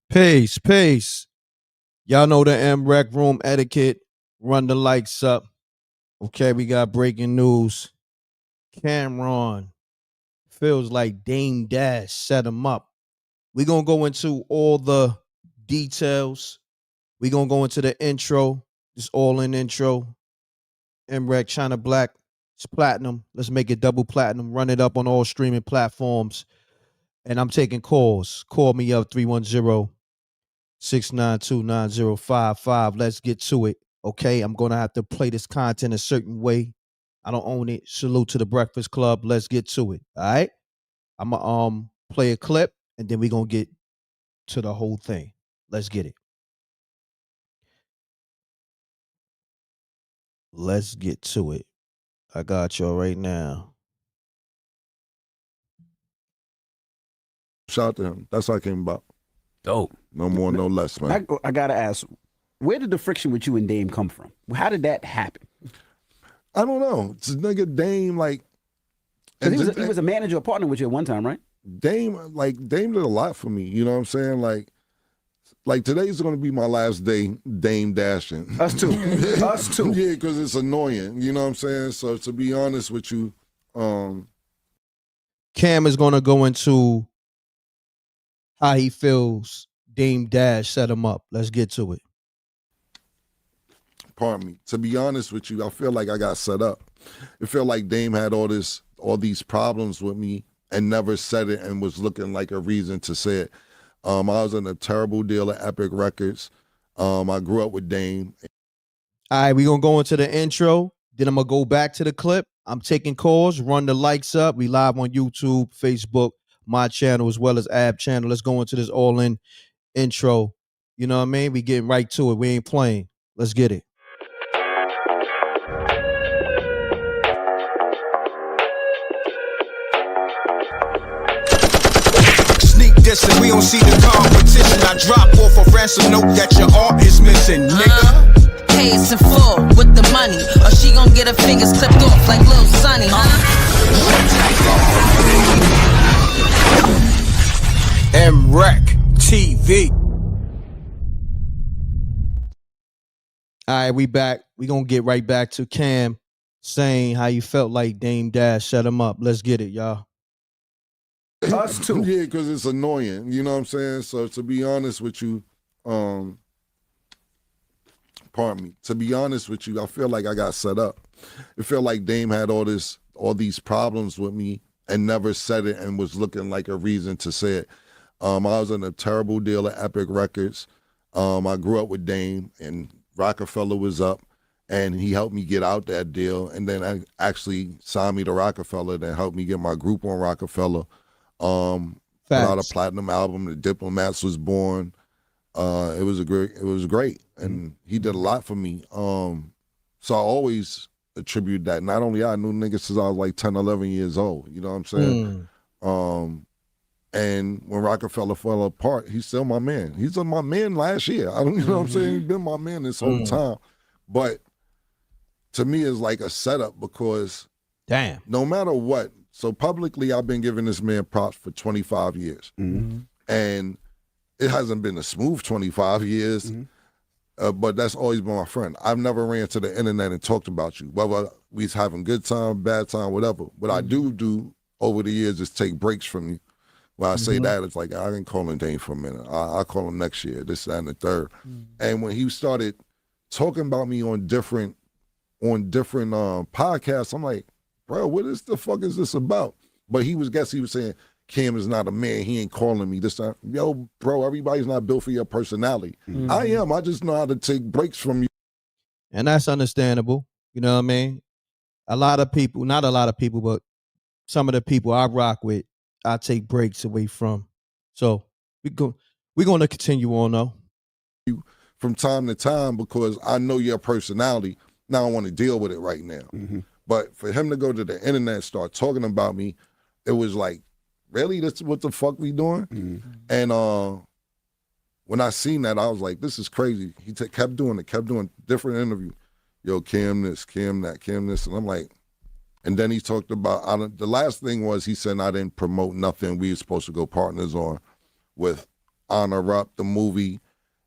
Peace, peace. Y'all know the M.Reck room etiquette. Run the lights up. Okay, we got breaking news. Cameron feels like Dame Dash set him up. We're going to go into all the details. We're going to go into the intro. This all-in intro. M.Reck, China Black. It's platinum. Let's make it double platinum. Run it up on all streaming platforms. And I'm taking calls. Call me up 310-692-9055. Let's get to it. Okay, I'm going to have to play this content a certain way. I don't own it. Salute to the Breakfast Club. Let's get to it. All right. I'm going to play a clip and then we're going to get to the whole thing. Let's get it. Let's get to it. I got y'all right now. Shout out to him. That's how I came about. Dope. No more, no less, man. I gotta ask, where did the friction with you and Dame come from? How did that happen? I don't know. It's a nigga Dame, like... Because he was a manager or partner with you at one time, right? Dame did a lot for me. You know what I'm saying? Like today's going to be my last day Dame dashing. Us too. Us too. Yeah, because it's annoying. You know what I'm saying? So to be honest with you, Cam is going to go into how he feels Dame Dash set him up. Let's get to it. Pardon me. To be honest with you, I feel like I got set up. It felt like Dame had all these problems with me and never said it and was looking like a reason to say it. I was in a terrible deal at Epic Records. I grew up with Dame. All right, we're going to go into the intro. Then I'm going to go back to the clip. I'm taking calls. Run the likes up. We live on YouTube, Facebook, my channel, as well as Ab channel. Let's go into this all-in intro. You know what I mean? We getting right to it. We ain't playing. Let's get it. And we don't see the competition. I drop off a ransom note that your art is missing, nigga. Pay us in full with the money, or she gon' get her fingers clipped off like Lil Sonny, MRecktv. All right, we back. We gonna get right back to Cam saying how you felt like Dame Dash set him up. Let's get it, y'all. Us too. Yeah, because it's annoying. You know what I'm saying? So to be honest with you, pardon me. To be honest with you, I feel like I got set up. It felt like Dame had all these problems with me and never said it and was looking like a reason to say it. I was in a terrible deal at Epic Records. I grew up with Dame and Rockefeller was up and he helped me get out that deal. And then I actually signed me to Rockefeller that helped me get my group on Rockefeller. Put out a platinum album. The Diplomats was born. It was great, and he did a lot for me. So I always attribute that. Not only I knew niggas since I was like 10, 11 years old. You know what I'm saying? And when Rockefeller fell apart, he's still my man. He's my man last year. You know what I'm saying? He's been my man this whole time. But to me, it's like a setup because damn, no matter what. So publicly, I've been giving this man props for 25 years. And it hasn't been a smooth 25 years, but that's always been my friend. I've never ran to the internet and talked about you, whether we was having good time, bad time, whatever. What I do over the years is take breaks from you. When I say that, it's like, I didn't call him Dame for a minute. I'll call him next year, this, that, and the third. And when he started talking about me on different podcasts, I'm like, bro, what is the fuck is this about? But he was saying, Cam is not a man. He ain't calling me this time. Yo, bro, everybody's not built for your personality. I am. I just know how to take breaks from you. And that's understandable. You know what I mean? A lot of people, not a lot of people, but some of the people I rock with, I take breaks away from. So we're going to continue on, though. From time to time, because I know your personality. Now I want to deal with it right now. But for him to go to the internet and start talking about me, it was like, really? That's what the fuck we doing? And when I seen that, I was like, this is crazy. He kept doing different interviews. Yo, Cam this, Cam that, Cam this. And I'm like, and then he talked about, the last thing was he said I didn't promote nothing we were supposed to go partners on with Honor Up, the movie,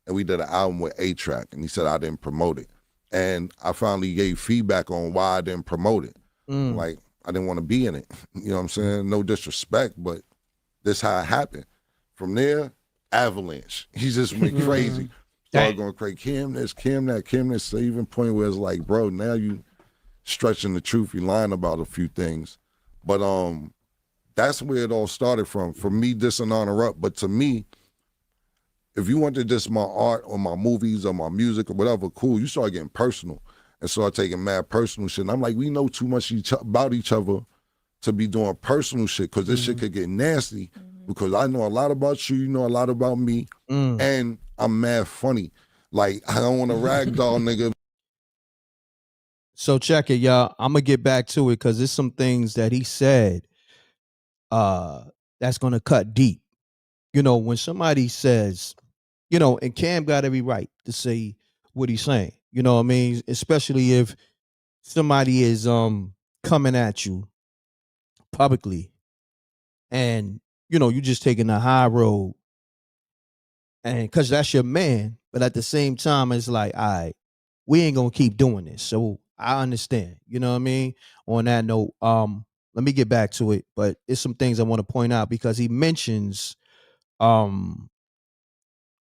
and we did an album with A-Track, and he said I didn't promote it. And I finally gave feedback on why I didn't promote it. Like, I didn't want to be in it. You know what I'm saying? No disrespect, but this how it happened. From there, avalanche. He just went crazy. Started going crazy. Kim this, Kim that, Kim this. So even point where it's like, bro, now you stretching the truth. You lying about a few things. But that's where it all started from. For me, dissing Honor Up. But to me, if you want to diss my art or my movies or my music or whatever, cool. You start getting personal and start taking mad personal shit. And I'm like, we know too much about each other to be doing personal shit, because this shit could get nasty, because I know a lot about you, you know a lot about me, and I'm mad funny. Like, I don't want to ragdoll nigga. So check it, y'all. I'm gonna get back to it because there's some things that he said that's gonna cut deep. You know, when somebody says, you know, and Cam got every right to say what he's saying. You know what I mean? Especially if somebody is coming at you publicly and, you know, you just taking the high road, and because that's your man, but at the same time, it's like, all right, we ain't gonna keep doing this. So I understand, you know what I mean? On that note, let me get back to it, but it's some things I want to point out because he mentions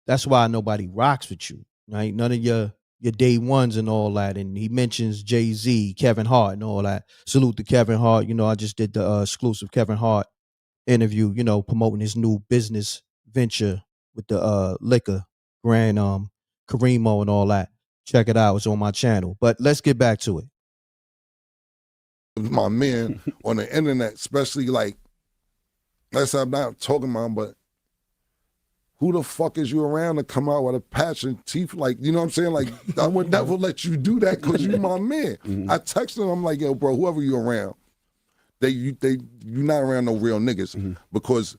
that's why nobody rocks with you, right? None of your day ones and all that. And he mentions Jay-Z, Kevin Hart and all that. Salute to Kevin Hart. You know, I just did the exclusive Kevin Hart interview, you know, promoting his new business venture with the liquor, Grand Karimo and all that. Check it out. It's on my channel. But let's get back to it. My man on the internet, especially like, I'm not talking about him, but who the fuck is you around to come out with a patch and teeth? Like, you know what I'm saying? Like, I would never let you do that because you my man. I texted him, I'm like, yo, bro, whoever you around, you not around no real niggas, because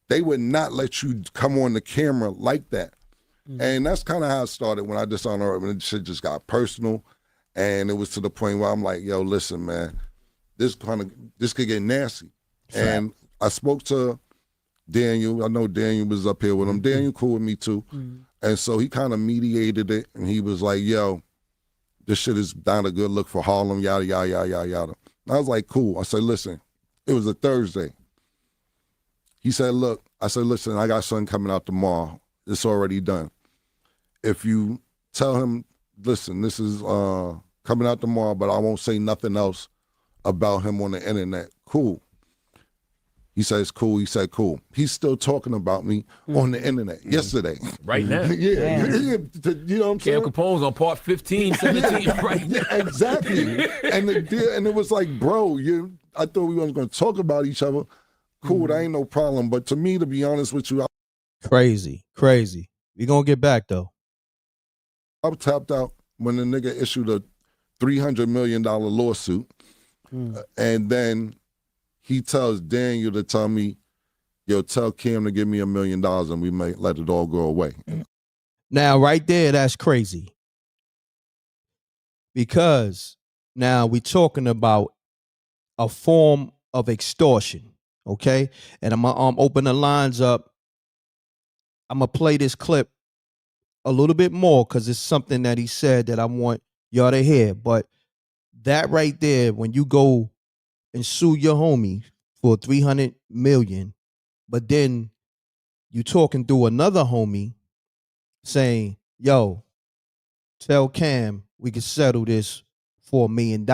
they would not let you come on the camera like that. And that's kind of how it started when I dishonored her, when the shit just got personal. And it was to the point where I'm like, yo, listen, man, this could get nasty. And I spoke to Daniel. I know Daniel was up here with him. Daniel cool with me too. And so he kind of mediated it, and he was like, yo, this shit is not a good look for Harlem, yada, yada, yada, yada, yada. And I was like, cool. I said, listen, it was a Thursday. He said, look, I said, listen, I got something coming out tomorrow. It's already done. If you tell him, listen, this is coming out tomorrow, but I won't say nothing else about him on the internet. Cool. He says, cool. He said, cool. He's still talking about me on the internet yesterday. Right now. Yeah. You know what I'm Cam saying? Capone's on part 15, 17 right now. Yeah, exactly. and it was like, bro, I thought we weren't going to talk about each other. Cool, that ain't no problem. But to me, to be honest with you, Crazy. We gonna get back though. I was tapped out when the nigga issued a $300 million lawsuit. And then he tells Daniel to tell me, yo, tell Kim to give me $1 million and we may let it all go away. Now, right there, that's crazy. Because now we're talking about a form of extortion, okay? And I'm gonna open the lines up. I'm gonna play this clip a little bit more because it's something that he said that I want y'all to hear. But that right there, when you go and sue your homie for $300 million, but then you talking through another homie saying, yo, tell Cam we can settle this for $1 million.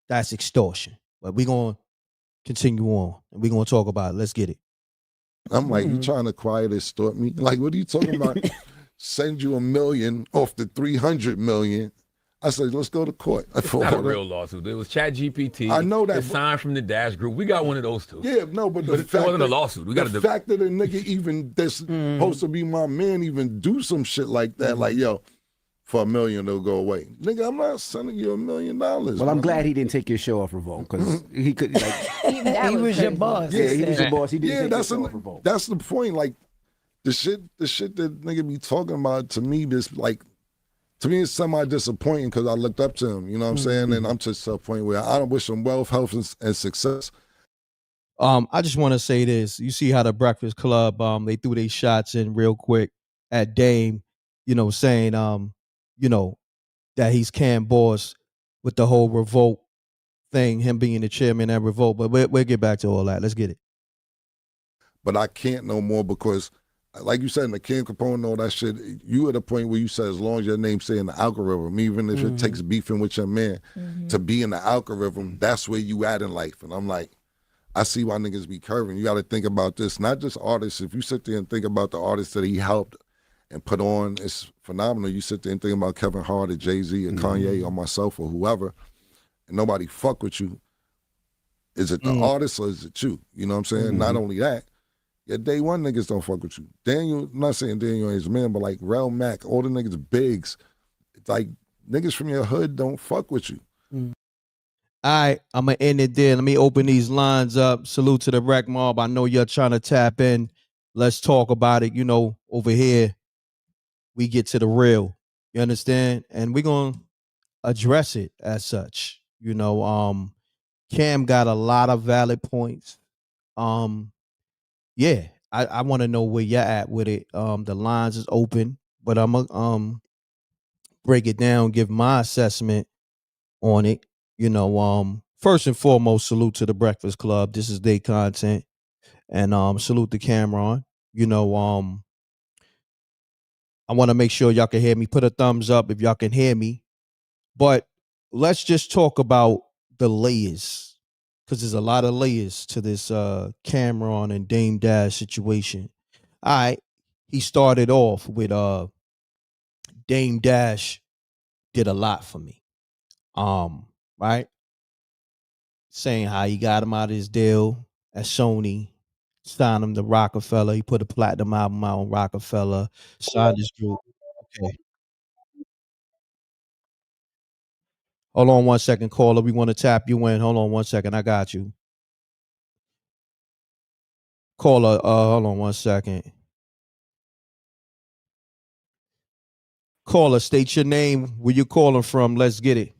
That's extortion. But we're going to continue on and we're going to talk about it. Let's get it. I'm like, you trying to quiet extort me? Like, what are you talking about? Send you $1 million off the $300 million. I said, let's go to court. It's not a real lawsuit. It was ChatGPT. I know that. It's signed from the Dash Group. We got one of those too. Yeah, no, but the it fact wasn't that, a lawsuit. We got the fact that a nigga even that's supposed to be my man even do some shit like that, like, yo, for $1 million they'll go away. Nigga, I'm not sending you $1 million. Well, I'm glad he didn't take your show off Revolt, because he could, like, he was your boss. Yeah, he was your boss. He didn't take that's your show off Revolt. that's the point. Like, the shit that nigga be talking about, to me, to me, it's semi-disappointing because I looked up to him, you know what I'm saying? And I'm just to a point where I don't wish him wealth, health, and success. I just want to say this. You see how the Breakfast Club, they threw their shots in real quick at Dame, saying, you know, that he's Cam Boss with the whole revolt thing, him being the chairman and revolt. But we'll get back to all that. Let's get it. But I can't no more because, like you said, in the King Capone and all that shit, you at a point where you said as long as your name stay in the algorithm, even if it takes beefing with your man to be in the algorithm, that's where you at in life. And I'm like, I see why niggas be curving. You got to think about this, not just artists. If you sit there and think about the artists that he helped and put on, it's phenomenal. You sit there and think about Kevin Hart or Jay-Z or Kanye or myself or whoever, and nobody fuck with you. Is it the artist or is it you? You know what I'm saying? Not only that, your day one niggas don't fuck with you. Daniel, I'm not saying Daniel ain't his man, but like Rel Mac, all the niggas bigs, it's like niggas from your hood don't fuck with you. All right, I'm going to end it there. Let me open these lines up. Salute to the Rec Mob. I know you're trying to tap in. Let's talk about it. Over here, we get to the real. You understand? And we're going to address it as such. Cam got a lot of valid points. Yeah, I want to know where you're at with it. The lines is open, but I'm going to break it down, give my assessment on it. First and foremost, salute to the Breakfast Club. This is their content. And salute to Cameron. I want to make sure y'all can hear me. Put a thumbs up if y'all can hear me. But let's just talk about the layers, because there's a lot of layers to this Cameron and Dame Dash situation. All right. He started off with Dame Dash did a lot for me. Right? Saying how he got him out of his deal at Sony, signed him to Rockefeller. He put a platinum album out on Rockefeller, signed his group. Okay. Hold on 1 second, caller. We want to tap you in. Hold on 1 second. I got you. Caller, hold on 1 second. Caller, state your name. Where you calling from? Let's get it.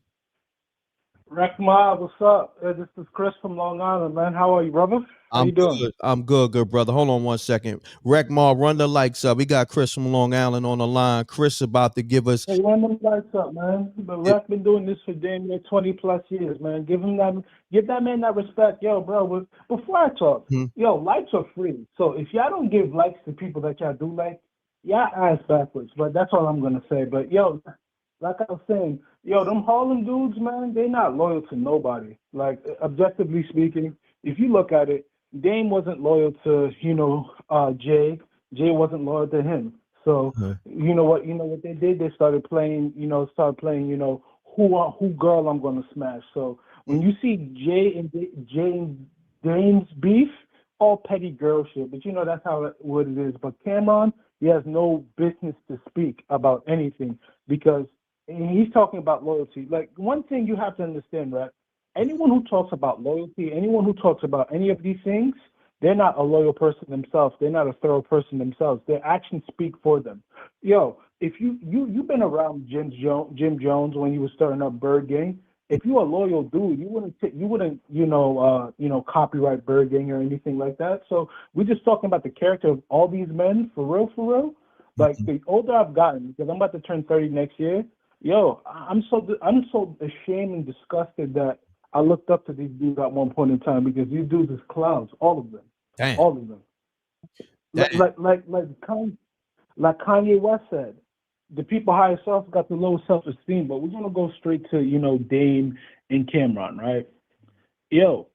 Rec Mob, what's up? This is Chris from Long Island, man. How are you, brother? How you doing? Good. I'm good, brother. Hold on 1 second. Rec Mob, run the lights up. We got Chris from Long Island on the line. Chris about to give us. Hey, run them lights up, man. But Rec been doing this for damn near 20 plus years, man. Give that man that respect, yo, bro. Before I talk, yo, likes are free. So if y'all don't give likes to people that y'all do like, y'all ass backwards. But that's all I'm gonna say. But yo, like I was saying, yo, them Harlem dudes, man, they not loyal to nobody. Like, objectively speaking, if you look at it, Dame wasn't loyal to, Jay. Jay wasn't loyal to him. So, you know what they did? They started playing, who girl I'm gonna smash. So when you see Jay and Dame's beef, all petty girl shit. But that's what it is. But Cameron, he has no business to speak about anything because he's talking about loyalty. Like, one thing you have to understand, right? Anyone who talks about loyalty, anyone who talks about any of these things, they're not a loyal person themselves. They're not a thorough person themselves. Their actions speak for them. Yo, if you've been around Jim Jones when he was starting up Bird Gang. If you're a loyal dude, you wouldn't copyright Bird Gang or anything like that. So we're just talking about the character of all these men, for real. Like, the older I've gotten, because I'm about to turn 30 next year, yo, I'm so ashamed and disgusted that I looked up to these dudes at one point in time, because these dudes is clowns, all of them. Damn. All of them. Like Kanye West said, the people higher self got the low self-esteem, but we're gonna go straight to Dame and Cameron, right? Yo,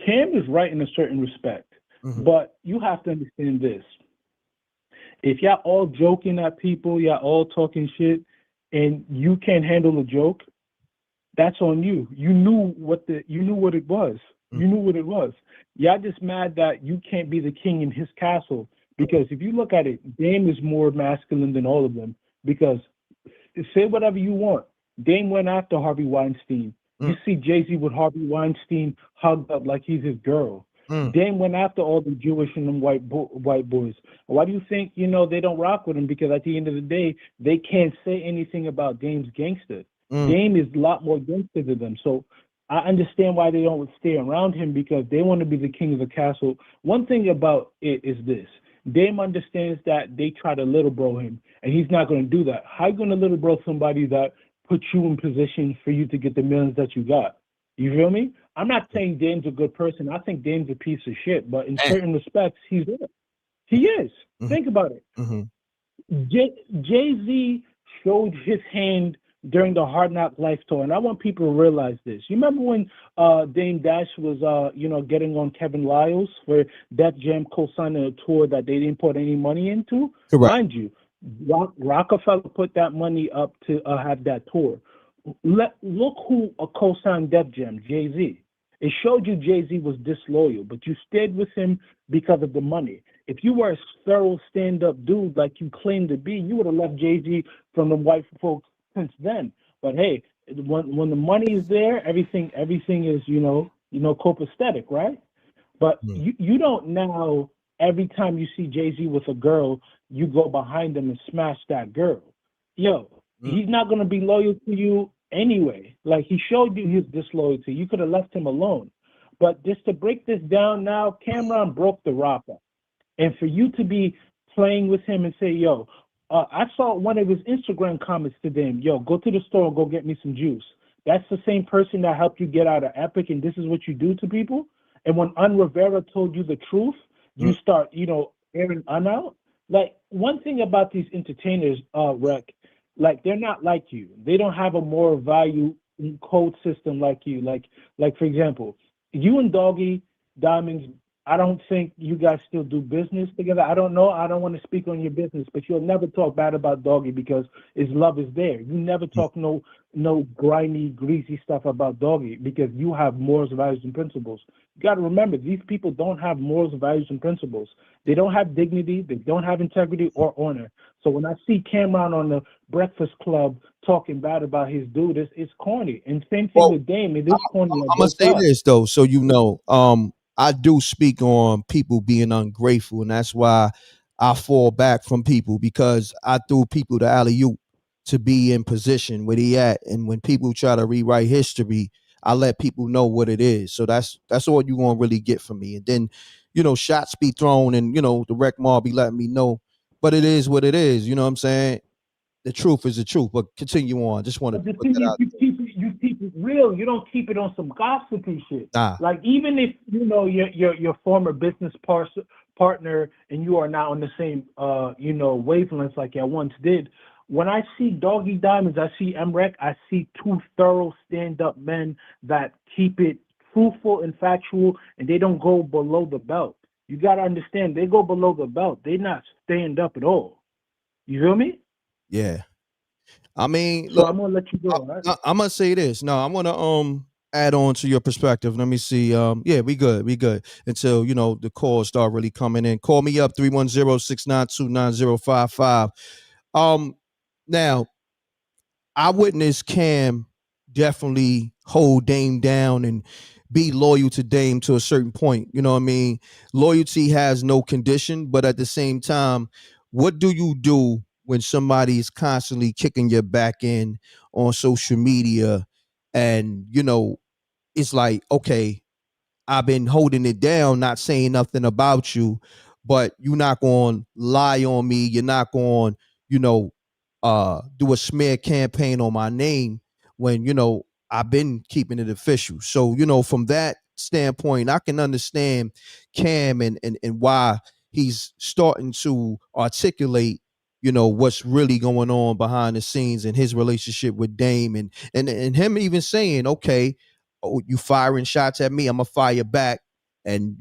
Cam is right in a certain respect, but you have to understand this. If y'all all joking at people, y'all all talking shit, and you can't handle a joke, that's on you. You knew what it was. You knew what it was. Y'all just mad that you can't be the king in his castle. Because if you look at it, Dame is more masculine than all of them. Because say whatever you want. Dame went after Harvey Weinstein. You see Jay-Z with Harvey Weinstein hugged up like he's his girl. Dame went after all the Jewish and them white boys. Why do you think, they don't rock with him? Because at the end of the day, they can't say anything about Dame's gangster. Dame is a lot more gangster than them. So I understand why they don't stay around him because they want to be the king of the castle. One thing about it is this. Dame understands that they try to little bro him, and he's not going to do that. How you going to little bro somebody that put you in position for you to get the millions that you got? You feel me? I'm not saying Dame's a good person. I think Dame's a piece of shit, but in certain respects, he's it. He is. Think about it. Jay-Z showed his hand during the Hard Knock Life tour, and I want people to realize this. You remember when Dame Dash was, getting on Kevin Lyles for Def Jam co-signing a tour that they didn't put any money into? Correct. Mind you, Rockefeller put that money up to have that tour. Look who co-signed Def Jam, Jay-Z. It showed you Jay-Z was disloyal, but you stayed with him because of the money. If you were a thorough stand-up dude like you claim to be, you would have left Jay-Z from the white folks since then. But hey, when the money is there, everything is copacetic, right? But you don't now. Every time you see Jay-Z with a girl, you go behind him and smash that girl. He's not gonna be loyal to you anyway. Like, he showed you his disloyalty. You could have left him alone. But just to break this down now, Cameron broke the rocker. And for you to be playing with him and say, I saw one of his Instagram comments to them, go to the store and go get me some juice. That's the same person that helped you get out of Epic, and this is what you do to people? And when Rivera told you the truth, you start, airing out? Like, one thing about these entertainers, Rec, like, they're not like you. They don't have a moral value code system like you. Like for example, you and Doggy Diamonds, I don't think you guys still do business together. I don't know. I don't want to speak on your business, but you'll never talk bad about Doggy because his love is there. You never talk no grimy, greasy stuff about Doggy because you have morals, values, and principles. You got to remember, these people don't have morals, values, and principles. They don't have dignity. They don't have integrity or honor. So when I see Cameron on the Breakfast Club talking bad about his dude, it's corny. And same thing with Dame. It is corny. I'm gonna say this though, so I do speak on people being ungrateful, and that's why I fall back from people, because I threw people the alley-oop to be in position where they at. And when people try to rewrite history, I let people know what it is. So that's all you're gonna really get from me. And then, shots be thrown, and the rec mall be letting me know. But it is what it is, you know what I'm saying? The truth is the truth. But continue on. Just want to the put thing that is, out. you keep it real. You don't keep it on some gossipy shit. Nah. Like, even if your former business partner and you are not on the same wavelengths like you once did. When I see Doggy Diamonds, I see M.Reck, I see two thorough stand-up men that keep it truthful and factual, and they don't go below the belt. You got to understand, they go below the belt. They're not stand up at all. You feel me? Yeah. I mean, So look, I'm gonna let you go. Right? I'm gonna say this. No, I'm gonna add on to your perspective. Let me see. Yeah, we good until the calls start really coming in. Call me up 310-692-9055. Now I witnessed Cam definitely hold Dame down and be loyal to Dame to a certain point. You know what I mean? Loyalty has no condition, but at the same time, what do you do when somebody is constantly kicking your back in on social media, and it's like, okay, I've been holding it down, not saying nothing about you, but you're not going to lie on me. You're not going, do a smear campaign on my name when, I've been keeping it official. So, from that standpoint, I can understand Cam and why he's starting to articulate, what's really going on behind the scenes in his relationship with Dame, and him even saying, okay, oh, you firing shots at me, I'm gonna fire back. And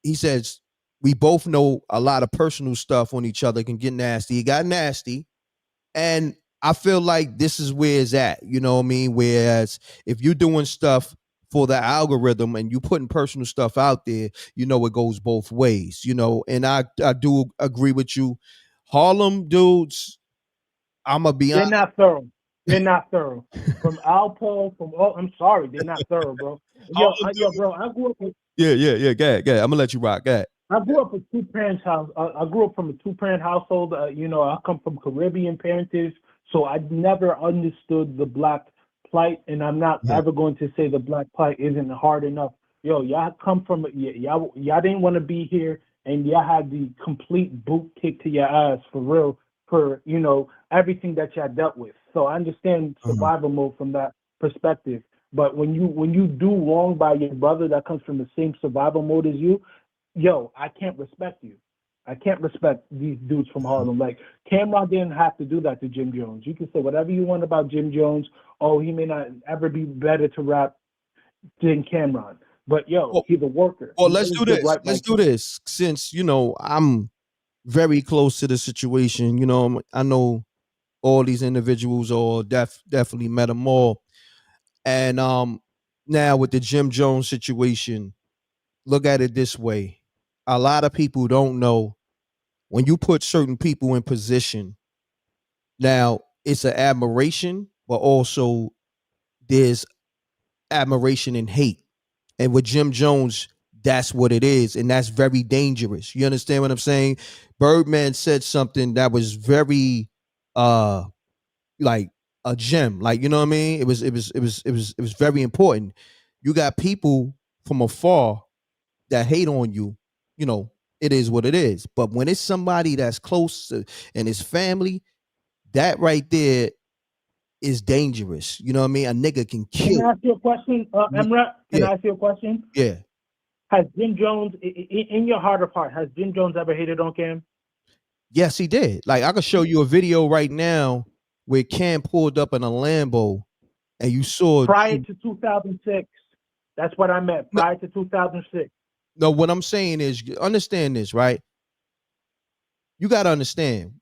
he says we both know a lot of personal stuff on each other can get nasty. It got nasty, and I feel like this is where it's at. You know what I mean? Whereas if you're doing stuff for the algorithm and you putting personal stuff out there, it goes both ways. And I do agree with you. Harlem dudes, I'm gonna be They're honest. not thorough. They're not thorough. From Alpo, I'm sorry, they're not thorough, bro. Bro, I grew up with. Yeah. Go ahead. I'm gonna let you rock. Go ahead. I grew up with two parents' house. I grew up from a two-parent household. I come from Caribbean parentage, so I never understood the black plight, and I'm not Yeah. ever going to say the black plight isn't hard enough. Yo, y'all come from y'all didn't want to be here, and y'all had the complete boot kick to your ass for real for everything that y'all dealt with. So I understand survival mode from that perspective. But when you do wrong by your brother that comes from the same survival mode as you, yo, I can't respect you. I can't respect these dudes from Harlem. Like, Cameron didn't have to do that to Jim Jones. You can say whatever you want about Jim Jones. Oh, he may not ever be better to rap than Cameron. But, yo, he's a worker. Well, He let's always do did this. right by Let's do this. Since, I'm very close to the situation, I know all these individuals or definitely met them all. And now with the Jim Jones situation, look at it this way. A lot of people don't know when you put certain people in position. Now, it's an admiration, but also there's admiration and hate. And with Jim Jones, that's what it is. And that's very dangerous. You understand what I'm saying? Birdman said something that was very like a gem. Like, you know what I mean? It was very important. You got people from afar that hate on you, it is what it is. But when it's somebody that's close to, and his family, that right there is dangerous. You know what I mean? A nigga can Can kill. I ask you a question, M.Reck? Can Yeah. I ask you a question? Yeah. Has Jim Jones, in your heart of heart, has Jim Jones ever hated on Cam? Yes, he did. Like, I could show you a video right now where Cam pulled up in a Lambo and you saw. Prior to 2006. That's what I meant. Prior to 2006. No, what I'm saying is, understand this, right? You got to understand,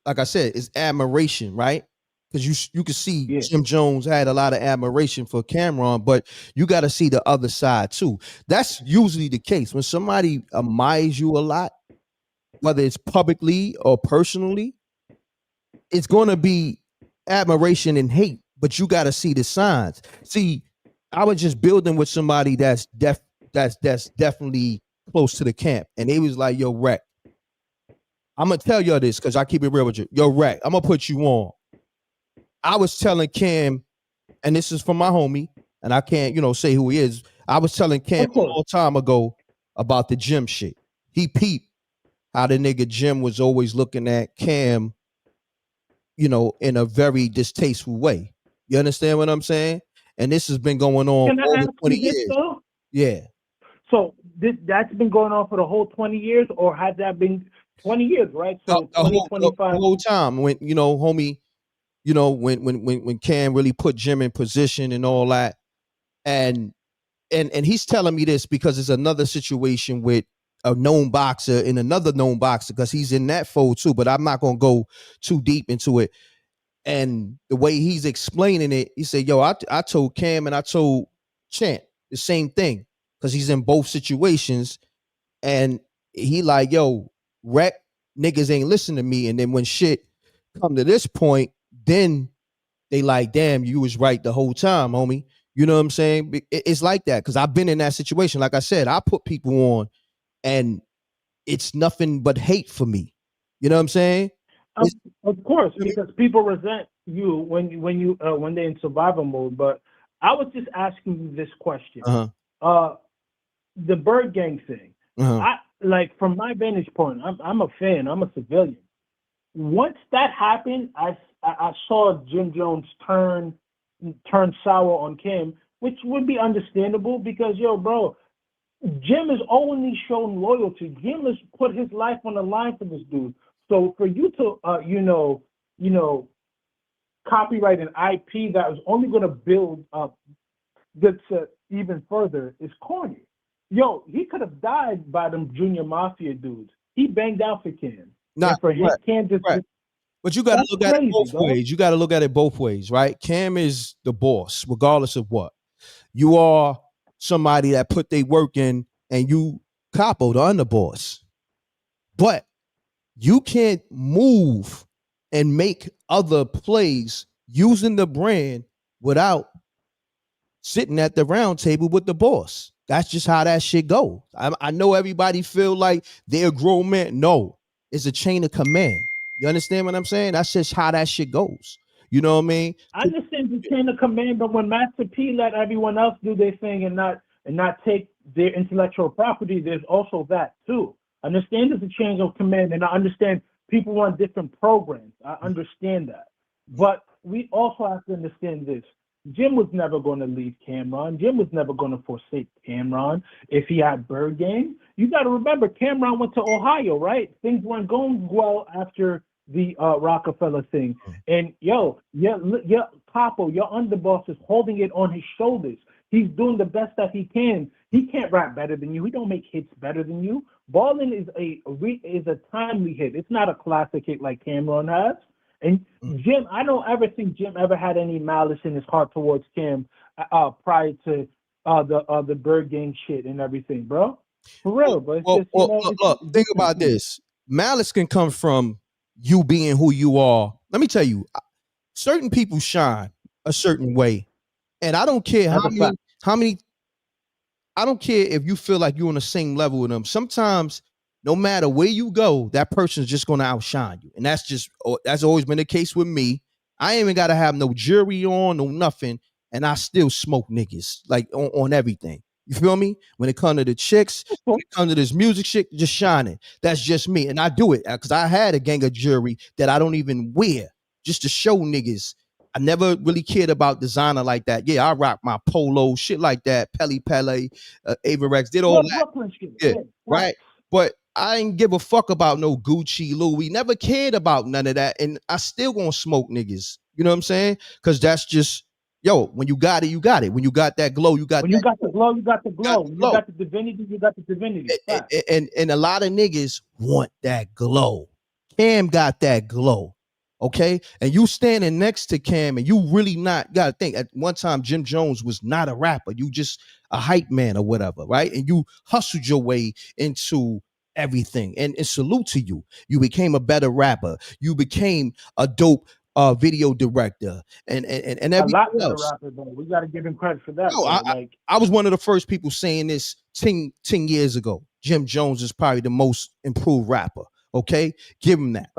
like I said, it's admiration, right? Because you can see Jim Jones had a lot of admiration for Cameron, but you got to see the other side too. That's usually the case when somebody admires you a lot, whether it's publicly or personally. It's going to be admiration and hate, but you got to see the signs. See, I was just building with somebody that's definitely close to the camp, and they was like, "Yo, Reck, I'm gonna tell y'all this because I keep it real with you. Yo, Reck, I'm gonna put you on." I was telling Cam, and this is from my homie, and I can't, say who he is. I was telling Cam a long time ago about the Jim shit. He peeped how the nigga Jim was always looking at Cam, in a very distasteful way. You understand what I'm saying? And this has been going on Can I over ask 20 you this, years. though? Yeah. So that's been going on for the whole 20 years, or has that been 20 years, right? So The 2025. whole time when, homie, when Cam really put Jim in position and all that. And he's telling me this because it's another situation with a known boxer and another known boxer because he's in that fold too, but I'm not going to go too deep into it. And the way he's explaining it, he said, yo, I told Cam and I told Champ the same thing because he's in both situations. And he like, yo, Reck, niggas ain't listen to me. And then when shit come to this point, then they like, damn, you was right the whole time, homie. You know what I'm saying? It's like that because I've been in that situation. Like I said, I put people on and it's nothing but hate for me. You know what I'm saying? Of course, because people resent you when they're in survival mode. But I was just asking you this question. The Bird Gang thing. I like from my vantage point. I'm a fan. I'm a civilian. Once that happened, I saw Jim Jones turn sour on Kim, which would be understandable because bro, Jim has only shown loyalty. Jim has put his life on the line for this dude. So for you to copyright an IP that was only going to build up this even further is corny. Yo, he could have died by them junior mafia dudes. He banged out for Cam. Not for him, Cam just. Right. But you got to look at it both dog. ways. You got to look at it both ways, right? Cam is the boss, regardless of what. You are somebody that put their work in, and you capo the underboss. But you can't move and make other plays using the brand without sitting at the round table with the boss. That's just how that shit goes. I know everybody feel like they're a grown man. No, it's a chain of command. You understand what I'm saying? That's just how that shit goes. You know what I mean? I understand the chain of command, but when Master P let everyone else do their thing and not take their intellectual property, there's also that too. I understand there's a chain of command, and I understand people want different programs. I understand that. But we also have to understand this. Jim was never going to leave Cameron. Jim was never going to forsake Cameron if he had Bird Gang. You got to remember, Cameron went to Ohio, right? Things weren't going well after the Rockefeller thing. And your Capo, your underboss is holding it on his shoulders. He's doing the best that he can. He can't rap better than you. He don't make hits better than you. Ballin' is a timely hit. It's not a classic hit like Cameron has. And Jim, I don't ever think Jim ever had any malice in his heart towards Cam prior to the Bird Gang shit and everything, bro. For real, but look, think about this. Malice can come from you being who you are. Let me tell you, certain people shine a certain way, and I don't care how many. I don't care if you feel like you're on the same level with them. Sometimes, no matter where you go, that person's just gonna outshine you, and that's always been the case with me. I ain't even gotta have no jewelry on, no nothing, and I still smoke niggas like on everything. You feel me? When it comes to the chicks, when it comes to this music shit, just shining. That's just me, and I do it because I had a gang of jewelry that I don't even wear just to show niggas. I never really cared about designer like that. Yeah, I rock my polo, shit like that. Pele, M.Reck, did all that. Yeah, right. But I didn't give a fuck about no Gucci, Louis. Never cared about none of that. And I still gonna smoke niggas. You know what I'm saying? Because that's just, when you got it, you got it. When you got that glow, you got when you got the glow, you got the glow. When you got the divinity, you got the divinity. And a lot of niggas want that glow. Cam got that glow. Okay, and you standing next to Cam, and you really not gotta think. At one time, Jim Jones was not a rapper. You just a hype man or whatever, right? And you hustled your way into everything. And salute to you. You became a better rapper. You became a dope video director, and everything a lot else. Better rapper, though. We gotta give him credit for that. No, I was one of the first people saying this 10 years ago. Jim Jones is probably the most improved rapper. Okay, give him that.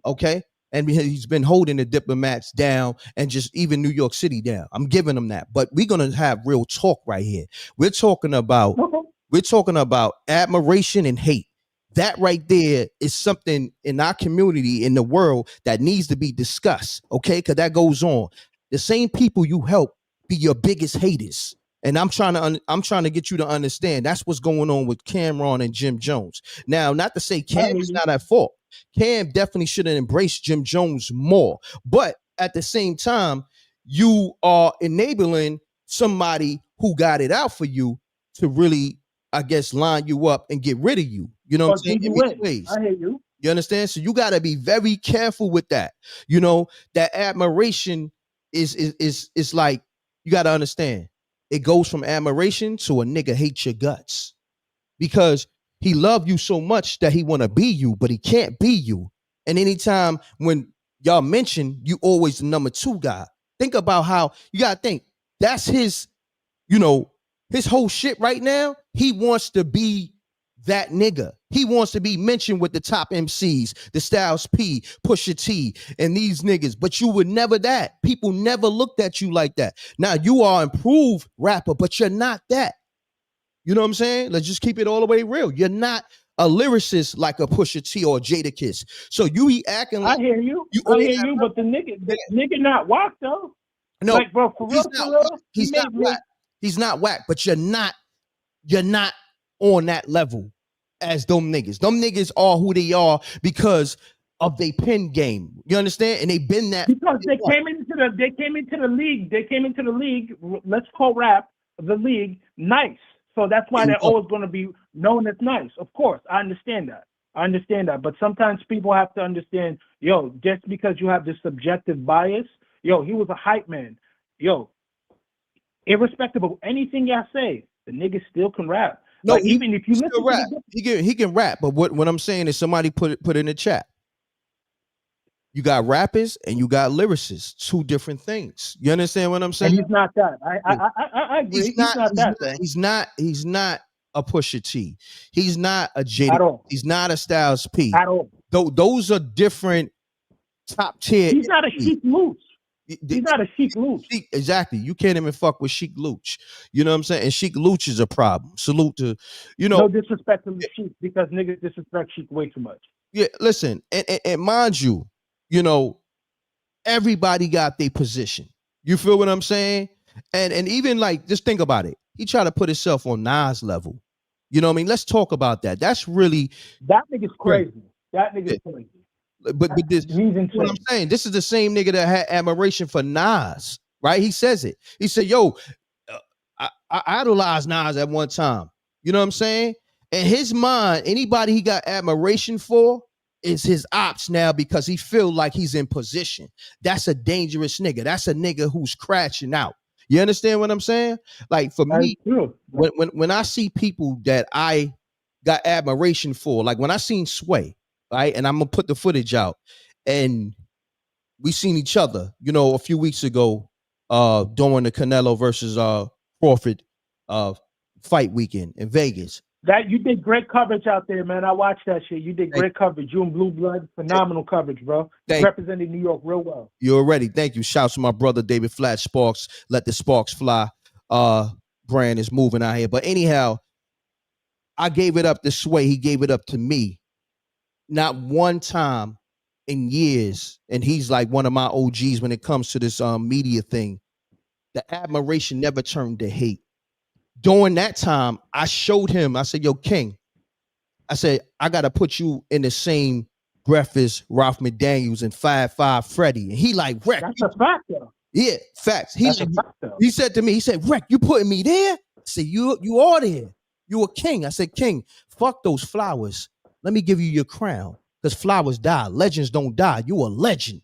Okay. And he's been holding the Diplomats down and just even New York City down. I'm giving him that. But we're gonna have real talk right here. We're talking about admiration and hate. That right there is something in our community, in the world, that needs to be discussed. Okay, because that goes on. The same people you help be your biggest haters. And I'm trying to get you to understand that's what's going on with Cameron and Jim Jones. Now, not to say Cam is not at fault. Cam definitely should have embraced Jim Jones more. But at the same time, you are enabling somebody who got it out for you to really, I guess, line you up and get rid of you. You know what I'm saying? I hate you. You understand? So you got to be very careful with that. That admiration is like, you got to understand. It goes from admiration to a nigga hate your guts because he loved you so much that he want to be you, but he can't be you. And anytime when y'all mention, you always the number 2 guy. Think about how you got to think that's his, his whole shit right now. He wants to be that nigga. He wants to be mentioned with the top MCs, the Styles P, Pusha T, and these niggas. But you were never that. People never looked at you like that. Now you are an improved rapper, but you're not that. You know what I'm saying? Let's just keep it all the way real. You're not a lyricist like a Pusha T or a Jadakiss. So you be acting like I hear you. I hear you, but the nigga not whack though. No, like, bro, for real, he's not whack. He's not whack, but you're not on that level as them niggas. Them niggas are who they are because of their pen game. You understand? And they've been that because they came into the league. They came into the league. Let's call rap the league nice. So that's why they're always going to be known as nice. Of course, I understand that. But sometimes people have to understand, just because you have this subjective bias, he was a hype man. Irrespective of anything y'all say, the nigga still can rap. No, like, even if you listen to rap, he can rap. But what I'm saying is, somebody put in the chat. You got rappers and you got lyricists, 2 different things. You understand what I'm saying? And he's not that. I agree. He's not a Pusha T. He's not a Jada. He's not a Styles P. At all. Those are different top tier. He's not a Keith Moose. He's not a Sheik Luch. Exactly. You can't even fuck with Sheik Luch. You know what I'm saying? And Sheik Luch is a problem. Salute to, No disrespect to Sheik, because niggas disrespect Sheik way too much. Yeah, listen, and mind you, everybody got their position. You feel what I'm saying? And even like, just think about it. He tried to put himself on Nas level. You know what I mean? Let's talk about that. That's really that nigga's crazy. That nigga's crazy. But this, what I'm saying, this is the same nigga that had admiration for Nas, right? He says it. He said, "Yo, I idolized Nas at one time." You know what I'm saying? In his mind, anybody he got admiration for is his ops now because he feel like he's in position. That's a dangerous nigga. That's a nigga who's crashing out. You understand what I'm saying? Like for me, when I see people that I got admiration for, like when I seen Sway, right, and I'm gonna put the footage out, and we seen each other, a few weeks ago, during the Canelo versus Crawford fight weekend in Vegas. That you did great coverage out there, man. I watched that shit. You did great coverage. You and Blue Blood, phenomenal coverage, bro. Representing New York real well. You already. Thank you. Shouts to my brother David Flat Sparks. Let the sparks fly. Brand is moving out here. But anyhow, I gave it up to Sway. He gave it up to me. Not one time in years, and he's like one of my OGs when it comes to this media thing. The admiration never turned to hate. During that time, I showed him, I said, "Yo, King," I said, "I got to put you in the same breath as Ralph McDaniels and 5'5" Freddie." And he like, "Reck." That's a fact, though. Yeah, facts. He said to me, he said, "Reck, you putting me there?" I said, you are there. You a king. I said, "King, fuck those flowers. Let me give you your crown. Because flowers die. Legends don't die. You a legend."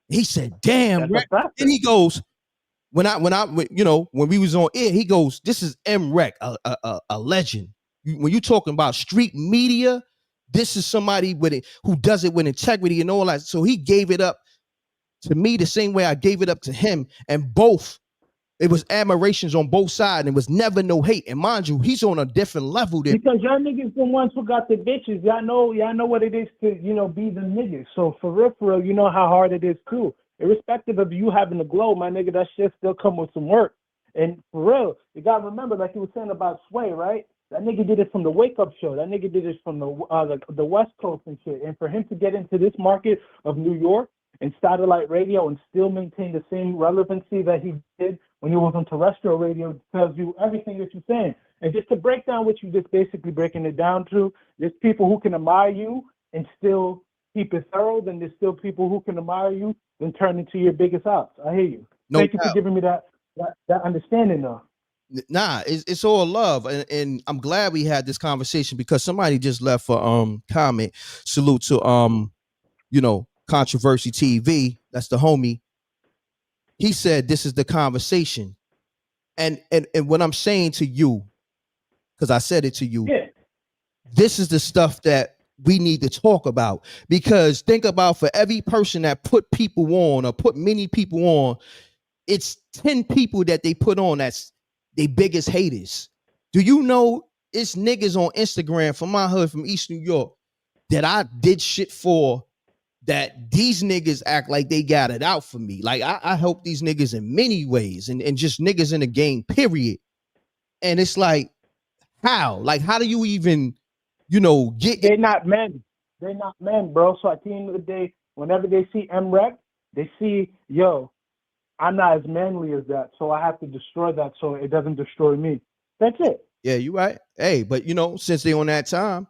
He said, "Damn, Reck." And he goes, when we was on air, he goes, "This is M.Reck, a legend. When you talking about street media, this is somebody who does it with integrity and all that." So he gave it up to me the same way I gave it up to him. And it was admirations on both sides. And it was never no hate. And mind you, he's on a different level than because y'all niggas the ones who got the bitches. Y'all know what it is to, be the niggas. So for real, you know how hard it is too. Irrespective of you having the glow, my nigga, that shit still come with some work. And for real, you gotta remember, like you were saying about Sway, right? That nigga did it from the Wake Up Show. That nigga did it from the West Coast and shit. And for him to get into this market of New York and satellite radio and still maintain the same relevancy that he did when he was on terrestrial radio tells you everything that you're saying. And just to break down what you just basically breaking it down to, there's people who can admire you and still keep it thorough, then there's still people who can admire you and turn into your biggest ops. I hear you. Thank you for giving me that understanding though. Nah, it's all love. And I'm glad we had this conversation because somebody just left a comment. Salute to Controversy TV. That's the homie. He said this is the conversation. And what I'm saying to you, because I said it to you, this is the stuff that we need to talk about. Because think about, for every person that put people on or put many people on, it's 10 people that they put on that's they biggest haters. Do you know it's niggas on Instagram from my hood, from East New York, that I did shit for, that these niggas act like they got it out for me. Like I help these niggas in many ways, and just niggas in the game, period. And it's like, how? Like, how do you even, get? They're not men. They're not men, bro. So at the end of the day, whenever they see M.Reck, they see, yo, I'm not as manly as that, so I have to destroy that so it doesn't destroy me. That's it. Yeah, you right. Hey, but since they on that time,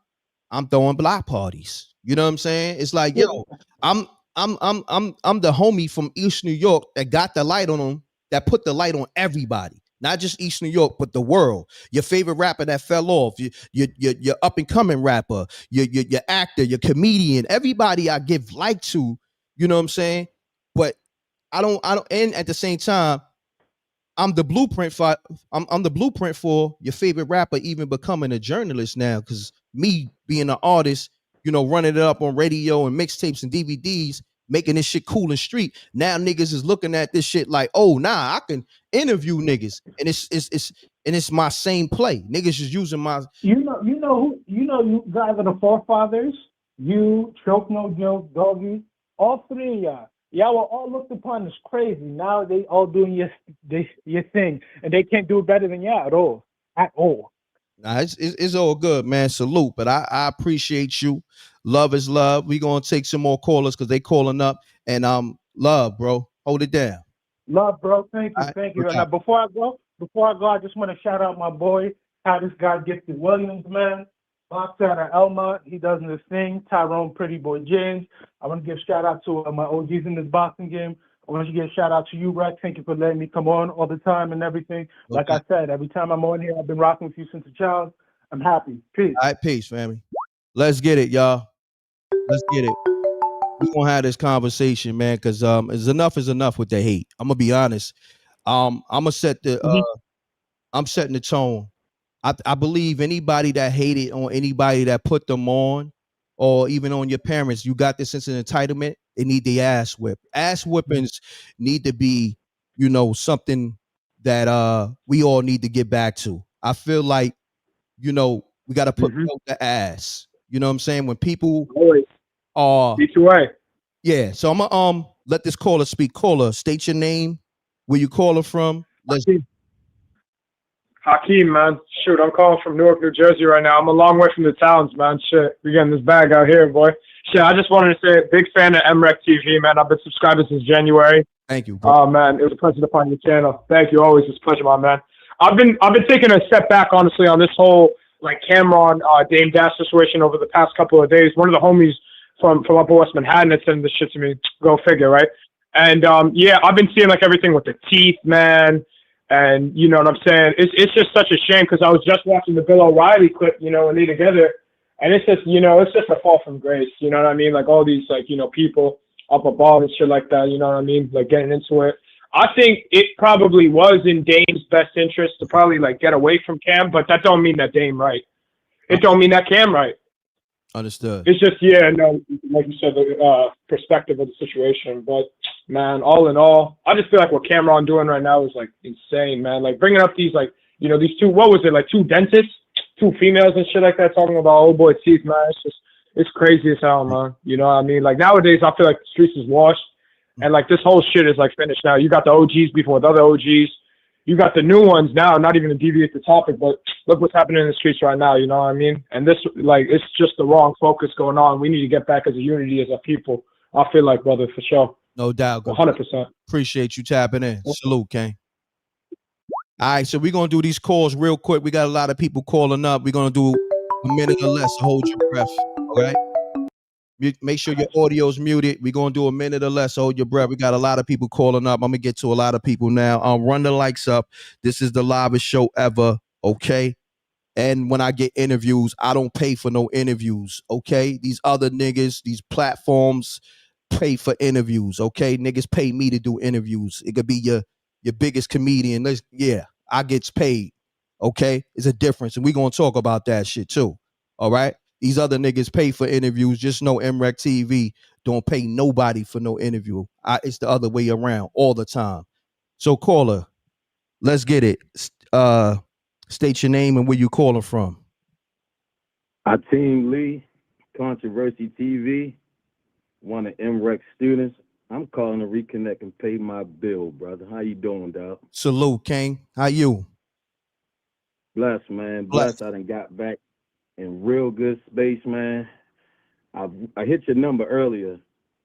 I'm throwing block parties. You know what I'm saying? It's like, yo, I'm the homie from East New York that got the light on them, that put the light on everybody, not just East New York, but the world. Your favorite rapper that fell off, your up and coming rapper, your actor, your comedian, everybody I give light to. You know what I'm saying? But I don't. And at the same time, I'm the blueprint for your favorite rapper even becoming a journalist now. Because me being an artist, running it up on radio and mixtapes and DVDs, making this shit cool and street. Now niggas is looking at this shit like, oh, nah, I can interview niggas, and it's my same play. Niggas is using my. You guys are the forefathers. You, Choke No Joke, Doggy, all three of y'all. Y'all were all looked upon as crazy. Now they all doing your thing, and they can't do it better than y'all at all. At all. Nah, it's all good, man. Salute. But I appreciate you. Love is love. We gonna take some more callers because they calling up. And love, bro. Hold it down. Love, bro. Thank All you, right, thank look you. And out. before I go, I just want to shout out my boy, how this guy Gifted Williams, man. Boxer out of Elmont. He does this thing. Tyrone Pretty Boy James. I want to give shout out to my OGs in this boxing game. I want to give shout out to you, Rex. Thank you for letting me come on all the time and everything. Like I said, every time I'm on here, I've been rocking with you since a child. I'm happy. Peace. All right, peace, family. Let's get it, y'all. Let's get it. We're gonna have this conversation, man, because is enough with the hate. I'm gonna be honest. I'm gonna set the I'm setting the tone. I believe anybody that hated on anybody that put them on, or even on your parents, you got this sense of entitlement, they need the ass whipped. Ass whippings need to be, something that we all need to get back to. I feel like, we got to put belt the ass. You know what I'm saying? When people Always. are B2A. yeah. So I'm gonna let this caller speak. Caller, state your name, where you caller from. Let's Hakeem, man. Shoot, I'm calling from Newark, New Jersey right now. I'm a long way from the towns, man. Shit, we getting this bag out here, boy. Shit, I just wanted to say, big fan of MRecktv, man. I've been subscribing since January. Thank you, bro. Oh man, it was a pleasure to find your channel. Thank you, always. It's a pleasure, my man. I've been taking a step back, honestly, on this whole like Cameron Dame Dash situation over the past couple of days. One of the homies from Upper West Manhattan had sent this shit to me. Go figure, right? And yeah, I've been seeing like everything with the teeth, man. And you know what I'm saying? It's just such a shame because I was just watching the Bill O'Reilly clip, when they together, and it's just it's just a fall from grace. You know what I mean? Like all these like people up above and shit like that. You know what I mean? Like getting into it. I think it probably was in Dame's best interest to probably like get away from Cam, but that don't mean that Dame right. It don't mean that Cam right. Understood. It's just like you said, the perspective of the situation. But man, all in all, I just feel like what Cameron doing right now is like insane, man. Like bringing up these like these two, what was it, like two dentists, two females and shit like that, talking about old boy teeth, man. It's crazy as hell, man. You know what I mean? Like nowadays, I feel like the streets is washed, and like this whole shit is like finished now. You got the OGs before with other OGs. You got the new ones now, not even to deviate the topic, but look what's happening in the streets right now, you know what I mean? And this, like, it's just the wrong focus going on. We need to get back as a unity, as a people. I feel like, brother, for sure. No doubt. 100%. Appreciate you tapping in. Salute, Kane. All right, so we're going to do these calls real quick. We got a lot of people calling up. We're going to do a minute or less. Hold your breath, all right? Make sure your audio's muted. We're going to do a minute or less. Hold your breath. We got a lot of people calling up. I'm going to get to a lot of people now. Run the likes up. This is the livest show ever, okay? And when I get interviews, I don't pay for no interviews, okay? These other niggas, these platforms pay for interviews, okay? Niggas pay me to do interviews. It could be your biggest comedian. I gets paid, okay? It's a difference, and we're going to talk about that shit too, all right? These other niggas pay for interviews. Just know MRecktv don't pay nobody for no interview. It's the other way around all the time. So caller, let's get it. State your name and where you calling from. Team Lee, Controversy TV, one of M.Reck students. I'm calling to reconnect and pay my bill, brother. How you doing, dog? Salute, King. How you? Blessed, man. Blessed. I done got back in real good space, man. I hit your number earlier,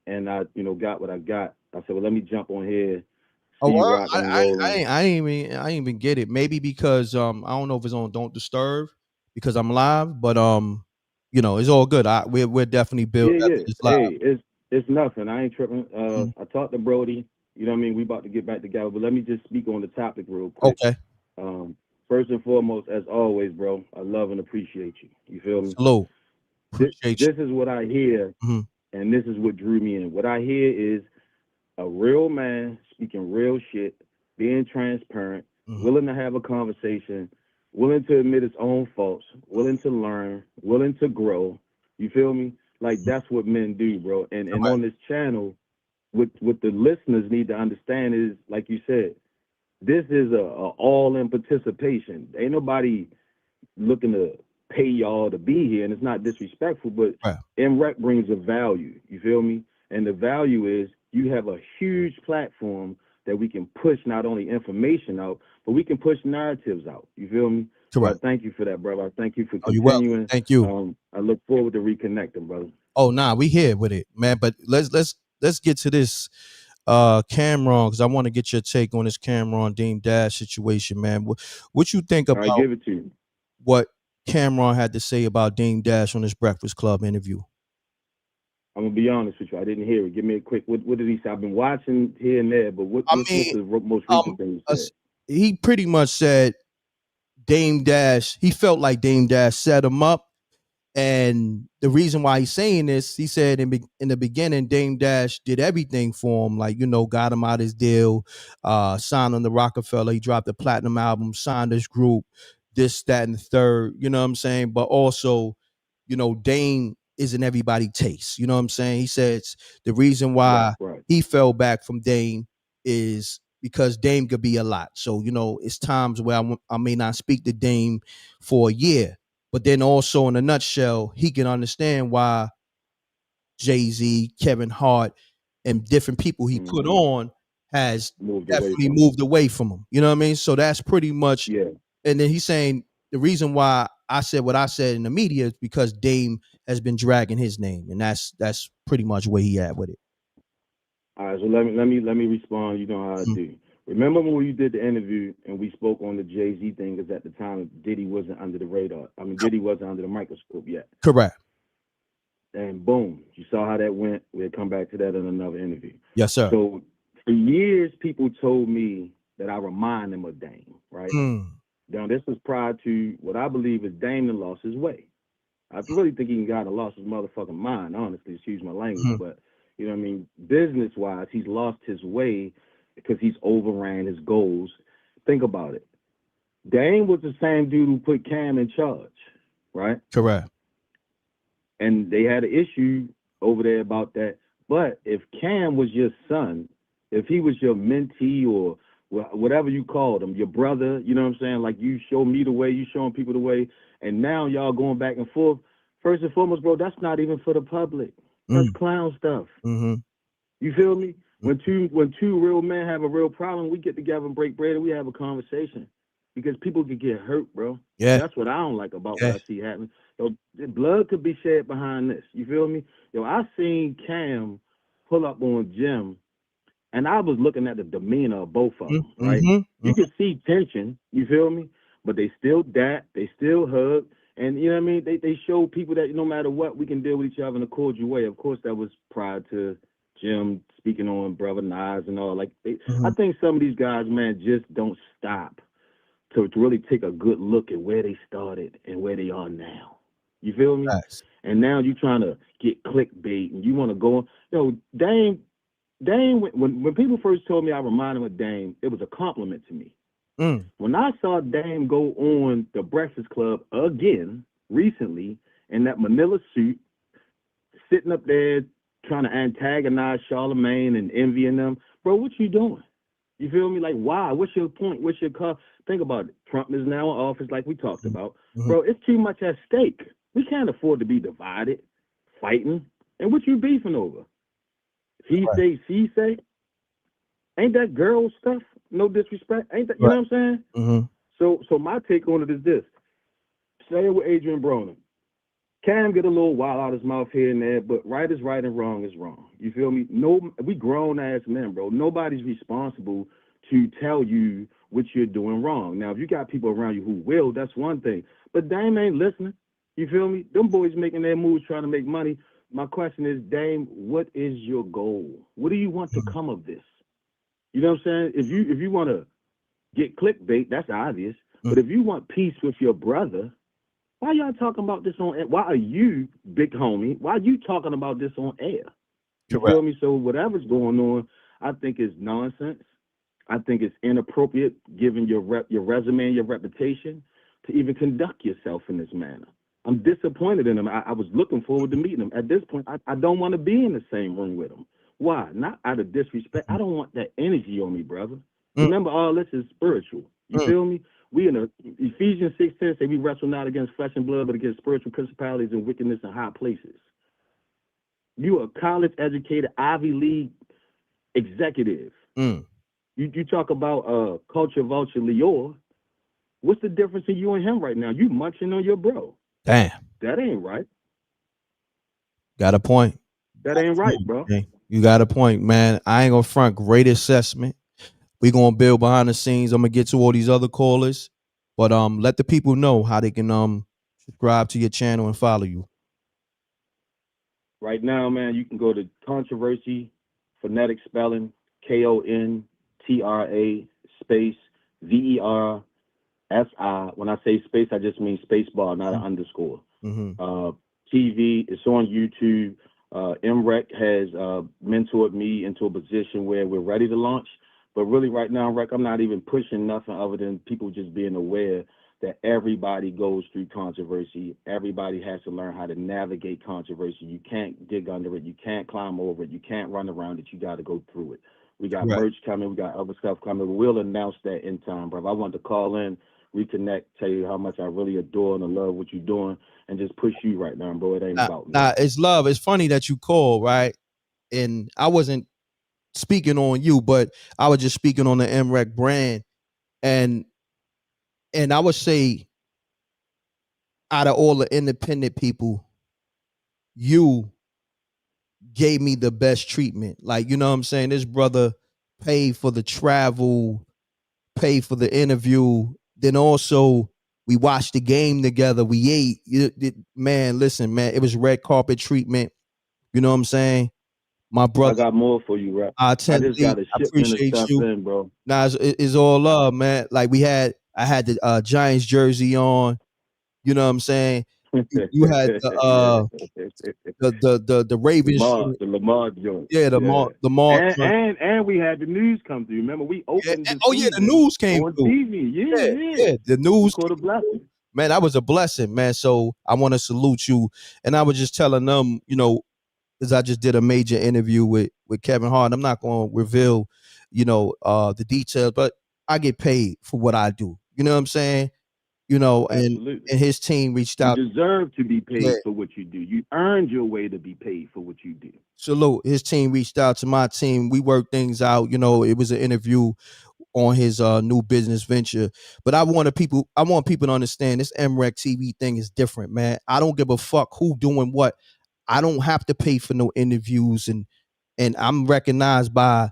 and I got what I got. I said, well, let me jump on here. Oh, I ain't even get it. Maybe because I don't know if it's on Don't Disturb because I'm live, but it's all good. We're definitely built. Yeah. Hey, it's nothing. I ain't tripping. I talked to Brody. You know what I mean? We about to get back together, but let me just speak on the topic real quick. Okay. First and foremost, as always, bro, I love and appreciate you. You feel me? Hello. Appreciate this is what I hear, and this is what drew me in. What I hear is a real man speaking real shit, being transparent, willing to have a conversation, willing to admit his own faults, willing to learn, willing to grow. You feel me? Like that's what men do, bro. And on this channel, what the listeners need to understand is, like you said, this is a all-in participation. Ain't nobody looking to pay y'all to be here, and it's not disrespectful, but M.Reck brings a value. You feel me? And the value is you have a huge platform that we can push not only information out, but we can push narratives out. You feel me? So I thank you for that, brother. I thank you for Oh, you're welcome. continuing. Thank you. I look forward to reconnecting, brother. Oh, nah, we here with it, man. But let's get to this Cameron, because I want to get your take on this Cameron Dame Dash situation, man. What you think about give it to you. What Cameron had to say about Dame Dash on his Breakfast Club interview? I'm gonna be honest with you. I didn't hear it. Give me a quick. What did he say? I've been watching here and there, but what's the most recent thing he said? He pretty much said Dame Dash. He felt like Dame Dash set him up. And the reason why he's saying this, he said in the beginning, Dame Dash did everything for him, like, got him out his deal, signed on the Rockefeller. He dropped a platinum album, signed his group, this, that, and the third. You know what I'm saying? But also, Dame isn't everybody's taste. You know what I'm saying? He says the reason why he fell back from Dame is because Dame could be a lot. So, it's times where I may not speak to Dame for a year. But then also in a nutshell, he can understand why Jay-Z, Kevin Hart, and different people he put on has definitely moved away from him. You know what I mean? So that's pretty much. Yeah. And then he's saying the reason why I said what I said in the media is because Dame has been dragging his name, and that's pretty much where he at with it. All right, so let me respond. You know how I do. Remember when we did the interview and we spoke on the Jay-Z thing, because at the time Diddy wasn't under the radar. I mean, Diddy wasn't under the microscope yet. Correct. And boom, you saw how that went. We'll come back to that in another interview. Yes, sir. So for years, people told me that I remind them of Dame, right? Now, this was prior to what I believe is Dame that lost his way. I really think he got lost his motherfucking mind, honestly, excuse my language, but you know what I mean? Business-wise, he's lost his way because he's overran his goals. Think about it. Dame was the same dude who put Cam in charge, right? Correct. And they had an issue over there about that. But if Cam was your son, if he was your mentee or whatever you called him, your brother, you know what I'm saying? Like, you show me the way, you showing people the way, and now y'all going back and forth. First and foremost, bro, that's not even for the public. That's clown stuff. You feel me? When two real men have a real problem, we get together and break bread and we have a conversation, because people could get hurt, bro. Yeah, that's what I don't like about what I see happening. Yo, blood could be shed behind this. You feel me? Yo, I seen Cam pull up on Jim, and I was looking at the demeanor of both of them. Right? You could see tension. You feel me? But they still they still hug. And you know what I mean? They show people that no matter what, we can deal with each other in a cordial way. Of course, that was prior to Jim speaking on Brother Nas and all. Like, I think some of these guys, man, just don't stop to really take a good look at where they started and where they are now. You feel me? Nice. And now you're trying to get clickbait and you want to go. Dame, when people first told me I reminded him of Dame, it was a compliment to me. When I saw Dame go on the Breakfast Club again recently in that Manila suit, sitting up there trying to antagonize Charlemagne and envying them, bro, what you doing? You feel me? Like, why? What's your point? What's your cause? Think about it. Trump is now in office, like we talked about. Bro, it's too much at stake. We can't afford to be divided, fighting. And what you beefing over? He say, she say? Ain't that girl stuff? No disrespect. Ain't that, you know what I'm saying? So my take on it is this. Saying with Adrian Broner, Cam get a little wild out his mouth here and there, but right is right and wrong is wrong. You feel me? No, we grown ass men, bro. Nobody's responsible to tell you what you're doing wrong. Now, if you got people around you who will, that's one thing. But Dame ain't listening. You feel me? Them boys making their moves trying to make money. My question is, Dame, what is your goal? What do you want to come of this? You know what I'm saying? If you want to get clickbait, that's obvious. But if you want peace with your brother, why y'all talking about this on air? Why are you, big homie, why are you talking about this on air? You feel me? So whatever's going on, I think is nonsense. I think it's inappropriate, given your resume and your reputation, to even conduct yourself in this manner. I'm disappointed in him. I was looking forward to meeting him. At this point, I don't want to be in the same room with him. Why? Not out of disrespect. I don't want that energy on me, brother. Remember, all this is spiritual. You feel me? We in Ephesians 6:10 say we wrestle not against flesh and blood, but against spiritual principalities and wickedness in high places. You a college-educated, Ivy League executive. Mm. You talk about culture vulture Lior. What's the difference in you and him right now? You munching on your bro. Damn. That ain't right. Got a point. That ain't right, bro. Okay. You got a point, man. I ain't gonna front. Great assessment. We gonna build behind the scenes. I'm gonna get to all these other callers, but let the people know how they can subscribe to your channel and follow you. Right now, man, you can go to Controversy, phonetic spelling, KONTRA space VERSI. When I say space, I just mean space bar, not an underscore. TV, it's on YouTube. M.Reck has mentored me into a position where we're ready to launch. But really right now, Reck, I'm not even pushing nothing other than people just being aware that everybody goes through controversy. Everybody has to learn how to navigate controversy. You can't dig under it. You can't climb over it. You can't run around it. You got to go through it. We got merch coming. We got other stuff coming. We'll announce that in time, bro. I want to call in, reconnect, tell you how much I really adore and love what you're doing, and just push you right now, bro. It ain't about me. Nah, it's love. It's funny that you call, right? And I wasn't speaking on you, but I was just speaking on the M.Reck brand. And I would say out of all the independent people, you gave me the best treatment. Like, you know what I'm saying? This brother paid for the travel, paid for the interview. Then also we watched the game together. We ate. Man, listen, man, it was red carpet treatment. You know what I'm saying? My brother, I got more for you, Reck. I just got a shipment of stuff in, bro. Nah, it's all love, man. Like I had the Giants jersey on. You know what I'm saying? You had the Ravens, the Lamar joint. Yeah, the Lamar and we had the news come through. Remember, we opened. The news came on through. TV. Yeah. The news. Caught a blessing. Man, that was a blessing, man. So I want to salute you. And I was just telling them, you know, because I just did a major interview with Kevin Hart. I'm not going to reveal, you know, the details, but I get paid for what I do. You know what I'm saying? You know, and his team reached out. You deserve to be paid for what you do. You earned your way to be paid for what you do. Salute. His team reached out to my team. We worked things out. You know, it was an interview on his new business venture. But I want people to understand this MRecktv thing is different, man. I don't give a fuck who doing what. I don't have to pay for no interviews, and I'm recognized by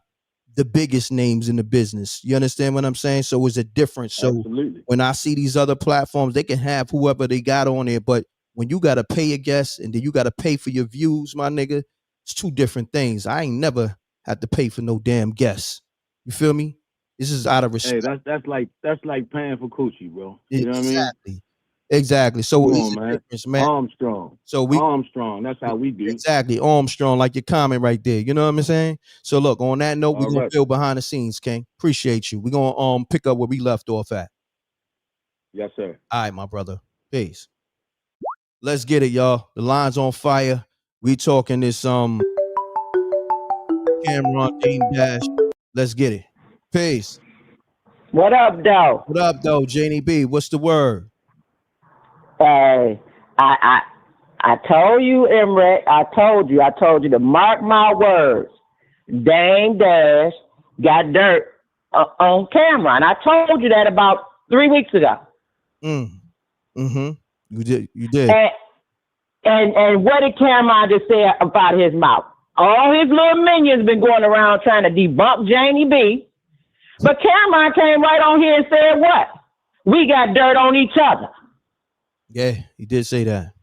the biggest names in the business. You understand what I'm saying? So it's a difference. So when I see these other platforms, they can have whoever they got on there, but when you got to pay a guest and then you got to pay for your views, my nigga, it's two different things. I ain't never had to pay for no damn guests. You feel me? This is out of respect. Hey, that's like paying for coochie, bro. You know what I mean? Exactly. So come it's on, man. Difference, man. Armstrong. So Armstrong. That's how we do. Exactly. Armstrong, like your comment right there. You know what I'm saying? So look, on that note, we're gonna build behind the scenes, King. Appreciate you. We're gonna pick up where we left off at. Yes, sir. All right, my brother. Peace. Let's get it, y'all. The line's on fire. We talking this Cameron Dame Dash. Let's get it. Peace. What up, though? What up, though, Janie B? What's the word? Hey, I told you, M.Reck. I told you to mark my words. Dame Dash got dirt on camera, and I told you that about 3 weeks ago. You did. And what did Cameron just say about his mouth? All his little minions been going around trying to debunk Janie B. But Cameron came right on here and said what? We got dirt on each other. Yeah, he did say that.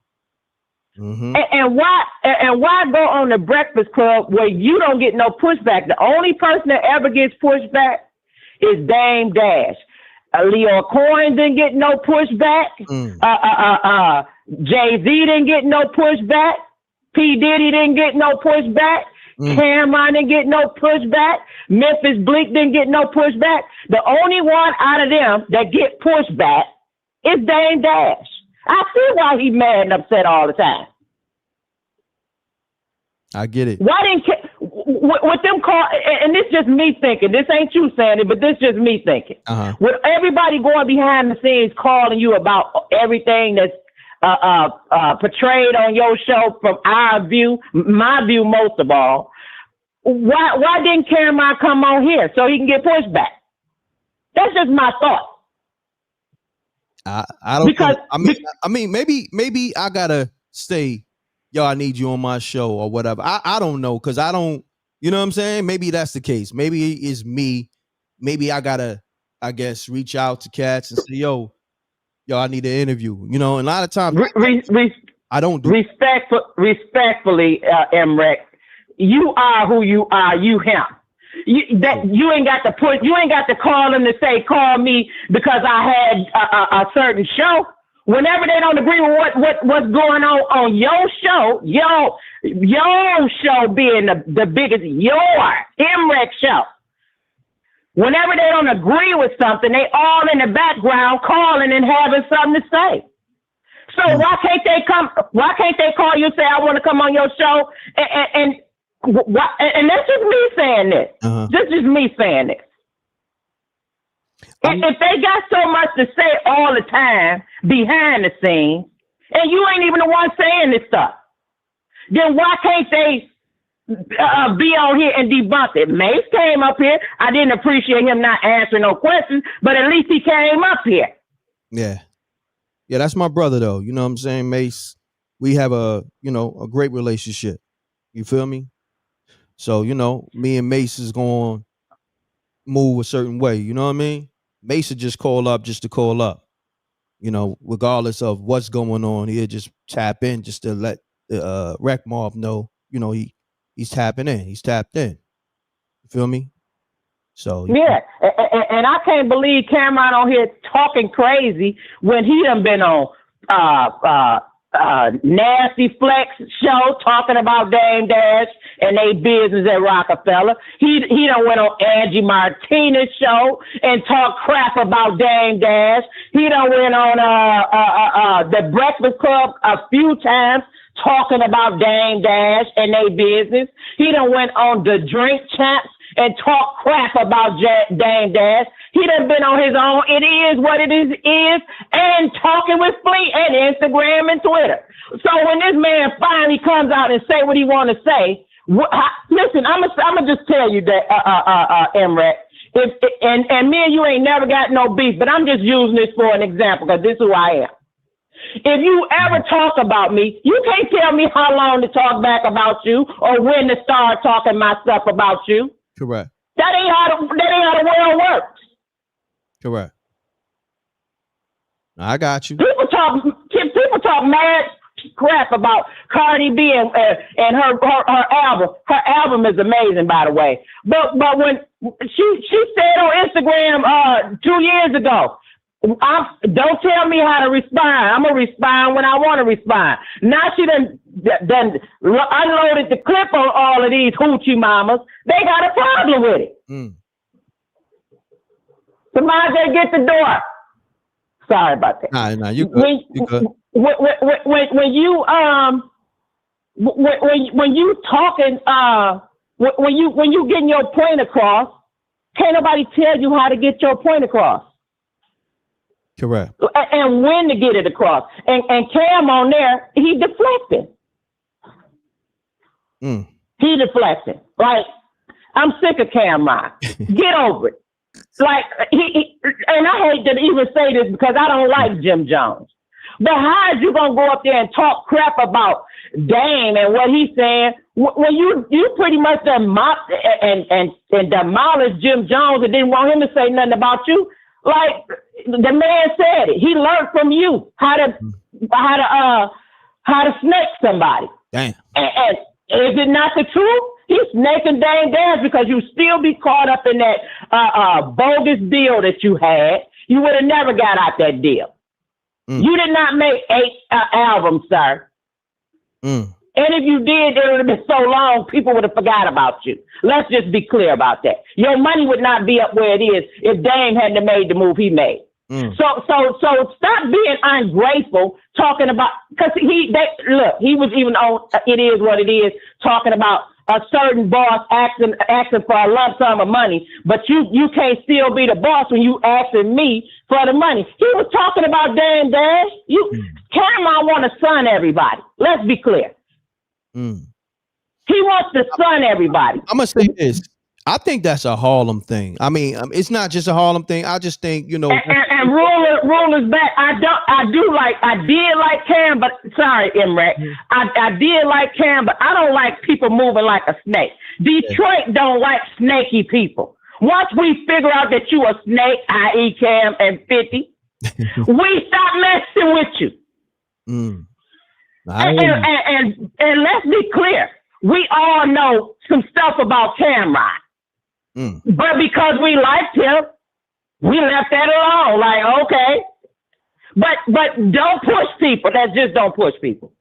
And why go on the Breakfast Club where you don't get no pushback? The only person that ever gets pushback is Dame Dash. Leo Cohen didn't get no pushback. Jay-Z didn't get no pushback. P. Diddy didn't get no pushback. Cameron didn't get no pushback. Memphis Bleak didn't get no pushback. The only one out of them that get pushback is Dame Dash. I see why he mad and upset all the time. I get it. Why didn't with them call? And this just me thinking. This ain't you saying it, but this just me thinking. With everybody going behind the scenes calling you about everything that's portrayed on your show from our view, my view most of all. why didn't Cameron come on here so he can get pushed back? That's just my thought. I don't think, I mean maybe I gotta say, yo, I need you on my show or whatever. I don't know, because I don't, you know what I'm saying? Maybe that's the case. Maybe it's me. Maybe I gotta, I guess, reach out to cats and say, yo, I need an interview. You know, and a lot of times I don't do respectfully, M.Reck, you are who you are, you him. You ain't got to put, you ain't got to call him to say, call me because I had a certain show. Whenever they don't agree with what's going on your show, your show being the biggest, your M.Reck show. Whenever they don't agree with something, they all in the background calling and having something to say. So why can't they come? Why can't they call you and say, I want to come on your show? And that's just me saying this. This is me saying this. If they got so much to say all the time behind the scenes, and you ain't even the one saying this stuff, then why can't they be on here and debunk it? Mace came up here. I didn't appreciate him not answering no questions, but at least he came up here. Yeah, that's my brother though. You know what I'm saying, Mace? We have a great relationship. You feel me? So, me and Mace is going to move a certain way. You know what I mean? Mace would just call up just to call up. Regardless of what's going on, he'll just tap in just to let the Rec Mob know, he's tapping in. He's tapped in. You feel me? So yeah, and I can't believe Cameron on here talking crazy when he done been on Nasty Flex show talking about Dame Dash and they business at Rockefeller. He done went on Angie Martinez show and talked crap about Dame Dash. He done went on the Breakfast Club a few times talking about Dame Dash and they business. He done went on the Drink Champs and talk crap about Dame Dash. He done been on his own. It is what it is, and talking with Fleet and Instagram and Twitter. So when this man finally comes out and say what he want to say, listen, I'm gonna just tell you that, M.Reck, and me and you ain't never got no beef, but I'm just using this for an example because this is who I am. If you ever talk about me, you can't tell me how long to talk back about you or when to start talking my stuff about you. Correct. That ain't how the world works. Correct. I got you. People talk mad crap about Cardi B and her album. Her album is amazing, by the way. But when she said on Instagram 2 years ago, don't tell me how to respond. I'm gonna respond when I want to respond. Now she done unloaded the clip on all of these hoochie mamas. They got a problem with it. Somebody get the door. Sorry about that. Nah, you good. You good. When you talking, when you getting your point across, can't nobody tell you how to get your point across. Correct. And when to get it across. And Cam on there, he deflecting. He deflecting. Like, I'm sick of Cameron. Get over it. Like, and I hate to even say this because I don't like Jim Jones. But how is you going to go up there and talk crap about Dame and what he's saying when you pretty much mocked and demolished Jim Jones and didn't want him to say nothing about you? Like, the man said it. He learned from you how to snake somebody. Damn. And is it not the truth? He's snaking Dame Dash because you still be caught up in that bogus deal that you had. You would have never got out that deal. You did not make 8 albums, sir. And if you did, it would have been so long, people would have forgot about you. Let's just be clear about that. Your money would not be up where it is if Dame hadn't made the move he made. So stop being ungrateful talking about, because he was even on It Is What It Is talking about a certain boss asking for a lump sum of money, but you can't still be the boss when you asking me for the money. He was talking about Dame Dash. Cameron want to son everybody. Let's be clear. He wants to sun everybody. I'm gonna say this. I think that's a Harlem thing. I mean, it's not just a Harlem thing. I just think, you know. And rule is back. I did like Cam, but sorry, M.Reck. I did like Cam, but I don't like people moving like a snake. Detroit don't like snaky people. Once we figure out that you a snake, i.e. Cam and 50, we stop messing with you. And let's be clear. We all know some stuff about Cameron. But because we liked him, we left that alone. Like, okay. But don't push people. Just don't push people.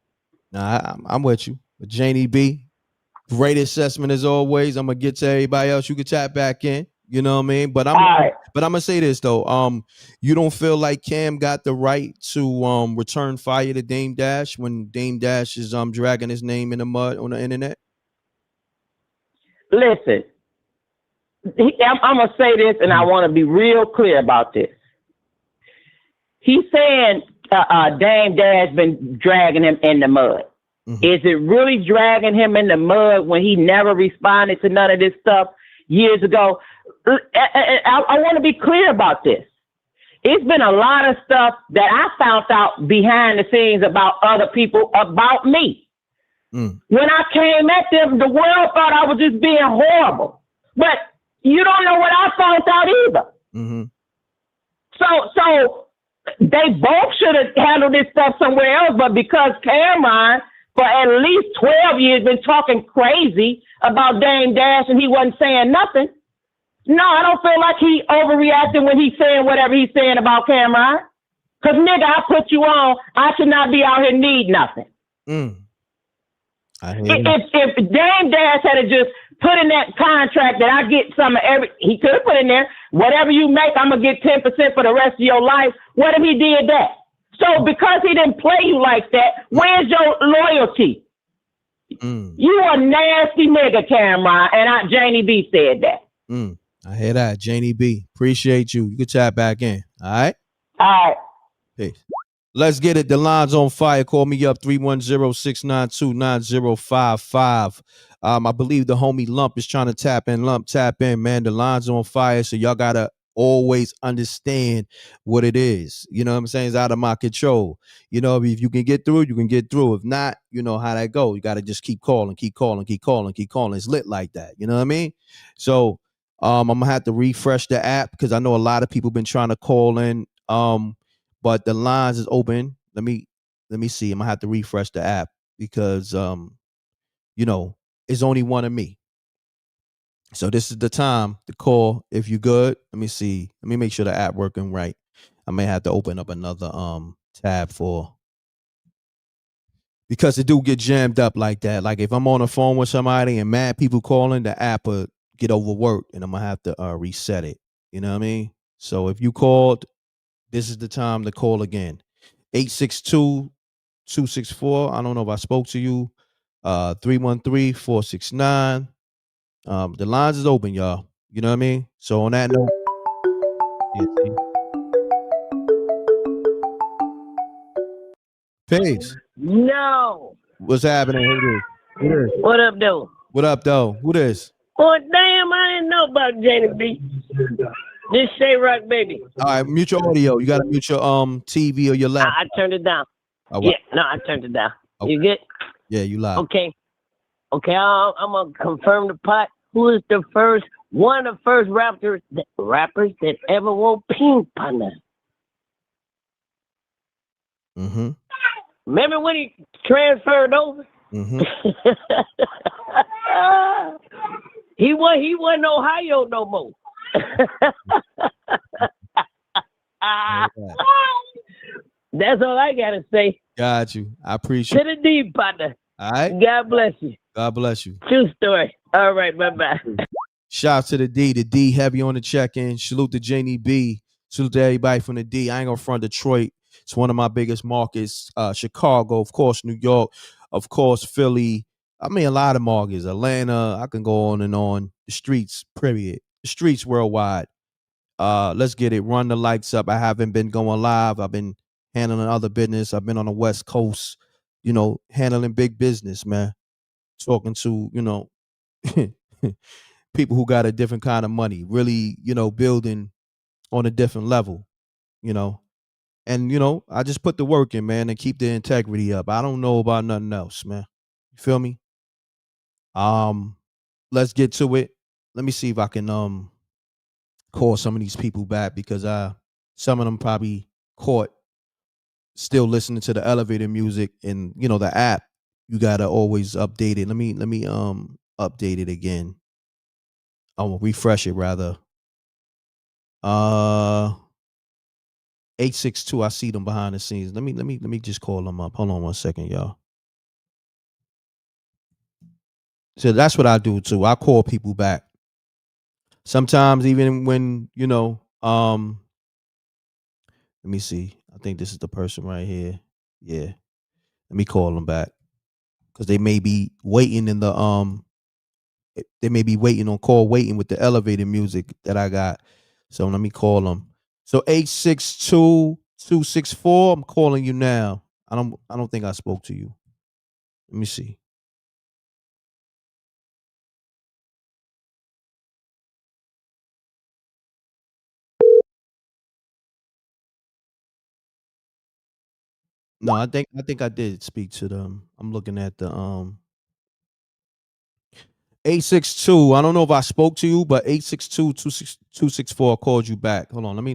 Nah, I'm with you. But Janie B, great assessment as always. I'm gonna get to everybody else. You can tap back in. You know what I mean? But I'm gonna say this though. You don't feel like Cam got the right to return fire to Dame Dash when Dame Dash is dragging his name in the mud on the internet? Listen, I'm gonna say this, and I want to be real clear about this. He's saying Dame Dash been dragging him in the mud. Is it really dragging him in the mud when he never responded to none of this stuff years ago? I want to be clear about this. It's been a lot of stuff that I found out behind the scenes about other people, about me. When I came at them, the world thought I was just being horrible. But you don't know what I found out either. So they both should have handled this stuff somewhere else, but because Cameron, for at least 12 years, been talking crazy about Dame Dash and he wasn't saying nothing. No, I don't feel like he overreacting when he's saying whatever he's saying about Cameron. Because, nigga, I put you on. I should not be out here need nothing. If Dame Dash had just put in that contract that I get some of he could have put in there, whatever you make, I'm going to get 10% for the rest of your life. What if he did that? So because he didn't play you like that, where's your loyalty? You a nasty nigga, Cameron. And Janie B said that. I hear that, Janie B. Appreciate you. You can tap back in. All right? All right. Peace. Let's get it. The line's on fire. Call me up 310-692-9055. I believe the homie Lump is trying to tap in. Lump, tap in, man. The line's on fire, so y'all gotta always understand what it is. You know what I'm saying? It's out of my control. You know, if you can get through, you can get through. If not, you know how that go. You gotta just keep calling, keep calling, keep calling, keep calling. It's lit like that. You know what I mean? So I'm gonna have to refresh the app because I know a lot of people been trying to call in. But the lines is open. Let me see. I'm gonna have to refresh the app because you know, it's only one of me. So this is the time to call if you good. Let me see. Let me make sure the app working right. I may have to open up another tab because it do get jammed up like that. Like if I'm on the phone with somebody and mad people calling, the app will get overworked and I'm gonna have to reset it. You know what I mean? So if you called, this is the time to call again. 862-264. I don't know if I spoke to you. 313-469. The lines is open, y'all. You know what I mean? So on that note, Paige. No. What's happening? Who this? What up, though? What up, though? Who this? Oh, damn, I didn't know about Janie B. This Shay Rock, baby. All right, mute your audio. You got to mute your TV or your laptop. I turned it down. Oh, yeah, no, I turned it down. Okay. You good? Yeah, you live. Okay, I'm going to confirm the pot. Who is one of the first rappers that ever wore pink partner? Remember when he transferred over? He wasn't Ohio no more. That's all I gotta say. Got you. I appreciate to the D, partner. All right. God bless you. God bless you. True story. All right, bye-bye. Shout out to the D. The D heavy on the check-in. Salute to Janie B. Salute to everybody from the D. I ain't gonna front Detroit. It's one of my biggest markets. Chicago, of course, New York, of course, Philly. I mean, a lot of markets. Atlanta. I can go on and on. The streets, period. The streets worldwide. Let's get it. Run the lights up. I haven't been going live. I've been handling other business. I've been on the West Coast, you know, handling big business, man. talking to, people who got a different kind of money, really, building on a different level, you know. And, I just put the work in, man, and keep the integrity up. I don't know about nothing else, man. You feel me? Um, let's get to it. Let me see if I can call some of these people back because some of them probably caught still listening to the elevator music and the app. You gotta always update it. Let me update it again. I'll refresh it rather. 862. I see them behind the scenes. Let me just call them up. Hold on one second, y'all. So that's what I do too. I call people back. Sometimes even when, let me see. I think this is the person right here. Yeah. Let me call them back. Because they may be waiting in the they may be waiting on call waiting with the elevator music that I got. So let me call them. So 862-264. I'm calling you now. I don't think I spoke to you. Let me see. No, I think I did speak to them. I'm looking at the 862. I don't know if I spoke to you, but 862-264 called you back. Hold on. Let me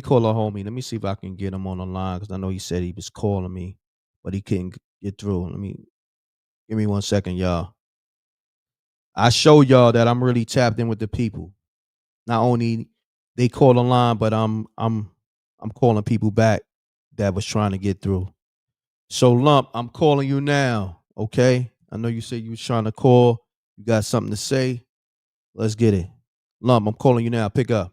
call a homie. Let me see if I can get him on the line because I know he said he was calling me, but he couldn't get through. Give me 1 second, y'all. I show y'all that I'm really tapped in with the people. Not only they call the line, but I'm calling people back that was trying to get through. So Lump, I'm calling you now. Okay. I know you said you was trying to call. You got something to say. Let's get it. Lump, I'm calling you now. Pick up.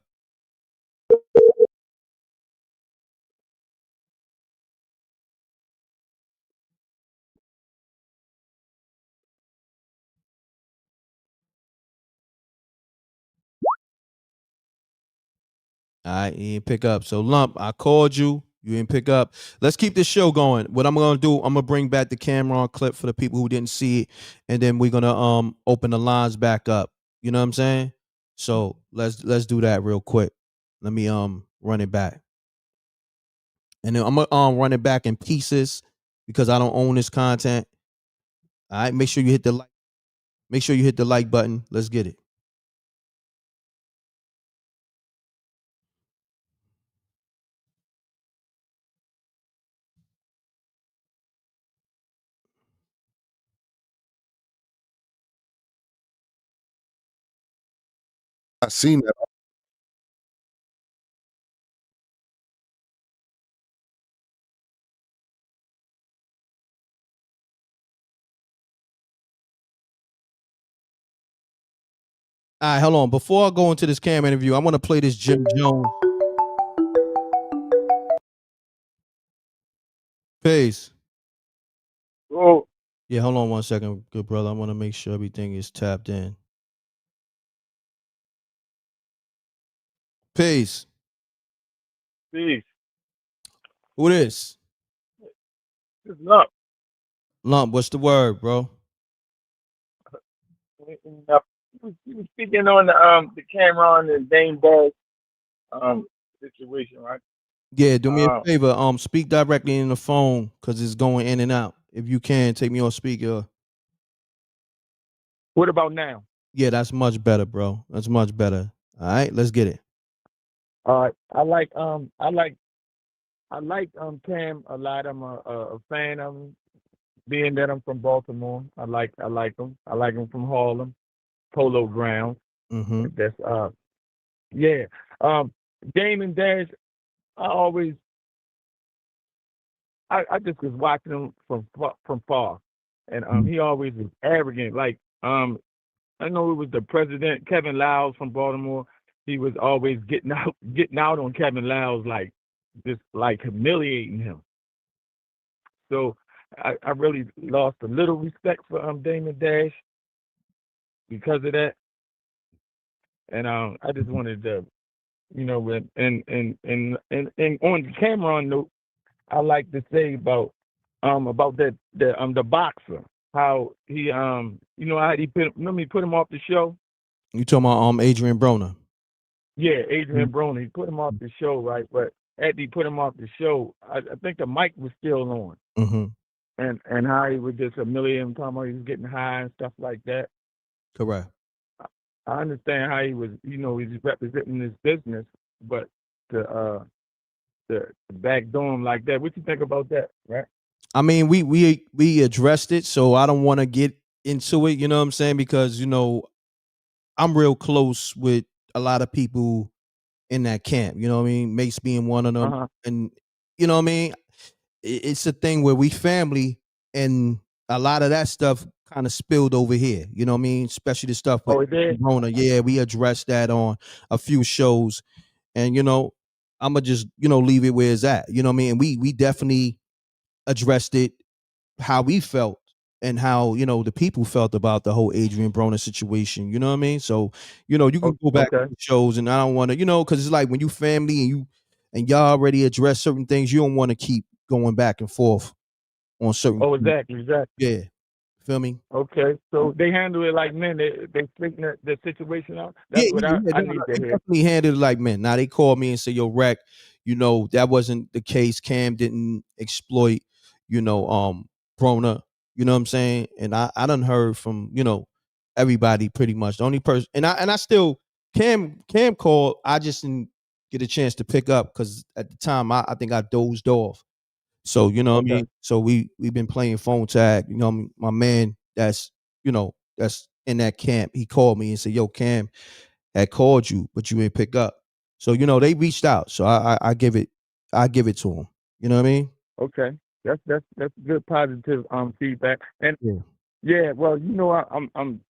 All right, you didn't pick up. So Lump, I called you. You didn't pick up. Let's keep this show going. What I'm gonna do, I'm gonna bring back the camera on clip for the people who didn't see it, and then we're gonna open the lines back up. You know what I'm saying? So let's do that real quick. Let me run it back. And then I'm gonna run it back in pieces because I don't own this content. All right, make sure you hit the like. Make sure you hit the like button. Let's get it. I seen that. All right, hold on. Before I go into this camera interview, I want to play this Jim Jones. Peace. Oh, Yeah, hold on 1 second, good brother. I want to make sure everything is tapped in. Peace. peace. Who this? It's up. Lump, what's the word, bro? You was speaking on the Cameron and Dame Dash situation, right? Yeah, do me a Uh, favor. Speak directly in the phone because it's going in and out. If you can, take me on speaker. what about now? Yeah, that's much better, bro. That's much better. All right, let's get it. All right. I like Cam a lot. I'm a fan of him. Being that I'm from Baltimore, I like him. I like him from Harlem, Polo Grounds. Mm-hmm. That's yeah. Damon Dash, I always I just was watching him from far, and he always was arrogant. Like I know it was the president Kevin Liles from Baltimore. He was always getting out on Kevin Liles, like just like humiliating him. So I really lost a little respect for Damon Dash because of that, and I just wanted to, and on the Cameron note, I like to say about that the boxer. how he you know how he put him off the show. You talking about Adrian Broner? Yeah, Adrian Broner. He put him off the show, right? But after he put him off the show, I think the mic was still on. Mm-hmm. And how he would just humiliate him, talking about he was getting high and stuff like that. Correct. I understand how he was, you know, he's representing his business, but to backdoor him like that, what you think about that, right? I mean, we addressed it, so I don't want to get into it, you know what I'm saying? Because, you know, I'm real close with a lot of people in that camp, you know what I mean? Mace being one of them. And you know what I mean? It's a thing where we family, and a lot of that stuff kind of spilled over here, you know what I mean? Especially the stuff with Corona. Yeah, we addressed that on a few shows, and you know, I'ma just, you know, leave it where it's at. You know what I mean? And we definitely addressed it how we felt and how, you know, the people felt about the whole Adrian Broner situation. You know what I mean? So, you know, you can go back to the shows, and I don't want to, you know, because it's like when you family and y'all already address certain things, you don't want to keep going back and forth on certain. Oh, exactly. Yeah. Feel me? Okay, so they handle it like men. They straighten the situation out. That's what I need to hear. Definitely handled it like men. Now they call me and say, "Yo, Reck, you know that wasn't the case. Cam didn't exploit, you know, Broner. You know what I'm saying?" And I done heard from, you know, everybody pretty much. The only person, and I still Cam called. I just didn't get a chance to pick up because at the time I think I dozed off. So, you know what I mean? So we've been playing phone tag. You know, my man that's, you know, that's in that camp, he called me and said, "Yo, Cam had called you, but you didn't pick up." So, you know, they reached out. So I give it to him. You know what I mean? Okay. That's good positive feedback. And yeah, well, you know, I'm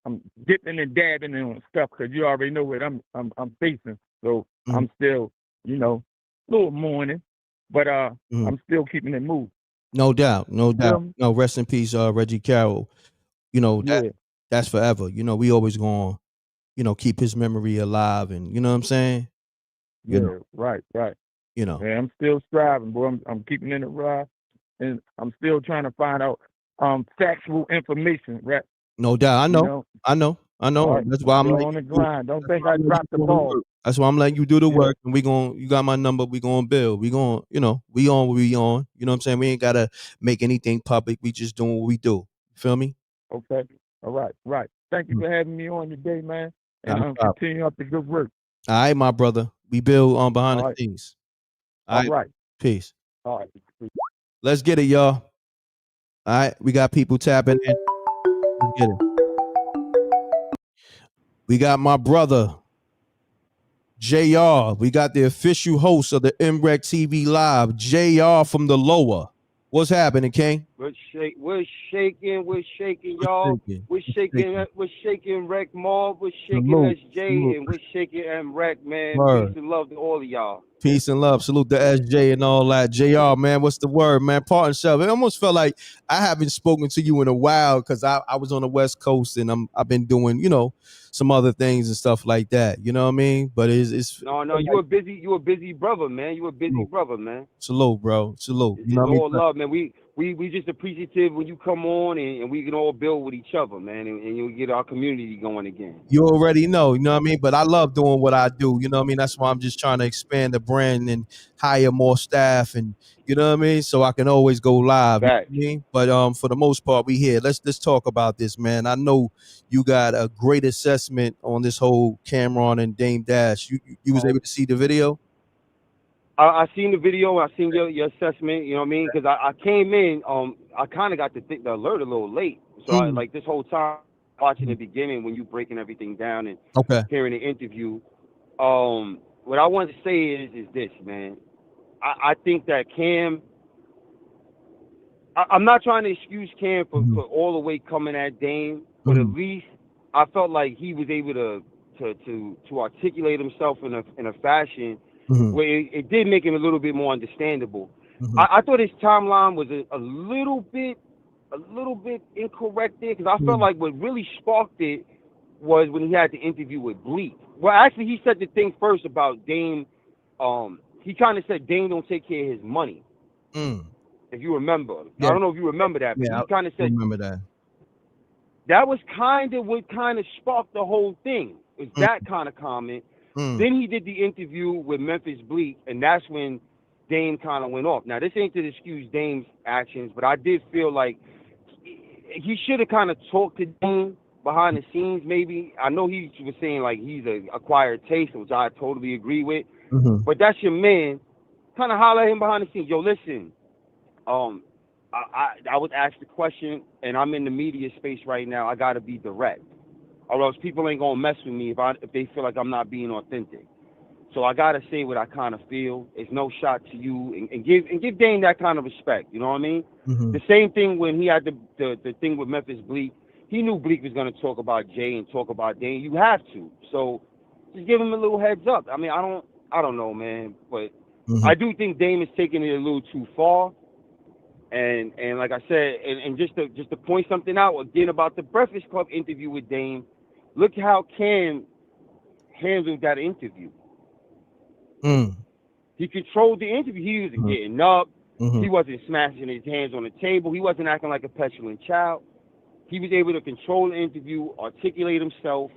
dipping and dabbing on stuff because you already know what I'm facing. So I'm still, you know, a little mourning, but I'm still keeping it moving. No doubt. No, rest in peace, Reggie Carroll. You know, that's forever. You know, we always gonna, you know, keep his memory alive, and you know what I'm saying? You know, right. You know. Yeah, I'm still striving, boy. I'm keeping in the ride, and I'm still trying to find out factual information, right? No doubt. I know. Right. That's why I'm on the grind. Don't think I dropped the ball. That's why I'm letting you do the work, and you got my number, we gonna build. We gonna, you know, we on what we on. You know what I'm saying? We ain't gotta make anything public. We just doing what we do. You feel me? Okay. All right. Thank you for having me on today, man. And continue up the good work. All right, my brother. We build on behind the scenes. All right. Peace. All right. Let's get it, y'all. All right, we got people tapping in. Let's get it. We got my brother, JR. We got the official host of the MRecktv Live, JR from the Lower. What's happening, King? We're shaking, y'all. We're shaking Reck Mob, we're shaking SJ, and we're shaking M.Reck, man. Peace and love to all of y'all. Peace and love. Salute to SJ and all that. JR, man, what's the word, man? Pardon self. It almost felt like I haven't spoken to you in a while because I was on the West Coast and I've been doing, you know, some other things and stuff like that. You know what I mean? But it's no, you a busy brother, man. You a busy brother, man. Salute, bro. Salute. It's all love, man. We just appreciative when you come on and we can all build with each other, man, and you'll get our community going again. You already know, you know what I mean? But I love doing what I do, you know what I mean? That's why I'm just trying to expand the brand and hire more staff, and you know what I mean? So I can always go live. You know what I mean? But for the most part, we here. Let's talk about this, man. I know you got a great assessment on this whole Cameron and Dame Dash. You was able to see the video? I seen the video. I seen your assessment. You know what I mean? Because I came in. I kind of got the alert a little late. So I, like this whole time watching the beginning when you breaking everything down and hearing the interview. What I want to say is this, man. I think that Cam. I'm not trying to excuse Cam for all the way coming at Dame, but at least I felt like he was able to articulate himself in a fashion. Where it did make him a little bit more understandable. I thought his timeline was a little bit incorrect there because I felt like what really sparked it was when he had the interview with Bleak. Well, actually, he said the thing first about Dame. He kind of said Dame don't take care of his money. If you remember, I don't know if you remember that, but he kind of said, remember that. that was kind of what kind of sparked the whole thing. Was that kind of comment? Then he did the interview with Memphis Bleak, and that's when Dame kind of went off. Now, this ain't to excuse Dame's actions, but I did feel like he should have kind of talked to Dame behind the scenes, maybe. I know he was saying like he's a acquired taste, which I totally agree with. But that's your man. Kind of holler at him behind the scenes. Yo, listen, I was asked the question, and I'm in the media space right now. I gotta be direct, or else people ain't gonna mess with me if they feel like I'm not being authentic. So I gotta say what I kind of feel. It's no shot to you, and give Dame that kind of respect. You know what I mean? The same thing when he had the thing with Memphis Bleak. He knew Bleak was gonna talk about Jay and talk about Dame. You have to. So just give him a little heads up. I mean, I don't know, man, but I do think Dame is taking it a little too far. And like I said, and just to point something out again about the Breakfast Club interview with Dame, look how Cam handled that interview. He controlled the interview. He wasn't getting up. He wasn't smashing his hands on the table. He wasn't acting like a petulant child. He was able to control the interview, articulate himself.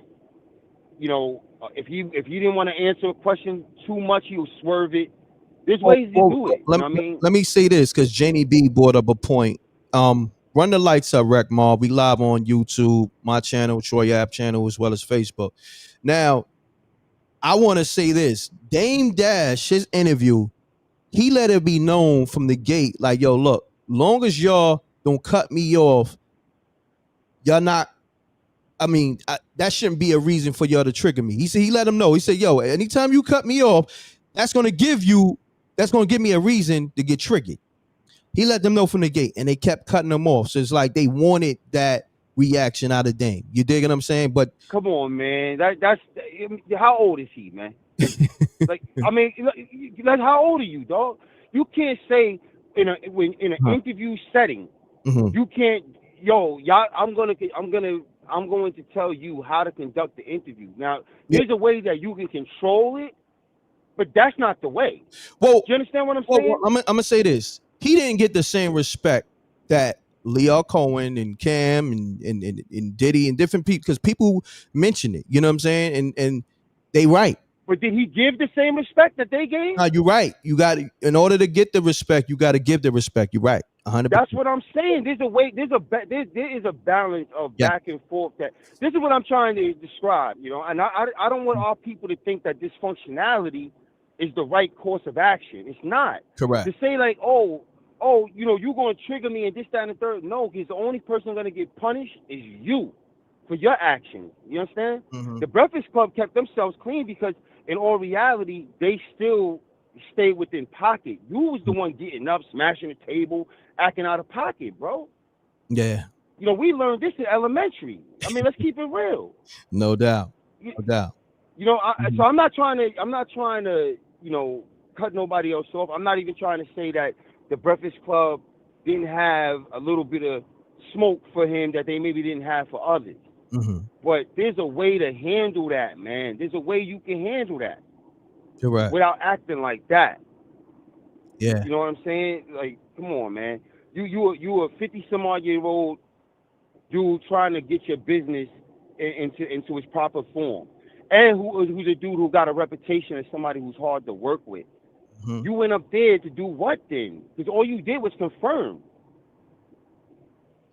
You know, if he didn't want to answer a question too much, he'll swerve it. There's ways to do it. You know what I mean? Let me say this, because Janie B brought up a point. Run the lights up, Rec Mall. We live on YouTube, my channel, Troy App channel, as well as Facebook. Now, I want to say this. Dame Dash, his interview, he let it be known from the gate, like, yo, look, long as y'all don't cut me off, y'all not, I mean, that shouldn't be a reason for y'all to trigger me. He let him know. He said, yo, anytime you cut me off, that's going to give me a reason to get triggered. He let them know from the gate, and they kept cutting them off. So it's like they wanted that reaction out of Dame. You dig what I'm saying? But come on, man. That's how old is he, man? Like, I mean, like, how old are you, dog? You can't say in an interview setting, you can't. Yo, y'all, I'm going to tell you how to conduct the interview. Now, there's a way that you can control it, but that's not the way. Well, do you understand what I'm saying? I'm gonna say this. He didn't get the same respect that Leo Cohen and Cam and Diddy and different people, because people mention it. You know what I'm saying? And they right. But did he give the same respect that they gave? No, you're right. You got to, in order to get the respect, you got to give the respect. You're right. 100%. That's what I'm saying. There's a way. There is a balance of back and forth. This is what I'm trying to describe. You know, and I don't want our people to think that dysfunctionality is the right course of action. It's not. Correct. To say like, oh, you know, you're going to trigger me and this, that, and the third. No, because the only person going to get punished is you for your actions. You understand? The Breakfast Club kept themselves clean because, in all reality, they still stayed within pocket. You was the one getting up, smashing the table, acting out of pocket, bro. Yeah. You know, we learned this in elementary. I mean, let's keep it real. No doubt. No doubt. You know, so I'm not trying to, you know, cut nobody else off. I'm not even trying to say that the Breakfast Club didn't have a little bit of smoke for him that they maybe didn't have for others. But there's a way to handle that, man. There's a way you can handle that. Correct. Without acting like that. Yeah. You know what I'm saying? Like, come on, man. You a 50-some-odd-year-old dude trying to get your business into its proper form, and who's a dude who got a reputation as somebody who's hard to work with. You went up there to do what then? Because all you did was confirm.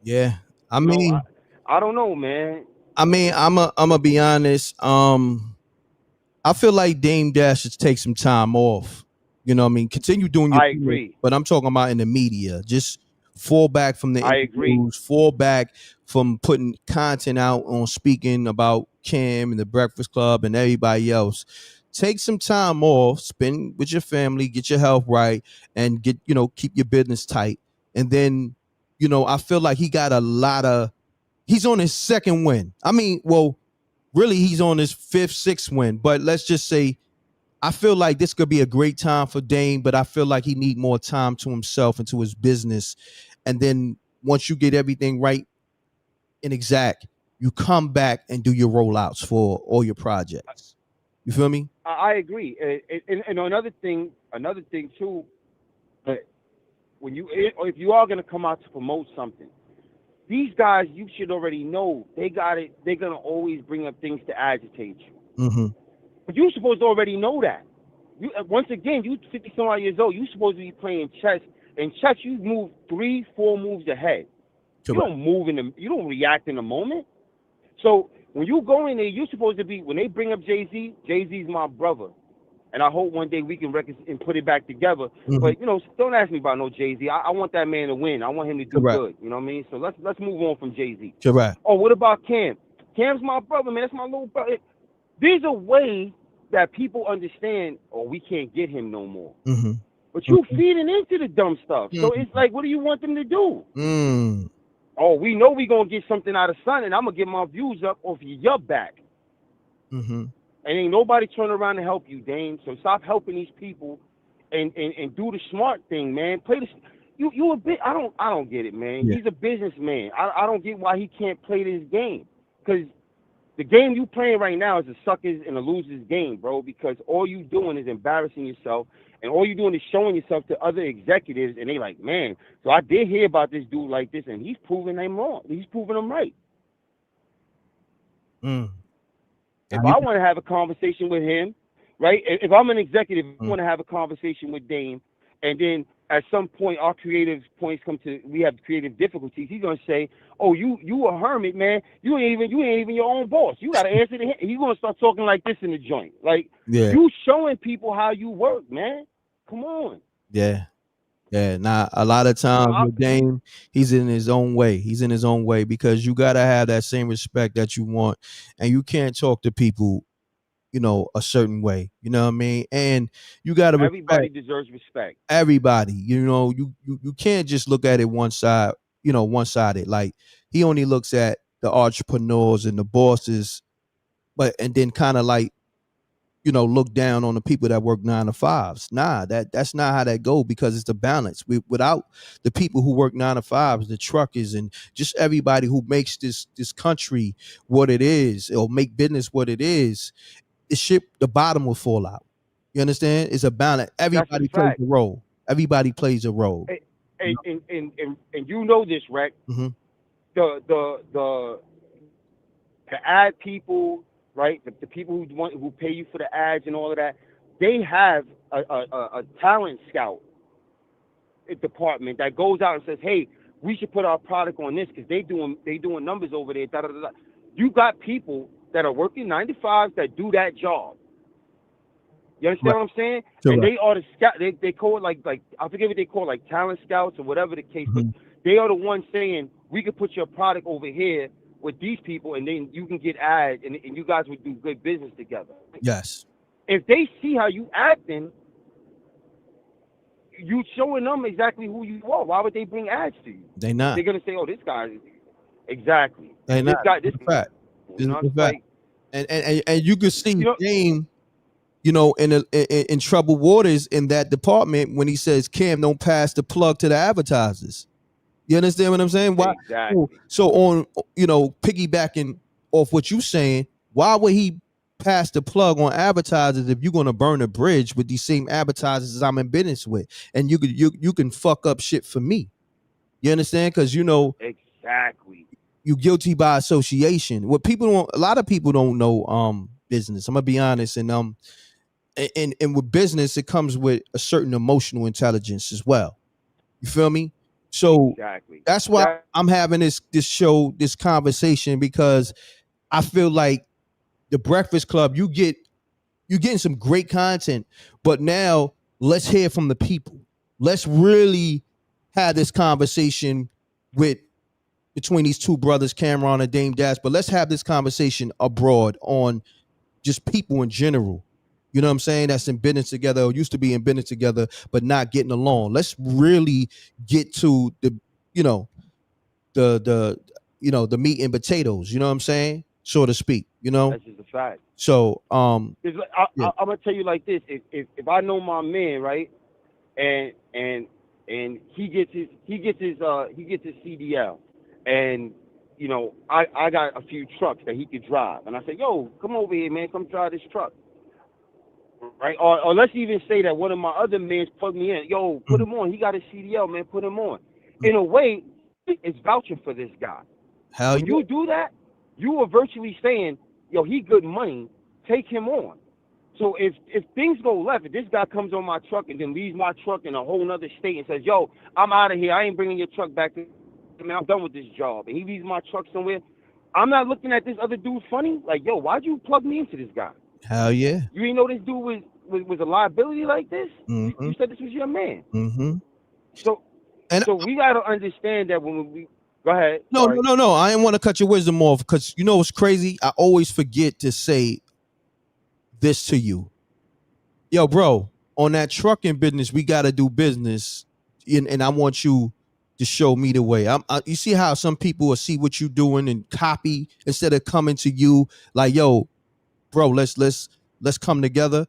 Yeah. I mean, I don't know, man. I mean, I'm a be honest. I feel like Dame Dash should take some time off. You know what I mean? Continue doing your thing, agree. But I'm talking about in the media. Just fall back from the interviews, fall back from putting content out on speaking about Cam and the Breakfast Club and everybody else. Take some time off, spend with your family, get your health right, and get, you know, keep your business tight. And then, you know, I feel like he's on his second win. I mean, well, really, he's on his 5th, 6th win. But let's just say, I feel like this could be a great time for Dame, but I feel like he need more time to himself and to his business. And then once you get everything right and exact, you come back and do your rollouts for all your projects. You feel me? I agree. And another thing too, when if you are going to come out to promote something, these guys, you should already know they got it. They're gonna always bring up things to agitate you. Mm-hmm. But you're supposed to already know that. You once again, you 50 some odd years old. You're supposed to be playing chess. In chess, you move 3-4 moves ahead. You don't move you don't react in the moment. So when you go in there, you're supposed to be. When they bring up Jay-Z, Jay-Z's my brother, and I hope one day we can and put it back together. Mm-hmm. But don't ask me about no Jay-Z. I want that man to win. I want him to do good. You know what I mean? So let's move on from Jay-Z. Correct. Oh, what about Cam? Cam's my brother, man. That's my little brother. There's a way that people understand. Oh, we can't get him no more. Mm-hmm. But you feeding into the dumb stuff. So it's like, what do you want them to do? Oh, we know we gonna get something out of Son, and I'm gonna get my views up off your back. Mm-hmm. And ain't nobody turn around to help you, Dame. So stop helping these people, and do the smart thing, man. Play the you a bit. I don't get it, man. Yeah. He's a businessman. I don't get why he can't play this game, because the game you playing right now is a suckers and a losers game, bro. Because all you doing is embarrassing yourself, and all you doing is showing yourself to other executives, and they like, man. So I did hear about this dude like this, and he's proving them wrong. He's proving them right. If I want to have a conversation with him, right? If I'm an executive, I want to have a conversation with Dame, and then at some point our creative points we have creative difficulties. He's gonna say, "Oh, you a hermit, man. You ain't even your own boss. You gotta answer to him." He's gonna start talking like this in the joint, like you showing people how you work, man. Come on. Yeah. Now a lot of times with Dame, he's in his own way. He's in his own way because you gotta have that same respect that you want, and you can't talk to people, a certain way. You know what I mean? And you gotta everybody deserves respect. Everybody, you can't just look at it one side, one-sided. Like he only looks at the entrepreneurs and the bosses, and then kind of like, look down on the people that work 9 to 5s. Nah, that's not how that go, because it's the balance. Without the people who work 9 to 5s, the truckers, and just everybody who makes this country what it is, or make business what it is, the bottom will fall out. You understand? It's a balance. Everybody plays a role. Everybody plays a role. And you know this, Reck. Mm-hmm. The ad people, right? The people who pay you for the ads and all of that, they have a talent scout department that goes out and says, "Hey, we should put our product on this because they doing numbers over there." Da, da, da, da. You got people that are working 9 to 5s that do that job. You understand what I'm saying? Sure. And they are the scout. They call it like I forget what they call it, like talent scouts or whatever the case. But they are the ones saying, we could put your product over here with these people, and then you can get ads, and you guys would do good business together. Yes. If they see how you acting, you showing them exactly who you are. Why would they bring ads to you? They not. They're gonna say, "Oh, this guy." Exactly. They not. This fact. And you could see Dame, in troubled waters in that department when he says, "Cam, don't pass the plug to the advertisers." You understand what I'm saying? Why? Exactly. So on, piggybacking off what you saying, why would he pass the plug on advertisers if you're gonna burn a bridge with these same advertisers I'm in business with, and you can fuck up shit for me? You understand? Because exactly. You guilty by association. What a lot of people don't know business. I'm gonna be honest, and with business, it comes with a certain emotional intelligence as well. You feel me? So that's why I'm having this show, this conversation, because I feel like the Breakfast Club, you're getting some great content, but now let's hear from the people. Let's really have this conversation between these two brothers, Cameron and Dame Dash, but let's have this conversation abroad on just people in general. You know what I'm saying? That's in business together, or used to be in business together, but not getting along. Let's really get to the meat and potatoes, you know what I'm saying? So to speak, That's just a fact. So I'm gonna tell you like this: if I know my man, right, and he gets his CDL, and I got a few trucks that he could drive, and I say, "Yo, come over here, man, come drive this truck." Right, or let's even say that one of my other men plugged me in. Yo, put him on. He got a CDL, man. Put him on. In a way, is vouching for this guy. Hell when you do that, you are virtually saying, yo, he good money, take him on. So if things go left, if this guy comes on my truck and then leaves my truck in a whole nother state and says, yo, I'm out of here, I ain't bringing your truck back, man, I'm done with this job, and he leaves my truck somewhere, I'm not looking at this other dude funny, like, yo, why'd you plug me into this guy? Hell yeah. You didn't know this dude was a liability like this? Mm-hmm. You said this was your man. Mm-hmm. So we got to understand that when we go ahead. No. I didn't want to cut your wisdom off because you know what's crazy? I always forget to say this to you. Yo, bro, on that trucking business, we got to do business. And I want you to show me the way. You see how some people will see what you're doing and copy instead of coming to you like, yo, bro, let's come together.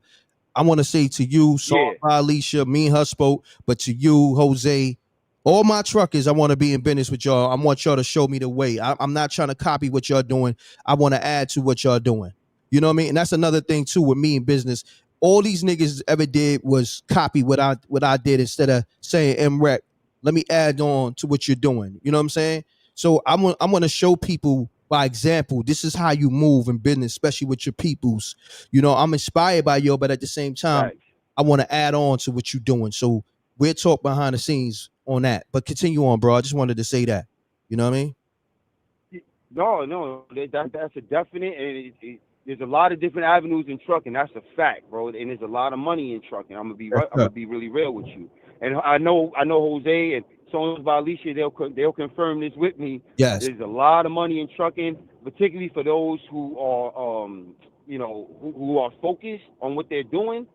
I want to say to you, sorry, Alicia, me and her spoke, but to you, Jose, all my truckers, I want to be in business with y'all. I want y'all to show me the way. I'm not trying to copy what y'all doing. I want to add to what y'all doing. You know what I mean? And that's another thing too with me in business. All these niggas ever did was copy what I did instead of saying, M.Reck, let me add on to what you're doing. You know what I'm saying? So I'm going to show people by example, this is how you move in business, especially with your peoples. You know, I'm inspired by you, but at the same time, I want to add on to what you're doing. So we'll talk behind the scenes on that. But continue on, bro. I just wanted to say that. You know what I mean? No, that's a definite, and there's a lot of different avenues in trucking. That's a fact, bro. And there's a lot of money in trucking. I'm gonna be really real with you. And I know Jose and so by Alicia, they'll confirm this with me. Yes. There's a lot of money in trucking, particularly for those who are who are focused on what they're doing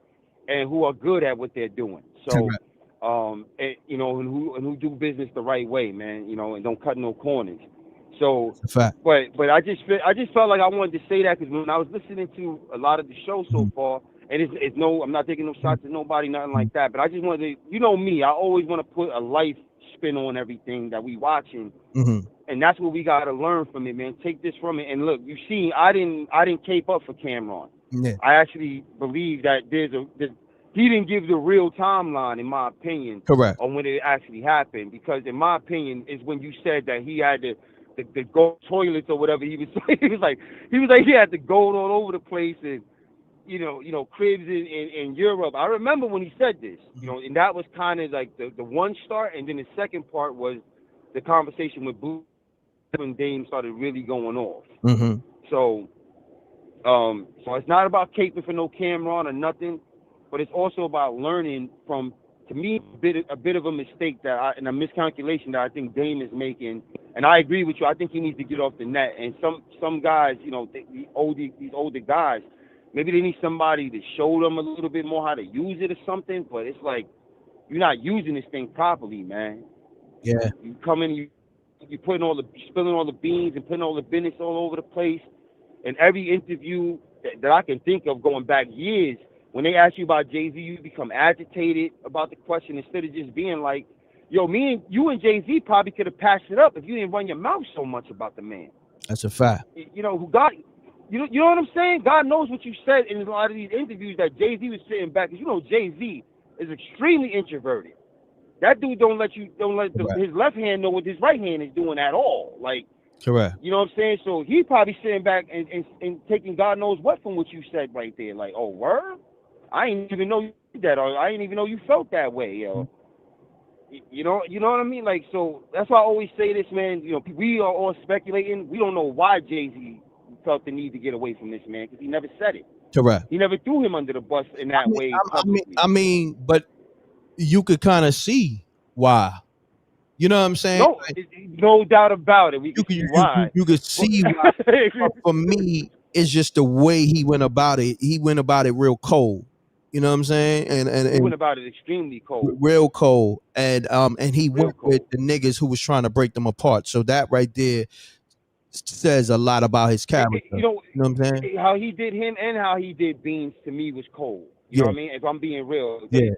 and who are good at what they're doing. So and who do business the right way, man, and don't cut no corners. So but I just felt like I wanted to say that because when I was listening to a lot of the show so far, and it's no, I'm not taking no shots at nobody, nothing like that, but I just wanted to, me, I always want to put a life spin on everything that we watching, and that's what we got to learn from it, man. Take this from it, and look, you see, I didn't cape up for Cameron. I actually believe that he didn't give the real timeline, in my opinion, on when it actually happened, because in my opinion, is when you said that he had the go toilets or whatever he was saying. He was like he had to go all over the place and cribs in Europe. I remember when he said this, and that was kind of like the one start, and then the second part was the conversation with Blue when Dame started really going off. So it's not about caping for no Cameron or nothing, but it's also about learning from, to me, a bit of a mistake and a miscalculation that I think Dame is making. And I agree with you. I think he needs to get off the net. And some guys, these older guys, maybe they need somebody to show them a little bit more how to use it or something. But it's like you're not using this thing properly, man. Yeah. You come in, you're spilling all the beans and putting all the business all over the place. And every interview that I can think of going back years, when they ask you about Jay-Z, you become agitated about the question instead of just being like, yo, you and Jay-Z probably could have patched it up if you didn't run your mouth so much about the man. That's a fact. You know what I'm saying? God knows what you said in a lot of these interviews that Jay-Z was sitting back. Because Jay-Z is extremely introverted. That dude don't let his left hand know what his right hand is doing at all. Like, correct. You know what I'm saying? So he probably sitting back and taking God knows what from what you said right there. Like, oh, word? I ain't even know you did that, or I ain't even know you felt that way, yo. You know what I mean? Like, so that's why I always say this, man. We are all speculating. We don't know why Jay-Z felt the need to get away from this man because he never said it. Correct. He never threw him under the bus in that way. I mean, but you could kind of see why. You know what I'm saying? No doubt about it. You could see why. For me, it's just the way he went about it. He went about it real cold. You know what I'm saying? And he went about it extremely cold. Real cold. And he went with the niggas who was trying to break them apart. So that right there says a lot about his character. You know what I'm saying? How he did him and how he did Beans to me was cold. You know what I mean? If I'm being real. Yeah.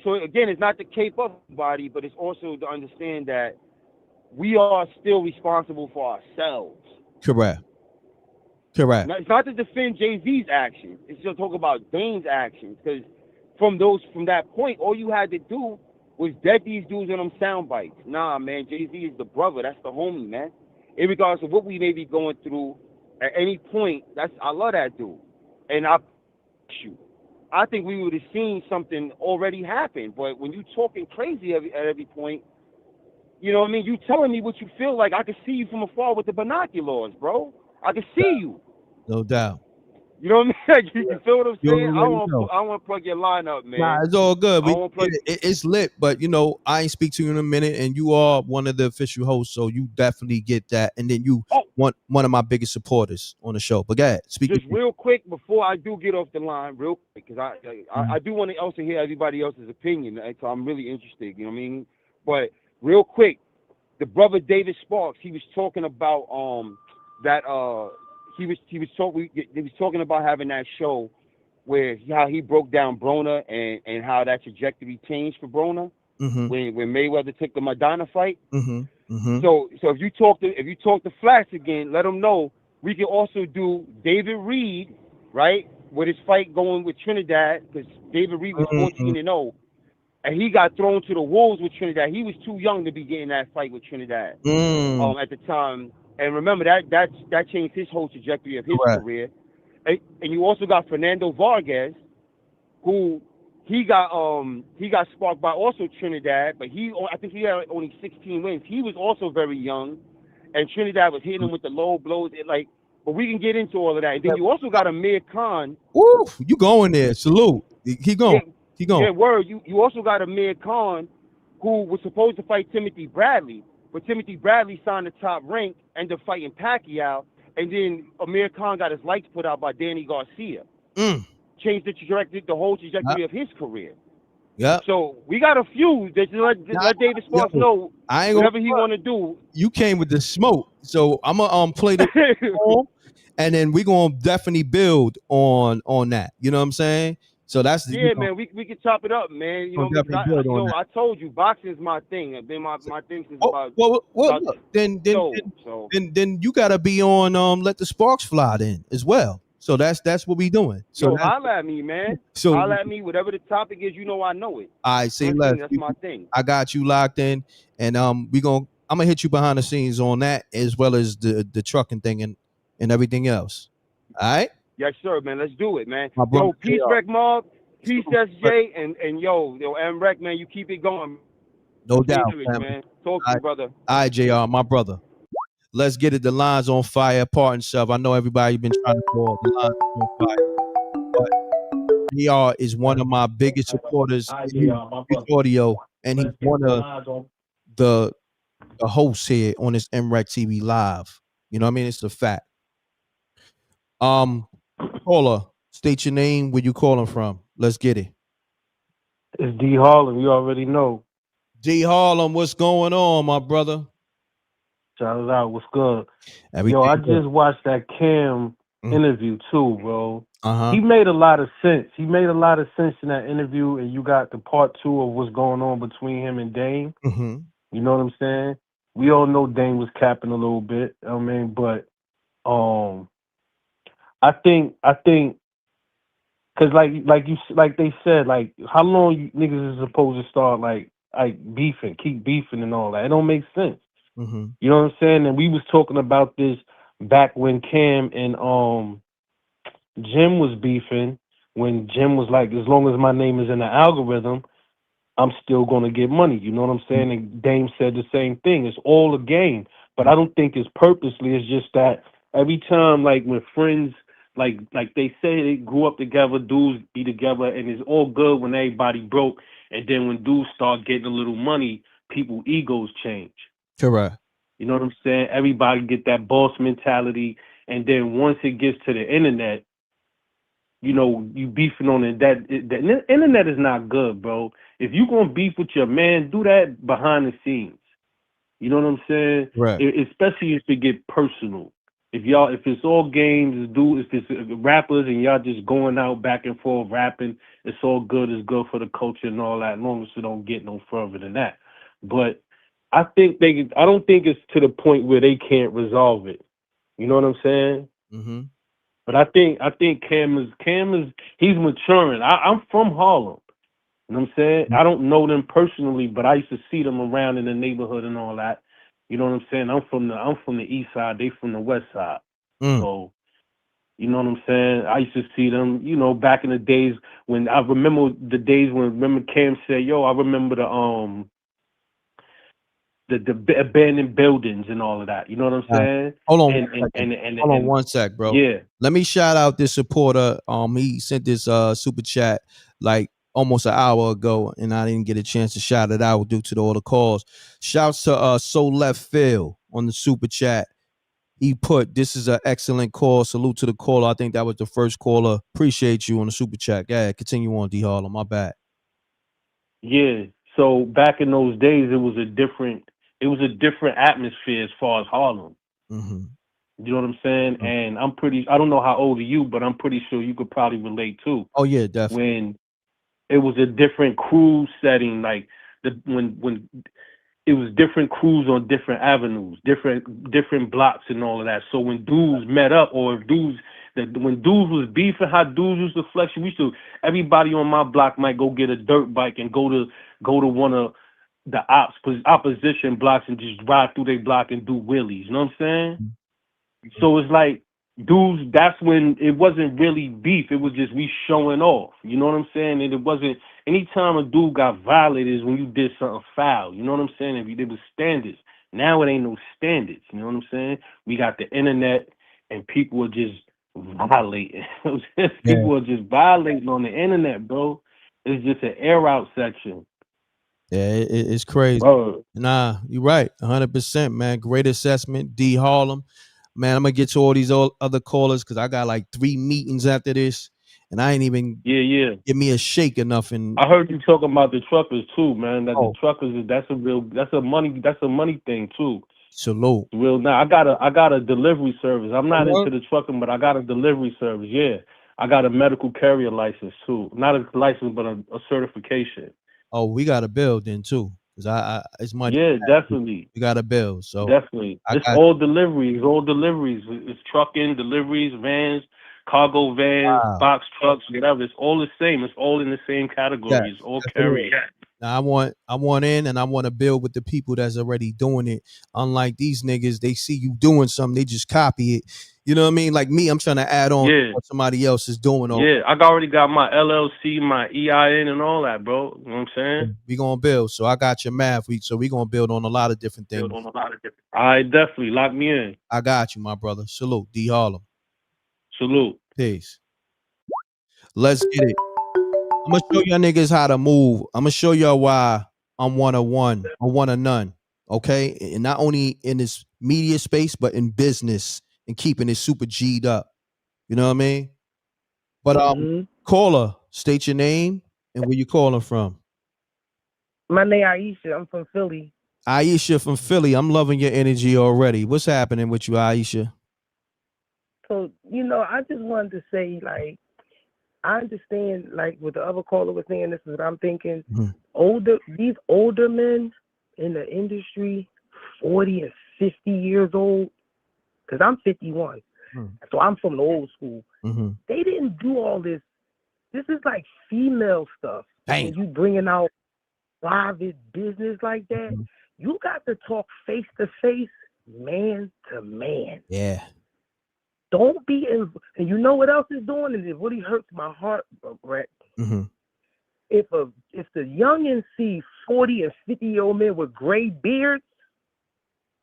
So again, it's not to cape up body, but it's also to understand that we are still responsible for ourselves. Correct. Now, it's not to defend Jay-Z's actions. It's to talk about Dame's actions. Because from that point, all you had to do was dead these dudes on them sound bites. Nah, man, Jay-Z is the brother. That's the homie, man. Regardless of what we may be going through at any point, I love that dude. And I think we would have seen something already happen. But when you talking crazy at every point, you know what I mean? You telling me what you feel like. I can see you from afar with the binoculars, bro. I can see you. No doubt. You know what I mean? You feel what I'm You saying? I already know. want to plug your line up, man. Nah, it's all good. I don't wanna plug. It's lit, but you know, I ain't speak to you in a minute, and you are one of the official hosts, so you definitely get that. And then you one of my biggest supporters on the show. But go ahead, speak. Just real quick before I do get off the line, real quick, because I do want to also hear everybody else's opinion. So I'm really interested. You know what I mean? But real quick, the brother David Sparks, he was talking about he was talking about having that show where how he broke down Broner and how that trajectory changed for Broner when Mayweather took the Madonna fight. So if you talk to Flash again, let him know we can also do David Reed, right, with his fight going with Trinidad, because David Reed was 14-0, and he got thrown to the wolves with Trinidad. He was too young to be getting that fight with Trinidad at the time. And remember that changed his whole trajectory of his career. And you also got Fernando Vargas, who he got sparked by also Trinidad, but I think he had only 16 wins. He was also very young, and Trinidad was hitting him with the low blows. But we can get into all of that. And then you also got Amir Khan. Woo, you going there? Salute. Keep going. Keep going. Yeah, word. You also got Amir Khan, who was supposed to fight Timothy Bradley, but Timothy Bradley signed the Top Rank, ended up fighting Pacquiao, and then Amir Khan got his lights put out by Danny Garcia. Changed the whole trajectory of his career. Yeah. So we got a few that let David Sparks know whatever he want to do. You came with the smoke, so I'm gonna play the and then we're gonna definitely build on that. You know what I'm saying? So that's man. We can chop it up, man. You know, I told you boxing is my thing. It's been my thing since about. Look, then you gotta be on Let the Sparks Fly then as well. So that's what we doing. So holla at me, man. So holla at me. Whatever the topic is, you know I know it. I say less. That's my thing. I got you locked in, and I'm gonna hit you behind the scenes on that as well as the trucking thing and everything else. All right. Yes, sir, man. Let's do it, man. My brother, peace, Reck Mob, peace, SJ, and yo, M.Reck, man. You keep it going. No doubt, man. Talk to you, brother. All right, JR, my brother. Let's get it. The line's on fire. Pardon yourself. I know everybody been trying to call. The line's on fire. But JR is one of my biggest supporters in audio, and he's one of the hosts here on this MRecktv Live. You know what I mean? It's a fact. Caller, state your name, where you calling from. Let's get it. It's D Harlem, you already know. D Harlem, what's going on, my brother? Shout it out, what's good? Everything I good. just watched that Cam interview too, bro. Uh-huh. He made a lot of sense. He made a lot of sense in that interview, and you got the part 2 of what's going on between him and Dame. You know what I'm saying? We all know Dame was capping a little bit. I mean, but I think, cause like they said, like how long you niggas is supposed to start like beefing, keep beefing and all that? It don't make sense. You know what I'm saying? And we was talking about this back when Cam and Jim was beefing. When Jim was like, as long as my name is in the algorithm, I'm still gonna get money. You know what I'm saying? And Dame said the same thing. It's all a game, but I don't think it's purposely. It's just that every time, like when friends. Like they say, they grew up together, dudes be together, and it's all good when everybody broke. And then when dudes start getting a little money, people egos change. Correct. You know what I'm saying? Everybody get that boss mentality, and then once it gets to the internet, you beefing on it. The internet is not good, bro. If you gonna beef with your man, do that behind the scenes. You know what I'm saying? Right. Especially if it get personal. If it's all games, if it's rappers and y'all just going out back and forth rapping, it's all good. It's good for the culture and all that, as long as it don't get no further than that. But I don't think it's to the point where they can't resolve it. You know what I'm saying? But I think Cam is he's maturing. I'm from Harlem. You know what I'm saying? I don't know them personally, but I used to see them around in the neighborhood and all that. You know what I'm saying? I'm from the east side, they from the west side. So, you know what I'm saying? I used to see them, you know, back in the days when I remember the days when Cam said, yo, I remember the abandoned buildings and all of that. You know what I'm saying? Hold on And, one second. and Hold on one sec, bro. Yeah. Let me shout out this supporter. He sent this super chat like almost an hour ago, and I didn't get a chance to shout it out due to all the calls. Shouts to So Left Field on the super chat. He put, this is an excellent call. Salute to the caller. I think that was the first caller. Appreciate you on the super chat. Yeah, continue on, D Harlem. My bad. Yeah. So back in those days, it was a different atmosphere as far as Harlem. Mm-hmm. You know what I'm saying? And I don't know how old are you, but I'm pretty sure you could probably relate too. Oh yeah, definitely. When it was a different crew setting, like when it was different crews on different avenues, different blocks and all of that. So when dudes met up, or if when dudes was beefing, how dudes used to flex, everybody on my block might go get a dirt bike and go to one of the opposition blocks and just ride through their block and do wheelies. You know what I'm saying? So it's like dudes, that's when it wasn't really beef. It was just we showing off. You know what I'm saying? And it wasn't, anytime a dude got violated is when you did something foul. You know what I'm saying? If you did with standards. Now it ain't no standards. You know what I'm saying? We got the internet and people are just violating. People are just violating on the internet, bro. It's just an air out section. Yeah, it's crazy. Bro. Nah, you're right. 100%, man. Great assessment. D Harlem. Man, I'm going to get to all these other callers because I got like 3 meetings after this. And I ain't even give me a shake enough. And I heard you talking about the truckers too, man. That the truckers, that's a money thing too. Salute. Real now. I got a delivery service. I'm not into the trucking, but I got a delivery service. Yeah. I got a medical carrier license too. Not a license, but a certification. Oh, we got to build then too. Because it's money. Yeah, definitely. We got to build. So definitely. It's all deliveries. It's trucking, deliveries, vans, cargo vans, box trucks, whatever. It's all the same. It's all in the same category. It's all carriers. Now I want in, and I want to build with the people that's already doing it. Unlike these niggas, they see you doing something, they just copy it. You know what I mean? Like me, I'm trying to add on what somebody else is doing. Yeah, I already got my LLC, my EIN, and all that, bro. You know what I'm saying? We gonna build. So I got your math. So we gonna build on a lot of different things. All right, definitely lock me in. I got you, my brother. Salute, D Harlem. Salute. Peace. Let's get it. I'm gonna show y'all niggas how to move. I'm gonna show y'all why I'm one of one or one of none. Okay, and not only in this media space, but in business and keeping it super G'd up. You know what I mean? But caller, state your name and where you calling from. My name Aisha. I'm from Philly. Aisha from Philly. I'm loving your energy already. What's happening with you, Aisha? So, I just wanted to say, like, I understand, like, what the other caller was saying. This is what I'm thinking. These older men in the industry, 40 and 50 years old, because I'm 51, so I'm from the old school. They didn't do all this. This is like female stuff. Dang. When you bringing out private business like that, you got to talk face to face, man to man. Yeah. Don't be in, and you know what else is doing, and it really hurts my heart, Brett. If the youngins see 40 and 50-year-old men with gray beards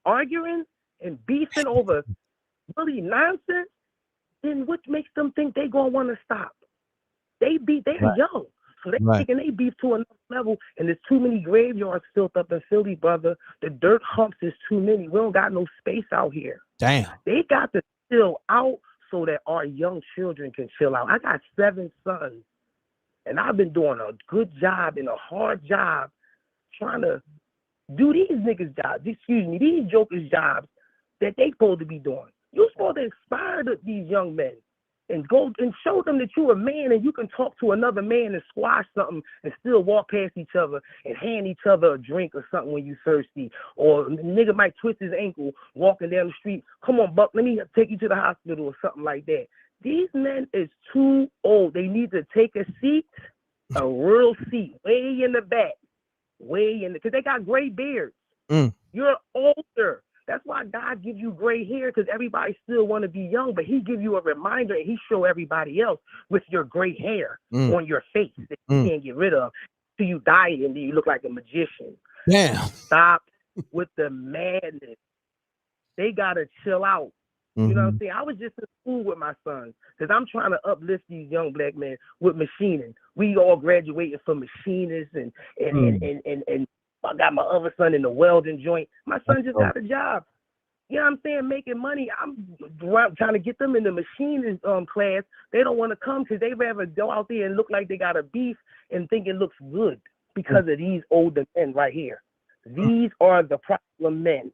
arguing and beefing over really nonsense, then what makes them think they gonna want to stop? They're young, so they taking they beef to another level, and there's too many graveyards filled up in Philly, brother. The dirt humps is too many. We don't got no space out here. Damn. They got to chill out so that our young children can chill out. I got 7 sons, and I've been doing a good job and a hard job trying to do these niggas' jobs, these jokers' jobs that they supposed to be doing. You're supposed to inspire these young men and go and show them that you're a man and you can talk to another man and squash something and still walk past each other and hand each other a drink or something when you thirsty. Or a nigga might twist his ankle walking down the street. Come on, Buck, let me take you to the hospital or something like that. These men is too old. They need to take a seat a real seat way in the back, because they got gray beards. You're older. That's why God gives you gray hair, because everybody still want to be young, but he give you a reminder and he show everybody else with your gray hair on your face that you can't get rid of till you die and then you look like a magician. Damn. Stop with the madness. They got to chill out. You know what I'm saying? I was just in school with my sons because I'm trying to uplift these young black men with machining. We all graduating from machinists and I got my other son in the welding joint. My son just got a job. You know what I'm saying? Making money. I'm trying to get them in the machinist class. They don't want to come because they rather go out there and look like they got a beef and think it looks good because of these older men right here. These are the problem men.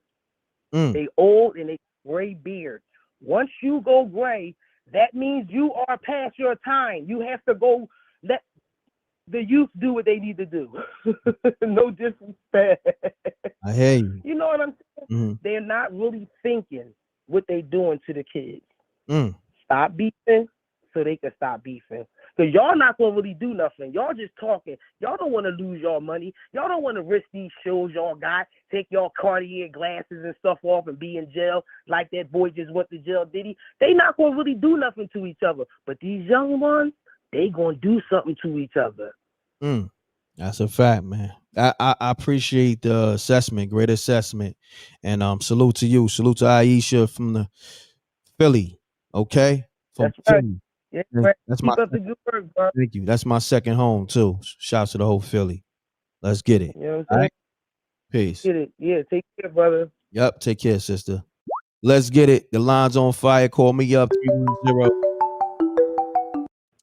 They old and they gray beards. Once you go gray, that means you are past your time. You have to go let the youth do what they need to do. No disrespect. I hear you. You know what I'm saying? They're not really thinking what they're doing to the kids. Stop beefing so they can stop beefing. Because y'all not going to really do nothing. Y'all just talking. Y'all don't want to lose y'all money. Y'all don't want to risk these shows y'all got. Take y'all Cartier glasses and stuff off and be in jail like that boy just went to jail, did he? They not going to really do nothing to each other. But these young ones, they going to do something to each other. That's a fact, man. I appreciate the assessment, great assessment. And salute to you. Salute to Aisha from the Philly. Okay? From That's right. Philly. Yeah, right. That's Keep up the good work, bro. Thank you. That's my second home too. Shouts to the whole Philly. Let's get it. You know what I'm All saying? right? Peace. Get it. Yeah, take care, brother. Yep. Take care, sister. Let's get it. The line's on fire. Call me up 310.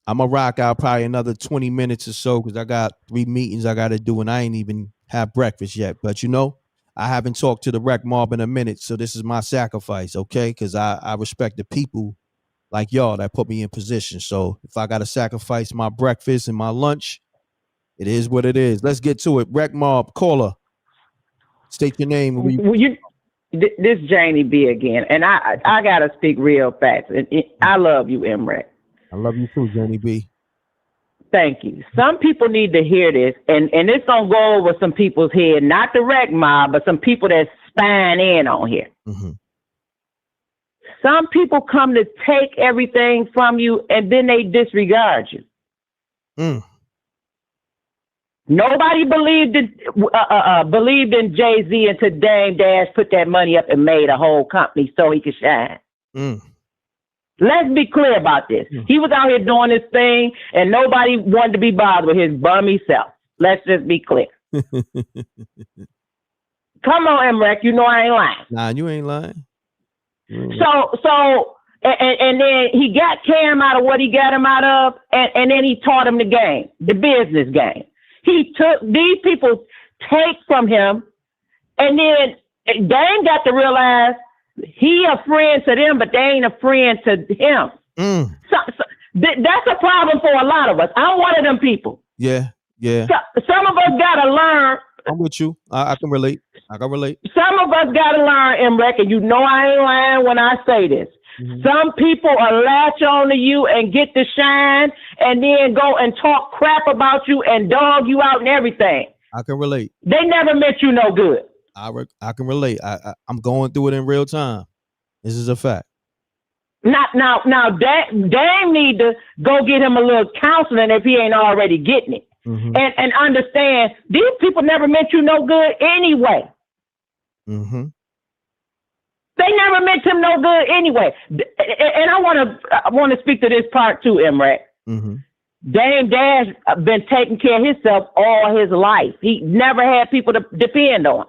I'm gonna rock out probably another 20 minutes or so because I got 3 meetings I gotta do and I ain't even have breakfast yet. But you know, I haven't talked to the rec mob in a minute, so this is my sacrifice, okay? Because I respect the people like y'all that put me in position. So if I gotta sacrifice my breakfast and my lunch, it is what it is. Let's get to it. Rec mob caller. State your name. This Janie B again, and I gotta speak real fast. I love you, M.Reck. I love you too, Jenny B. Thank you. Some people need to hear this, and it's gonna go over some people's head, not the rec mob, but some people that's spying in on here. Some people come to take everything from you, and then they disregard you. Nobody believed in Jay-Z until Dame Dash put that money up and made a whole company so he could shine. Let's be clear about this. He was out here doing his thing, and nobody wanted to be bothered with his bummy self. Let's just be clear. Come on, M.Reck, you know I ain't lying. Nah, you ain't lying. So, and then he got Cam out of what he got him out of, and then he taught him the game, the business game. He took these people take from him, and then Dame got to realize he a friend to them, but they ain't a friend to him. So that's a problem for a lot of us. I'm one of them people. Yeah. So, some of us gotta learn. I'm with you. I can relate. Some of us gotta learn, M.Reck, and you know I ain't lying when I say this. Some people will latch on to you and get to shine and then go and talk crap about you and dog you out and everything. I can relate. They never meant you no good. I can relate. I'm going through it in real time. This is a fact. Now, Dame need to go get him a little counseling if he ain't already getting it. And understand these people never meant you no good anyway. They never meant him no good anyway. And I want to speak to this part too, M.Reck. Dame Dash been taking care of himself all his life. He never had people to depend on.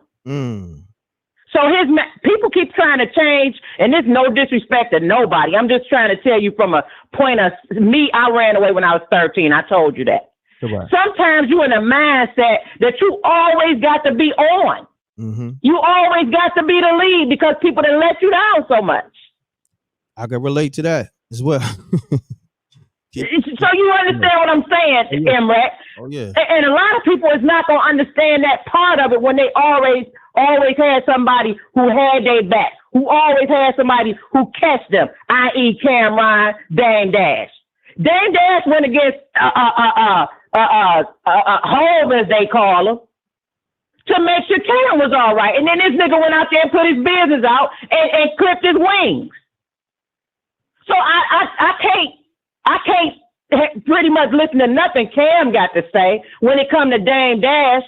So people keep trying to change, and there's no disrespect to nobody. I'm just trying to tell you from a point of me. I ran away when I was 13. I told you that. Sometimes you in a mindset that you always got to be on. You always got to be the lead because people done let you down so much. I can relate to that as well. So you understand what I'm saying, M.Reck? Oh yeah. And a lot of people is not gonna understand that part of it when they always had somebody who had their back, who always had somebody who catched them, i.e. Cameron, Dame Dash. Dame Dash went against Hove, as they call him, to make sure Cam was all right. And then this nigga went out there and put his business out and clipped his wings. So I can't pretty much listen to nothing Cam got to say when it come to Dame Dash.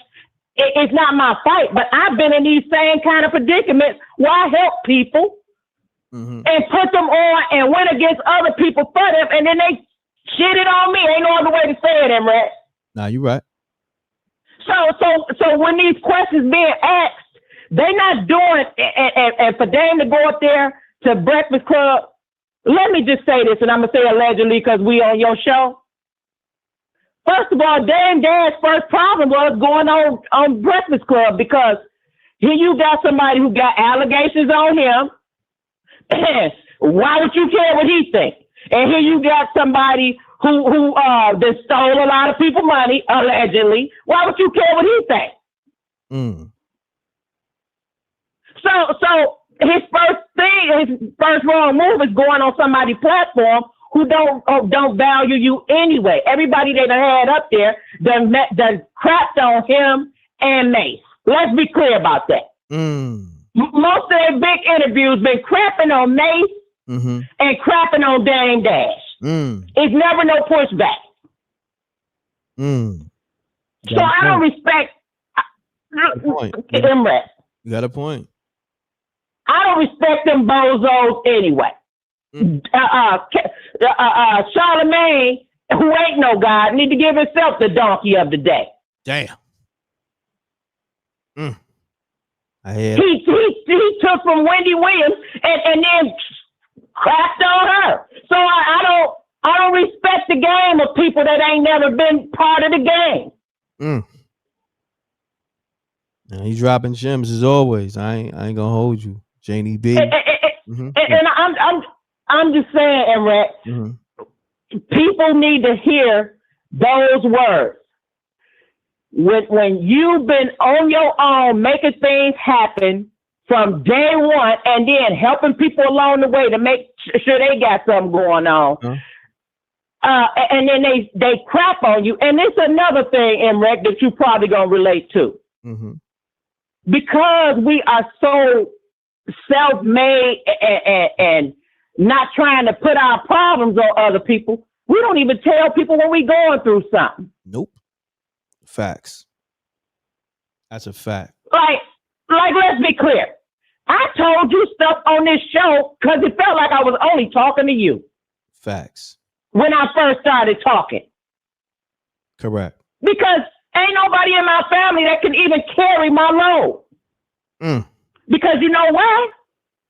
It's not my fight, but I've been in these same kind of predicaments where I help people and put them on and went against other people for them, and then they shitted on me. Ain't no other way to say it, M.Reck. Nah, you right. So when these questions being asked, they not doing and for Dame to go up there to Breakfast Club. Let me just say this, and I'm gonna say allegedly because we on your show. First of all, Dame Dash's first problem was going on Breakfast Club because here you got somebody who got allegations on him. Why would you care what he thinks? And here you got somebody who that stole a lot of people's money, allegedly. Why would you care what he thinks? So his first wrong move is going on somebody's platform who don't value you anyway. Everybody they done had up there done crapped on him and Mace. Let's be clear about that. Most of their big interviews been crapping on Mace and crapping on Dame Dash. It's never no pushback. So I don't respect M.Reck. You got a point. I don't respect them bozos anyway. Charlemagne, who ain't no God, need to give himself the donkey of the day. Damn. I hear he took from Wendy Williams and then crapped on her. So I don't respect the game of people that ain't never been part of the game. Now, he's dropping gems as always. I ain't gonna hold you, Janie B. And I'm just saying, M.Reck, people need to hear those words. When you've been on your own making things happen from day one and then helping people along the way to make sure they got something going on. And then they crap on you. And it's another thing, M.Reck, that you probably gonna relate to. Because we are so self-made and not trying to put our problems on other people, we don't even tell people when we going through something. Nope. Facts. That's a fact. Like, let's be clear. I told you stuff on this show because it felt like I was only talking to you. Facts. When I first started talking. Correct. Because ain't nobody in my family that can even carry my load. Because you know why?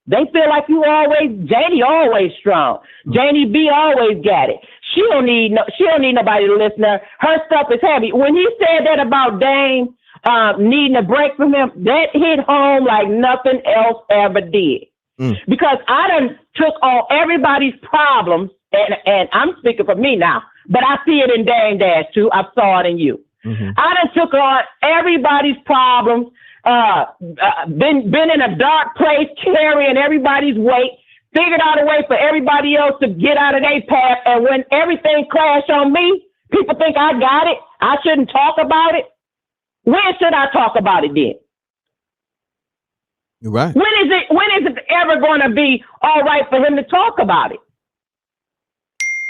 They feel like Janie always strong. Janie B always got it. She don't need nobody to listen to her. Her stuff is heavy. When he said that about Dame needing a break from him, that hit home like nothing else ever did. Because I done took on everybody's problems, and I'm speaking for me now, but I see it in Dame Dash too. I saw it in you. I done took on everybody's problems, been in a dark place, carrying everybody's weight, figured out a way for everybody else to get out of their path. And when everything crashed on me, people think I got it. I shouldn't talk about it. When should I talk about it then? You're right. When is it ever going to be all right for him to talk about it?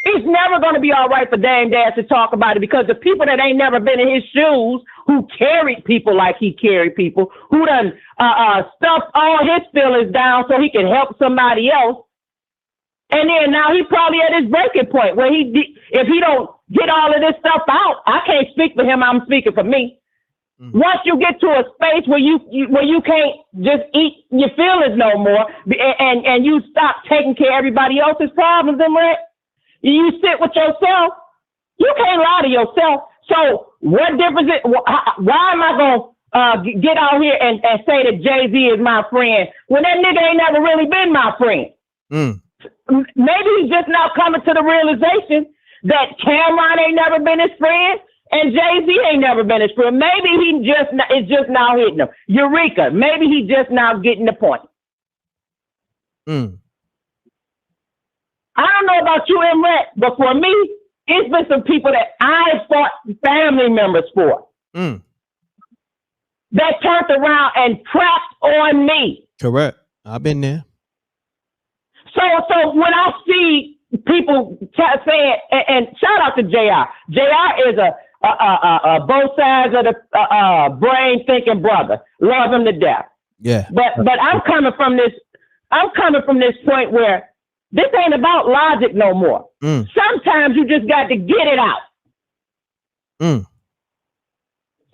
It's never going to be all right for Dame Dash to talk about it because the people that ain't never been in his shoes, who carried people like he carried people, who done stuffed all his feelings down so he can help somebody else. And then now he probably at his breaking point where if he don't get all of this stuff out, I can't speak for him, I'm speaking for me. Once you get to a space where you can't just eat your feelings no more and you stop taking care of everybody else's problems, M.Reck, you sit with yourself, you can't lie to yourself. So what difference why am I going to get out here and say that Jay-Z is my friend when that nigga ain't never really been my friend? Maybe he's just now coming to the realization that Cameron ain't never been his friend and Jay-Z ain't never been his friend. Maybe he is just now hitting him. Eureka. Maybe he just now getting the point. I don't know about you, M.Reck, but for me, it's been some people that I fought family members for that turned around and trapped on me. Correct. I've been there. So when I see people saying, and shout out to JR. JR is a both sides of the brain thinking brother. Love him to death. Yeah. But I'm coming from this point where this ain't about logic no more. Sometimes you just got to get it out.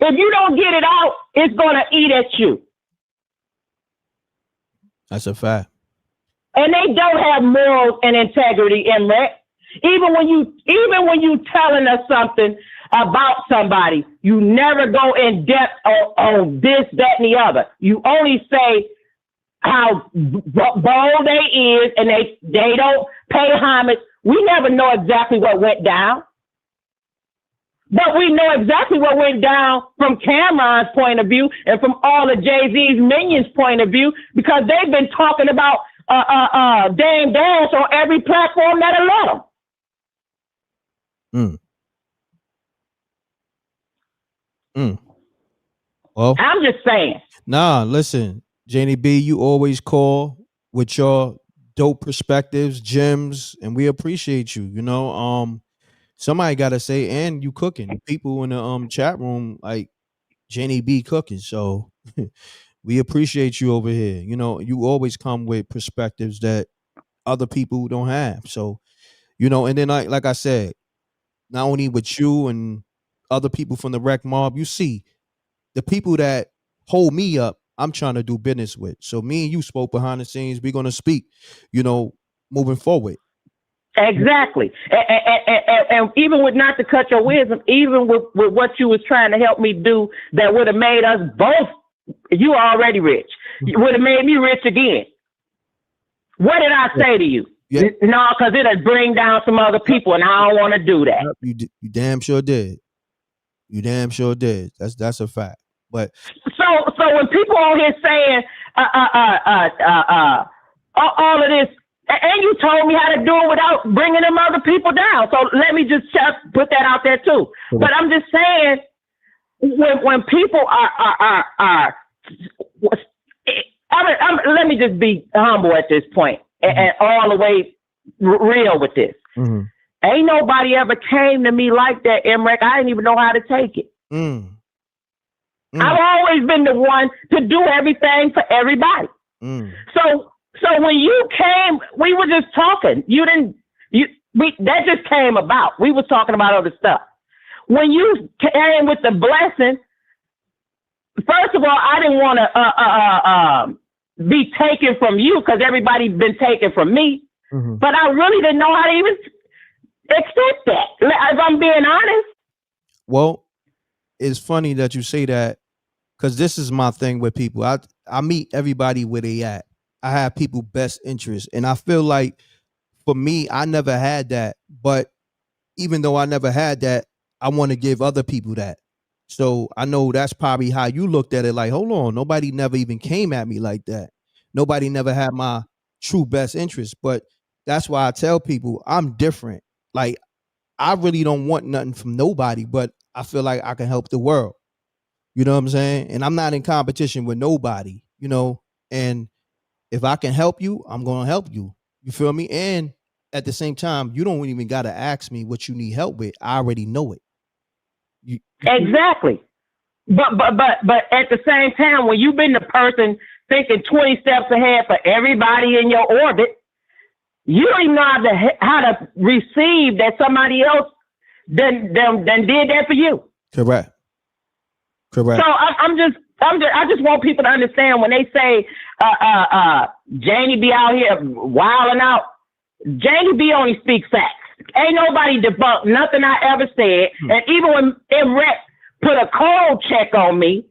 If you don't get it out, it's gonna eat at you. That's a fact. And they don't have morals and integrity, M.Reck. Even when you telling us something about somebody, you never go in depth on this, that, and the other. You only say how bold they is, and they don't pay homage. We never know exactly what went down. But we know exactly what went down from Cameron's point of view and from all of Jay-Z's minions' point of view, because they've been talking about Dame Dash on every platform that'll let them. Well, I'm just saying. Nah, listen, Janie B, you always call with your dope perspectives, gems, and we appreciate you. You know, somebody gotta say, and you cooking. People in the chat room like Janie B cooking, so we appreciate you over here. You know, you always come with perspectives that other people don't have. So, you know, and then like I said, not only with you and other people from the Rec Mob, you see the people that hold me up, I'm trying to do business with. So me and you spoke behind the scenes. We're gonna speak, you know, moving forward. Exactly. And even with, not to cut your wisdom, even with what you was trying to help me do that would have made us both, you already rich, you would have made me rich again. What did I say to you? Yeah. No, because it'll bring down some other people, and I don't want to do that. You damn sure did. You damn sure did. That's a fact. But so when people on here saying all of this, and you told me how to do it without bringing them other people down. So let me just put that out there too. But I'm just saying, when people are let me just be humble at this point and all the way real with this. Ain't nobody ever came to me like that, M.Reck. I didn't even know how to take it. I've always been the one to do everything for everybody. So when you came, we were just talking. That just came about. We was talking about other stuff. When you came with the blessing, first of all, I didn't want to be taken from you because everybody's been taken from me. But I really didn't know how to even accept that. If I'm being honest. Well, it's funny that you say that, because this is my thing with people. I meet everybody where they at. I have people best interest. And I feel like for me, I never had that. But even though I never had that, I want to give other people that. So I know that's probably how you looked at it. Like, hold on, nobody never even came at me like that. Nobody never had my true best interest. But that's why I tell people I'm different. Like, I really don't want nothing from nobody, but I feel like I can help the world. You know what I'm saying? And I'm not in competition with nobody, you know, and if I can help you, I'm going to help you. You feel me? And at the same time, you don't even got to ask me what you need help with. I already know it. Exactly. But at the same time, when you've been the person thinking 20 steps ahead for everybody in your orbit, you don't even know how to receive that somebody else done did that for you. Correct. So I just want people to understand when they say Janie B out here wilding out. Janie B only speaks facts. Ain't nobody debunked nothing I ever said. And even when M.Reck put a cold check on me,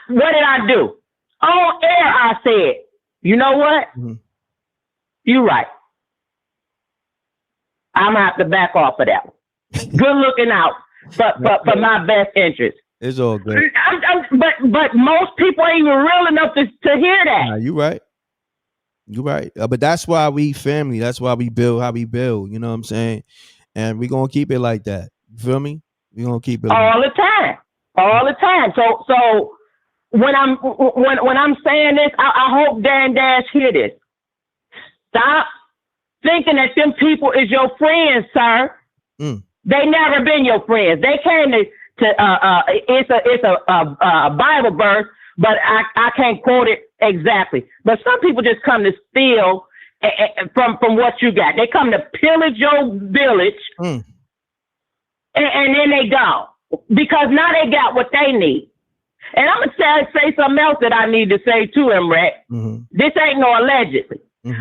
what did I do? On air, I said, you know what? You're right. I'm gonna have to back off of that one. Good looking out for my best interest. It's all good. But most people ain't even real enough to hear that. Nah, you right. You right. But that's why we family. That's why we build how we build. You know what I'm saying? and we're gonna keep it like that. You feel me? We're gonna keep it all the time. All the time. So when I'm saying this, I hope Dan Dash hear this. Stop thinking that them people is your friends, sir. They never been your friends. They came to it's a Bible verse, but I can't quote it exactly. But some people just come to steal from what you got. They come to pillage your village, and then they go because now they got what they need. And I'm gonna say something else that I need to say too, M.Reck. This ain't no allegedly.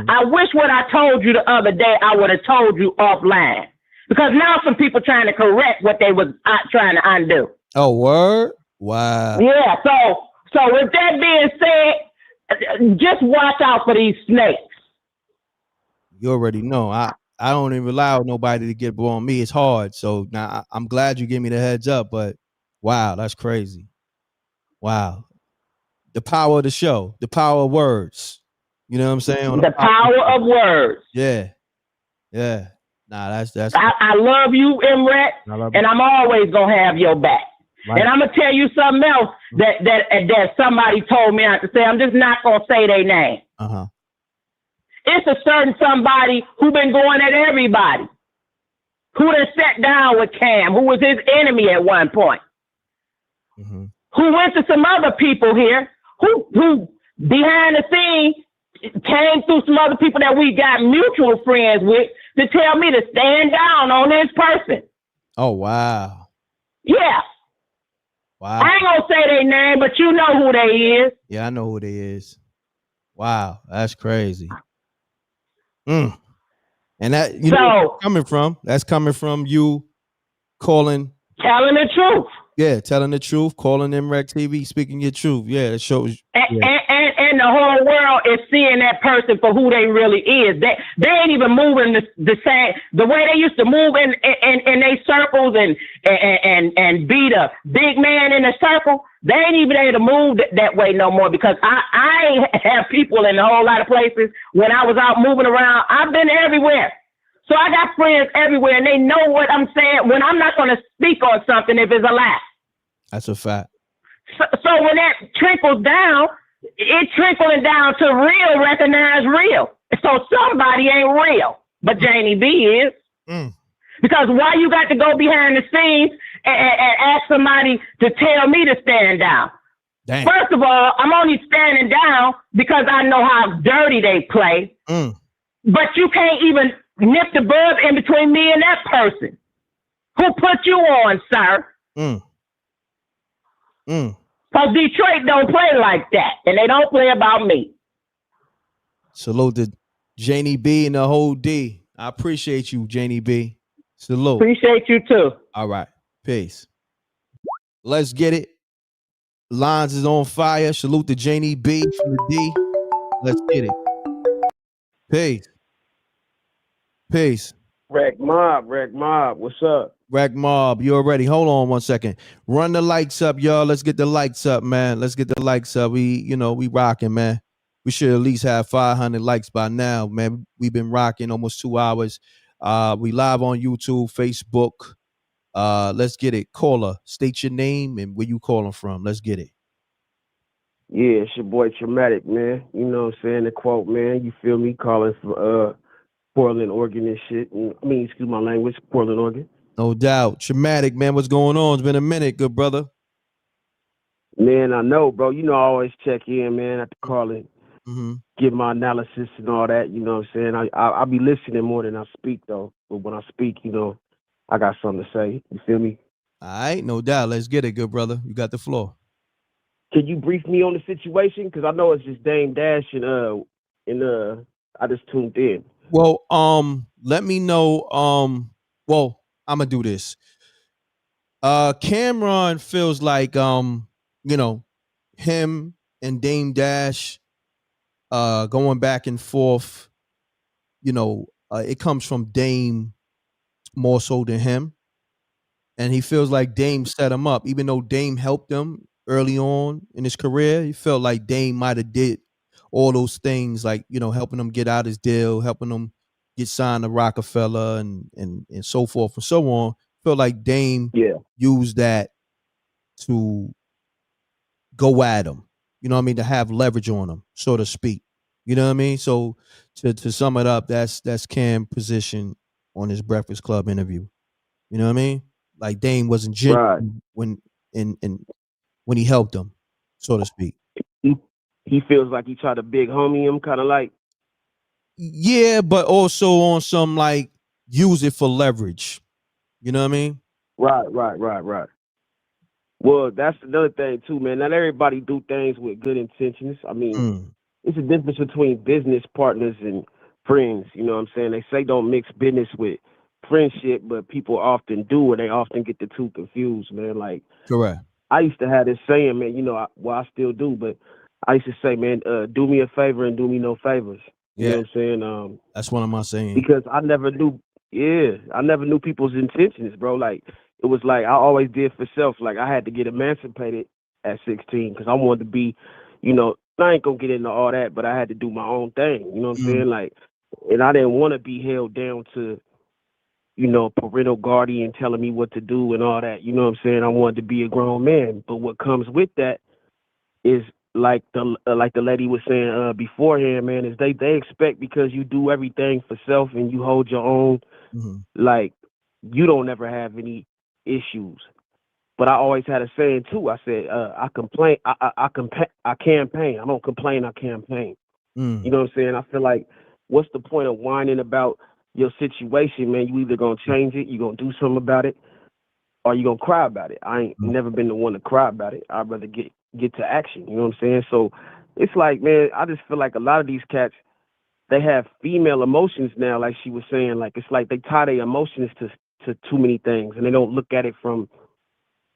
I wish what I told you the other day I would have told you offline, because now some people trying to correct what they was trying to undo. Oh, word? Wow. Yeah. So with that being said, just watch out for these snakes. You already know. I don't even allow nobody to get on me. It's hard. So now I'm glad you gave me the heads up, but wow, that's crazy. Wow. The power of the show, the power of words. You know what I'm saying? The power of words. Yeah. Yeah. Nah, that's I love you, M.Reck, and I'm always gonna have your back. Right. And I'm gonna tell you something else that somebody told me not to say. I'm just not gonna say their name. It's a certain somebody who been going at everybody, who done sat down with Cam, who was his enemy at one point, who went to some other people here, who behind the scenes came through some other people that we got mutual friends with to tell me to stand down on this person. Oh, wow. Yeah. Wow. I ain't gonna say their name, but you know who they is. Yeah, I know who they is. Wow, that's crazy. And that that's coming from you telling the truth. Yeah, telling the truth, calling MRecktv, speaking your truth. Yeah, it shows. And the whole world is seeing that person for who they really is. They ain't even moving the same the way they used to move in their circles and be the big man in a circle. They ain't even able to move that way no more, because I have people in a whole lot of places. When I was out moving around, I've been everywhere. So I got friends everywhere, and they know what I'm saying when I'm not going to speak on something if it's a lie. That's a fact. So when that trickles down, it's trickling down to real, recognize real. So somebody ain't real, but Janie B is. Because why you got to go behind the scenes and ask somebody to tell me to stand down? Dang. First of all, I'm only standing down because I know how dirty they play. But you can't even nip the bud in between me and that person. Who put you on, sir? Because Detroit don't play like that, and they don't play about me. Salute to Janie B and the whole D. I appreciate you, Janie B. Salute. Appreciate you too. All right. Peace. Let's get it. Lines is on fire. Salute to Janie B from the D. Let's get it. Peace. Peace. Wreck Mob, what's up? Wreck Mob, you already. Hold on 1 second. Run the likes up, y'all. Let's get the likes up, man. Let's get the likes up. We rocking, man. We should at least have 500 likes by now, man. We've been rocking almost 2 hours. We live on YouTube, Facebook. Let's get it. Caller, state your name and where you calling from. Let's get it. Yeah, it's your boy Traumatic, man. You know what I'm saying? The quote, man. You feel me? Calling from Portland, Oregon and shit. Excuse my language, Portland, Oregon. No doubt. Traumatic, man. What's going on? It's been a minute, good brother. Man, I know, bro. You know I always check in, man, after calling. Give my analysis and all that, you know what I'm saying? I be listening more than I speak, though. But when I speak, I got something to say. You feel me? All right, no doubt. Let's get it, good brother. You got the floor. Can you brief me on the situation? Because I know it's just Dame Dash and I just tuned in. Well, let me know. Well, I'm gonna do this. Cameron feels like him and Dame Dash going back and forth. It comes from Dame more so than him. And he feels like Dame set him up, even though Dame helped him early on in his career. He felt like Dame might have did all those things, like, helping him get out his deal, helping him, get signed to Rockefeller and so forth and so on. Feel like Dame used that to go at him. You know what I mean? To have leverage on him, so to speak. You know what I mean? So to sum it up, that's Cam's position on his Breakfast Club interview. You know what I mean? Like Dame wasn't genuine when when he helped him, so to speak. He feels like he tried to big homie him, kind of like. Yeah, but also on some like use it for leverage. You know what I mean? Right. Well, that's another thing too, man. Not everybody do things with good intentions. I mean, it's a difference between business partners and friends. You know what I'm saying? They say don't mix business with friendship, but people often do, and they often get the two confused, man. Like, correct. I used to have this saying, man. You know, I still do, but I used to say, man, do me a favor and do me no favors. You know what I'm saying? That's one of my sayings. Because I never knew people's intentions, bro. Like, it was like I always did for self. Like, I had to get emancipated at 16 because I wanted to be, you know, I ain't gonna get into all that, but I had to do my own thing. You know what I'm saying? Like, and I didn't want to be held down to, you know, parental guardian telling me what to do and all that. You know what I'm saying? I wanted to be a grown man. But what comes with that is like the lady was saying beforehand, man, is they expect because you do everything for self and you hold your own, like you don't ever have any issues. But I always had a saying too. I said I complain, I campaign. I don't complain, I campaign. You know what I'm saying? I feel like what's the point of whining about your situation, man? You either gonna change it, you gonna do something about it, or you gonna cry about it. I ain't never been the one to cry about it. I'd rather get to action. You know what I'm saying? So it's like, man, I just feel like a lot of these cats, they have female emotions now, like she was saying. Like, it's like they tie their emotions to too many things, and they don't look at it from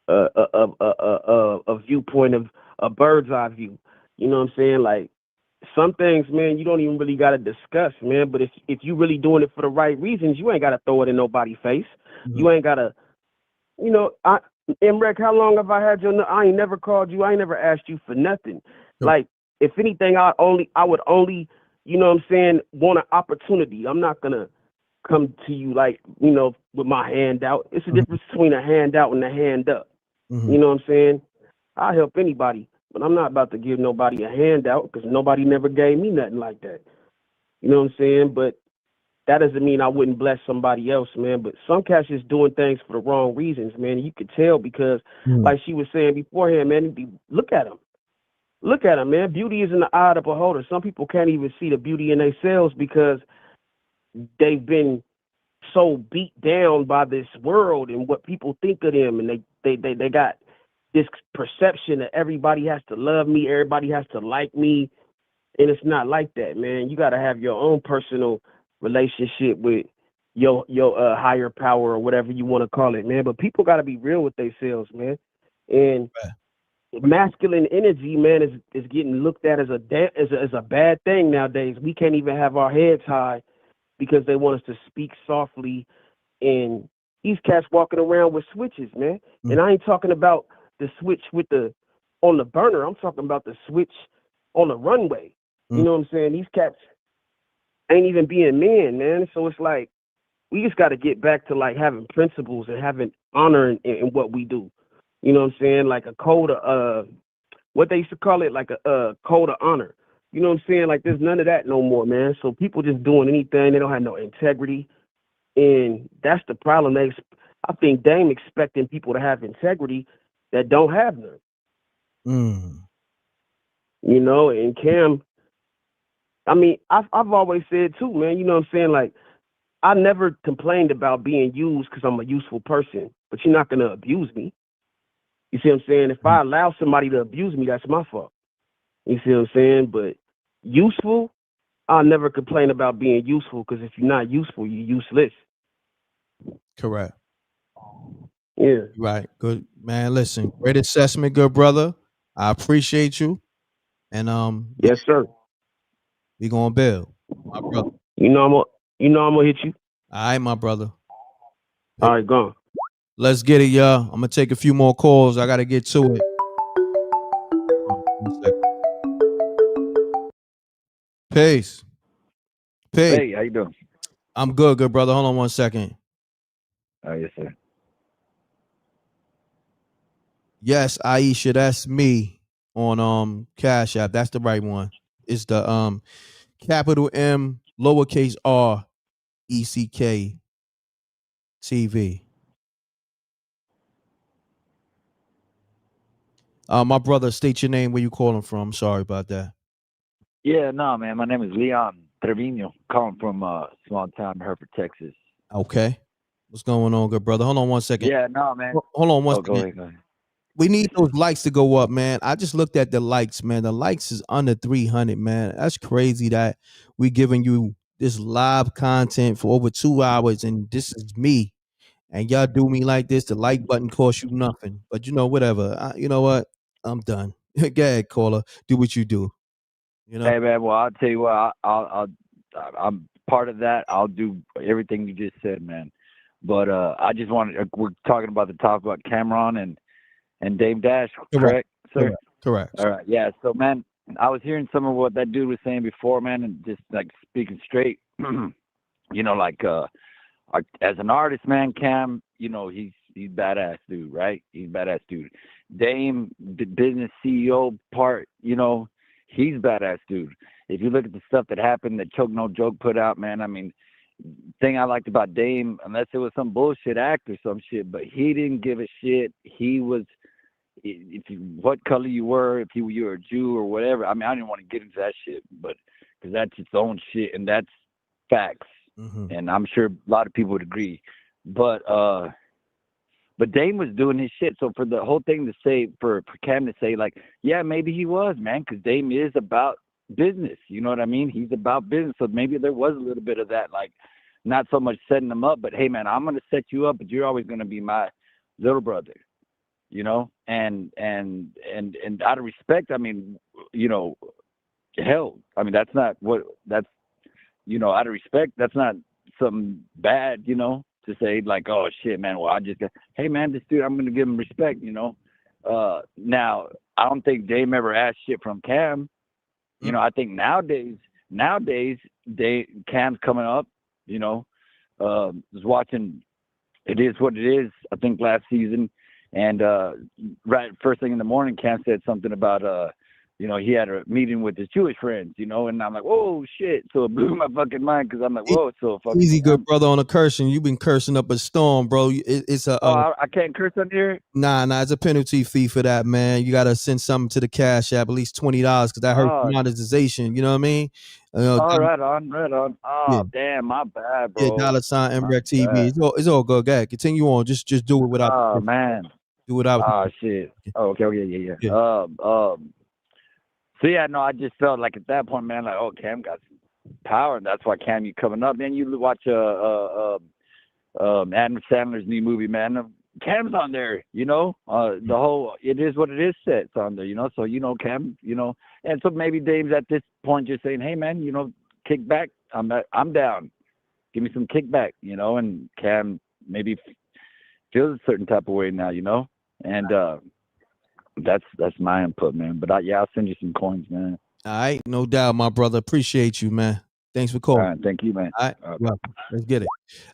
a viewpoint of a bird's eye view. You know what I'm saying? Like, some things, man, you don't even really got to discuss, man. But if you really doing it for the right reasons, you ain't got to throw it in nobody's face. You ain't got to, you know, M.Reck, how long have I had you? I ain't never called you. I ain't never asked you for nothing. Like, if anything, I would only, you know what I'm saying, want an opportunity. I'm not going to come to you like, you know, with my hand out. It's a difference between a handout and a hand up. You know what I'm saying? I'll help anybody, but I'm not about to give nobody a handout because nobody never gave me nothing like that. You know what I'm saying? But that doesn't mean I wouldn't bless somebody else, man. But some cats just doing things for the wrong reasons, man. You could tell because, like she was saying beforehand, man, look at them. Look at them, man. Beauty is in the eye of the beholder. Some people can't even see the beauty in themselves because they've been so beat down by this world and what people think of them, and they got this perception that everybody has to love me, everybody has to like me, and it's not like that, man. You got to have your own personal relationship with your higher power or whatever you want to call it, man. But people got to be real with themselves, man. And masculine energy, man, is getting looked at as a bad thing nowadays. We can't even have our heads high because they want us to speak softly. And these cats walking around with switches, man. And I ain't talking about the switch on the burner. I'm talking about the switch on the runway. You know what I'm saying? These cats ain't even being men, man. So it's like, we just got to get back to like having principles and having honor in what we do. You know what I'm saying? Like a code of, what they used to call it, like a code of honor. You know what I'm saying? Like, there's none of that no more, man. So people just doing anything. They don't have no integrity. And that's the problem. I think Dame expecting people to have integrity that don't have none. You know, and Cam, I mean, I've always said too, man, you know what I'm saying? Like, I never complained about being used because I'm a useful person, but you're not going to abuse me. You see what I'm saying? If I allow somebody to abuse me, that's my fault. You see what I'm saying? But useful, I'll never complain about being useful because if you're not useful, you're useless. Correct. Yeah. Right. Good, man. Listen, great assessment, good brother. I appreciate you. And yes, sir. We gonna build, my brother. You know I'm gonna hit you. All right, my brother. All right, go on. Let's get it, y'all. I'm gonna take a few more calls. I gotta get to it. Peace. Hey, how you doing? I'm good, brother. Hold on 1 second. Yes, sir. Yes, Aisha, that's me on Cash App. That's the right one. It's the capital M lowercase R ECK TV. My brother, state your name, where you calling from. Sorry about that. Yeah, no, man. My name is Leon Trevino, calling from small town Hereford, Texas. Okay. What's going on, good brother? Hold on 1 second. Yeah, no, man. Hold on one Oh, second. go ahead, go ahead. We need those likes to go up, man. I just looked at the likes, man. The likes is under 300, man. That's crazy that we giving you this live content for over 2 hours, and this is me. And y'all do me like this. The like button costs you nothing. But you know, whatever. You know what? I'm done. Go ahead, caller. Do what you do. You know. Hey, man. Well, I'll tell you what. I'm part of that. I'll do everything you just said, man. But I just wanted. We're talking about the topic about Cameron and Dame Dash, correct, sir? Correct. All right. Yeah. So, man, I was hearing some of what that dude was saying before, man, and just like speaking straight. You know, like as an artist, man, Cam, you know, he's badass dude, right? He's badass dude. Dame, the business CEO part, you know, he's badass dude. If you look at the stuff that happened that Choke No Joke put out, man, I mean, thing I liked about Dame, unless it was some bullshit act or some shit, but he didn't give a shit. He was, what color you were, if you were a Jew or whatever. I mean, I didn't want to get into that shit, but because that's its own shit and that's facts. Mm-hmm. And I'm sure a lot of people would agree. But Dame was doing his shit. So for the whole thing to say, for Cam to say, like, yeah, maybe he was, man, because Dame is about business. You know what I mean? He's about business. So maybe there was a little bit of that, like, not so much setting him up, but hey, man, I'm going to set you up, but you're always going to be my little brother, you know? And out of respect, I mean, you know, hell, I mean, that's not what, that's, you know, out of respect, that's not something bad, you know, to say like, oh shit, man, well, I just got, hey man, this dude, I'm going to give him respect, you know? Now, I don't think Dame ever asked shit from Cam. You know, I think nowadays, Cam's coming up, you know, was watching It Is What It Is, I think last season. And right first thing in the morning, Cam said something about, you know, he had a meeting with his Jewish friends, you know, and I'm like, whoa, shit. So it blew my fucking mind because I'm like, whoa, so fucking easy, good brother, on a cursing. You've been cursing up a storm, bro. It's a. I can't curse on here. Nah, it's a penalty fee for that, man. You gotta send something to the Cash App, at least $20, because that hurts monetization. You know what I mean? Right on. Oh, yeah. Damn, my bad, bro. Yeah, $ MRecktv. It's all good. Go ahead. Continue on. Just do it without. Oh man. Do it without. Oh shit. Oh, okay, yeah. So yeah, no, I just felt like at that point, man, like, oh, Cam got some power, and that's why Cam, you coming up. Then you watch Adam Sandler's new movie, man. Cam's on there, you know. The whole It Is What It Is set's on there, you know. So you know, Cam, you know, and so maybe Dame's at this point just saying, hey, man, you know, kick back. I'm down. Give me some kickback, you know. And Cam maybe feels a certain type of way now, you know, and. That's my input, man. But I'll send you some coins, man. All right, no doubt, my brother. Appreciate you, man. Thanks for calling. All right, thank you, man. All right, welcome. Let's get it.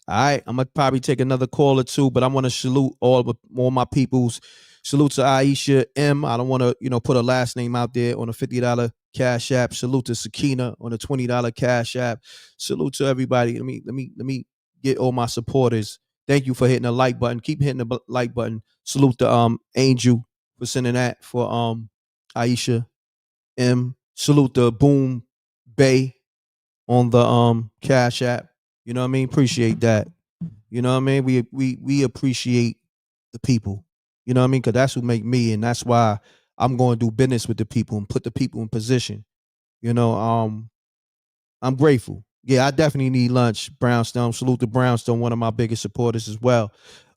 All right, I'm gonna probably take another call or two, but I want to salute all my peoples. Salute to Aisha M. I don't want to, put her last name out there on a $50 Cash App. Salute to Sakina on a $20 Cash App. Salute to everybody. Let me get all my supporters. Thank you for hitting the like button. Keep hitting the like button. Salute to Angel for sending that for Aisha M. Salute to Boom Bay on the Cash App. You know what I mean? Appreciate that. You know what I mean? We appreciate the people. You know what I mean? Because that's who make me, and that's why I'm going to do business with the people and put the people in position. You know, I'm grateful. Yeah, I definitely need lunch. Brownstone. Salute to Brownstone, one of my biggest supporters as well.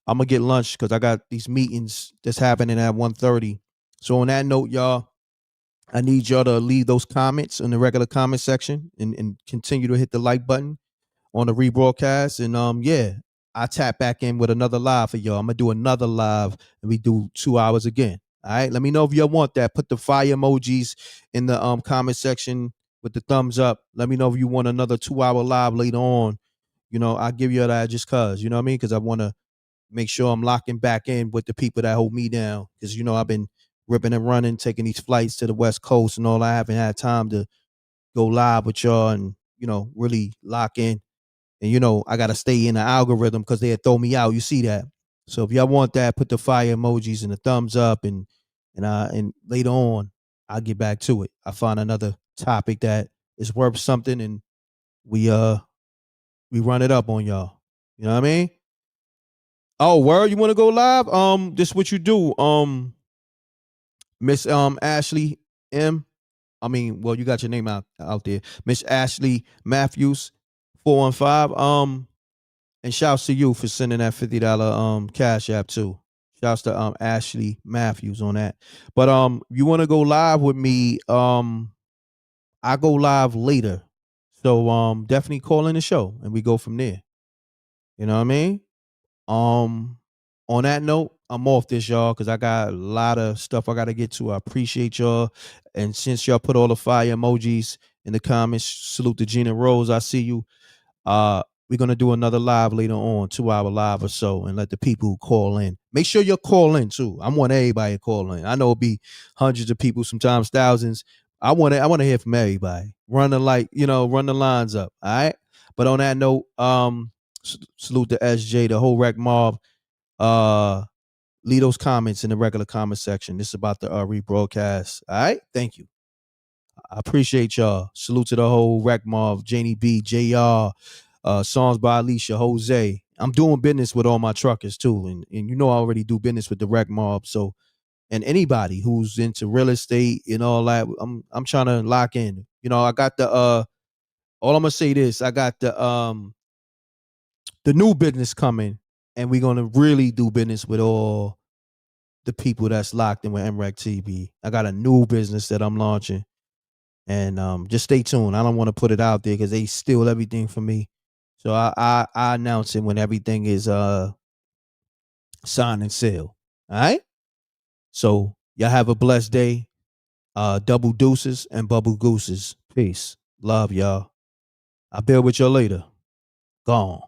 I'm gonna get lunch because I got these meetings that's happening at 1:30. So on that note, y'all, I need y'all to leave those comments in the regular comment section and continue to hit the like button on the rebroadcast. And yeah, I tap back in with another live for y'all. I'm gonna do another live and we do 2 hours again. All right. Let me know if y'all want that. Put the fire emojis in the comment section with the thumbs up. Let me know if you want another 2 hour live later on. You know, I give you that just cause, you know what I mean? Because I want to make sure I'm locking back in with the people that hold me down. Because, you know, I've been ripping and running, taking these flights to the West Coast and all. I haven't had time to go live with y'all and, you know, really lock in. And, you know, I got to stay in the algorithm because they had throw me out. You see that? So if y'all want that, put the fire emojis and the thumbs up, and later on, I'll get back to it. I find another topic that is worth something, and we run it up on y'all. You know what I mean? Oh, word, you want to go live? This what you do. Miss Ashley M. I mean, well, you got your name out there. Miss Ashley Matthews, 415. And shouts to you for sending that $50 Cash App too. Shouts to Ashley Matthews on that. But you want to go live with me? I go live later. So definitely call in the show and we go from there. You know what I mean? On that note, I'm off this, y'all, because I got a lot of stuff I got to get to. I appreciate y'all. And since y'all put all the fire emojis in the comments, salute to Gina Rose. I see you. We're going to do another live later on, 2-hour live or so, and let the people who call in. Make sure you call in, too. I want everybody to call in. I know it'll be hundreds of people, sometimes thousands. I want to hear from everybody. Run the lines up, all right? But on that note, salute to SJ, the whole Rec Mob. Leave those comments in the regular comment section. This is about the rebroadcast, all right? Thank you. I appreciate y'all. Salute to the whole Rec Mob, Janie B, JR, songs by Alicia, Jose. I'm doing business with all my truckers too, and you know I already do business with the Rec Mob. So, and anybody who's into real estate and all that, I'm trying to lock in. You know, I got the all I'm gonna say this: I got the new business coming, and we're gonna really do business with all the people that's locked in with MRecktv. I got a new business that I'm launching, and just stay tuned. I don't want to put it out there because they steal everything from me. So I announce it when everything is signed and sealed. All right. So y'all have a blessed day. Double deuces and bubble gooses. Peace. Love y'all. I'll build with y'all later. Gone.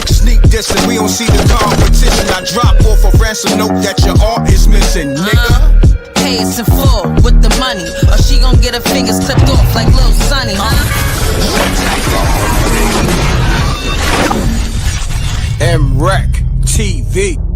Sneak dissing, we don't see the competition. I drop off a ransom note that your art is missing, nigga. Pay us in full with the money, or she gon' get her fingers clipped off like Lil Sonny, MRecktv.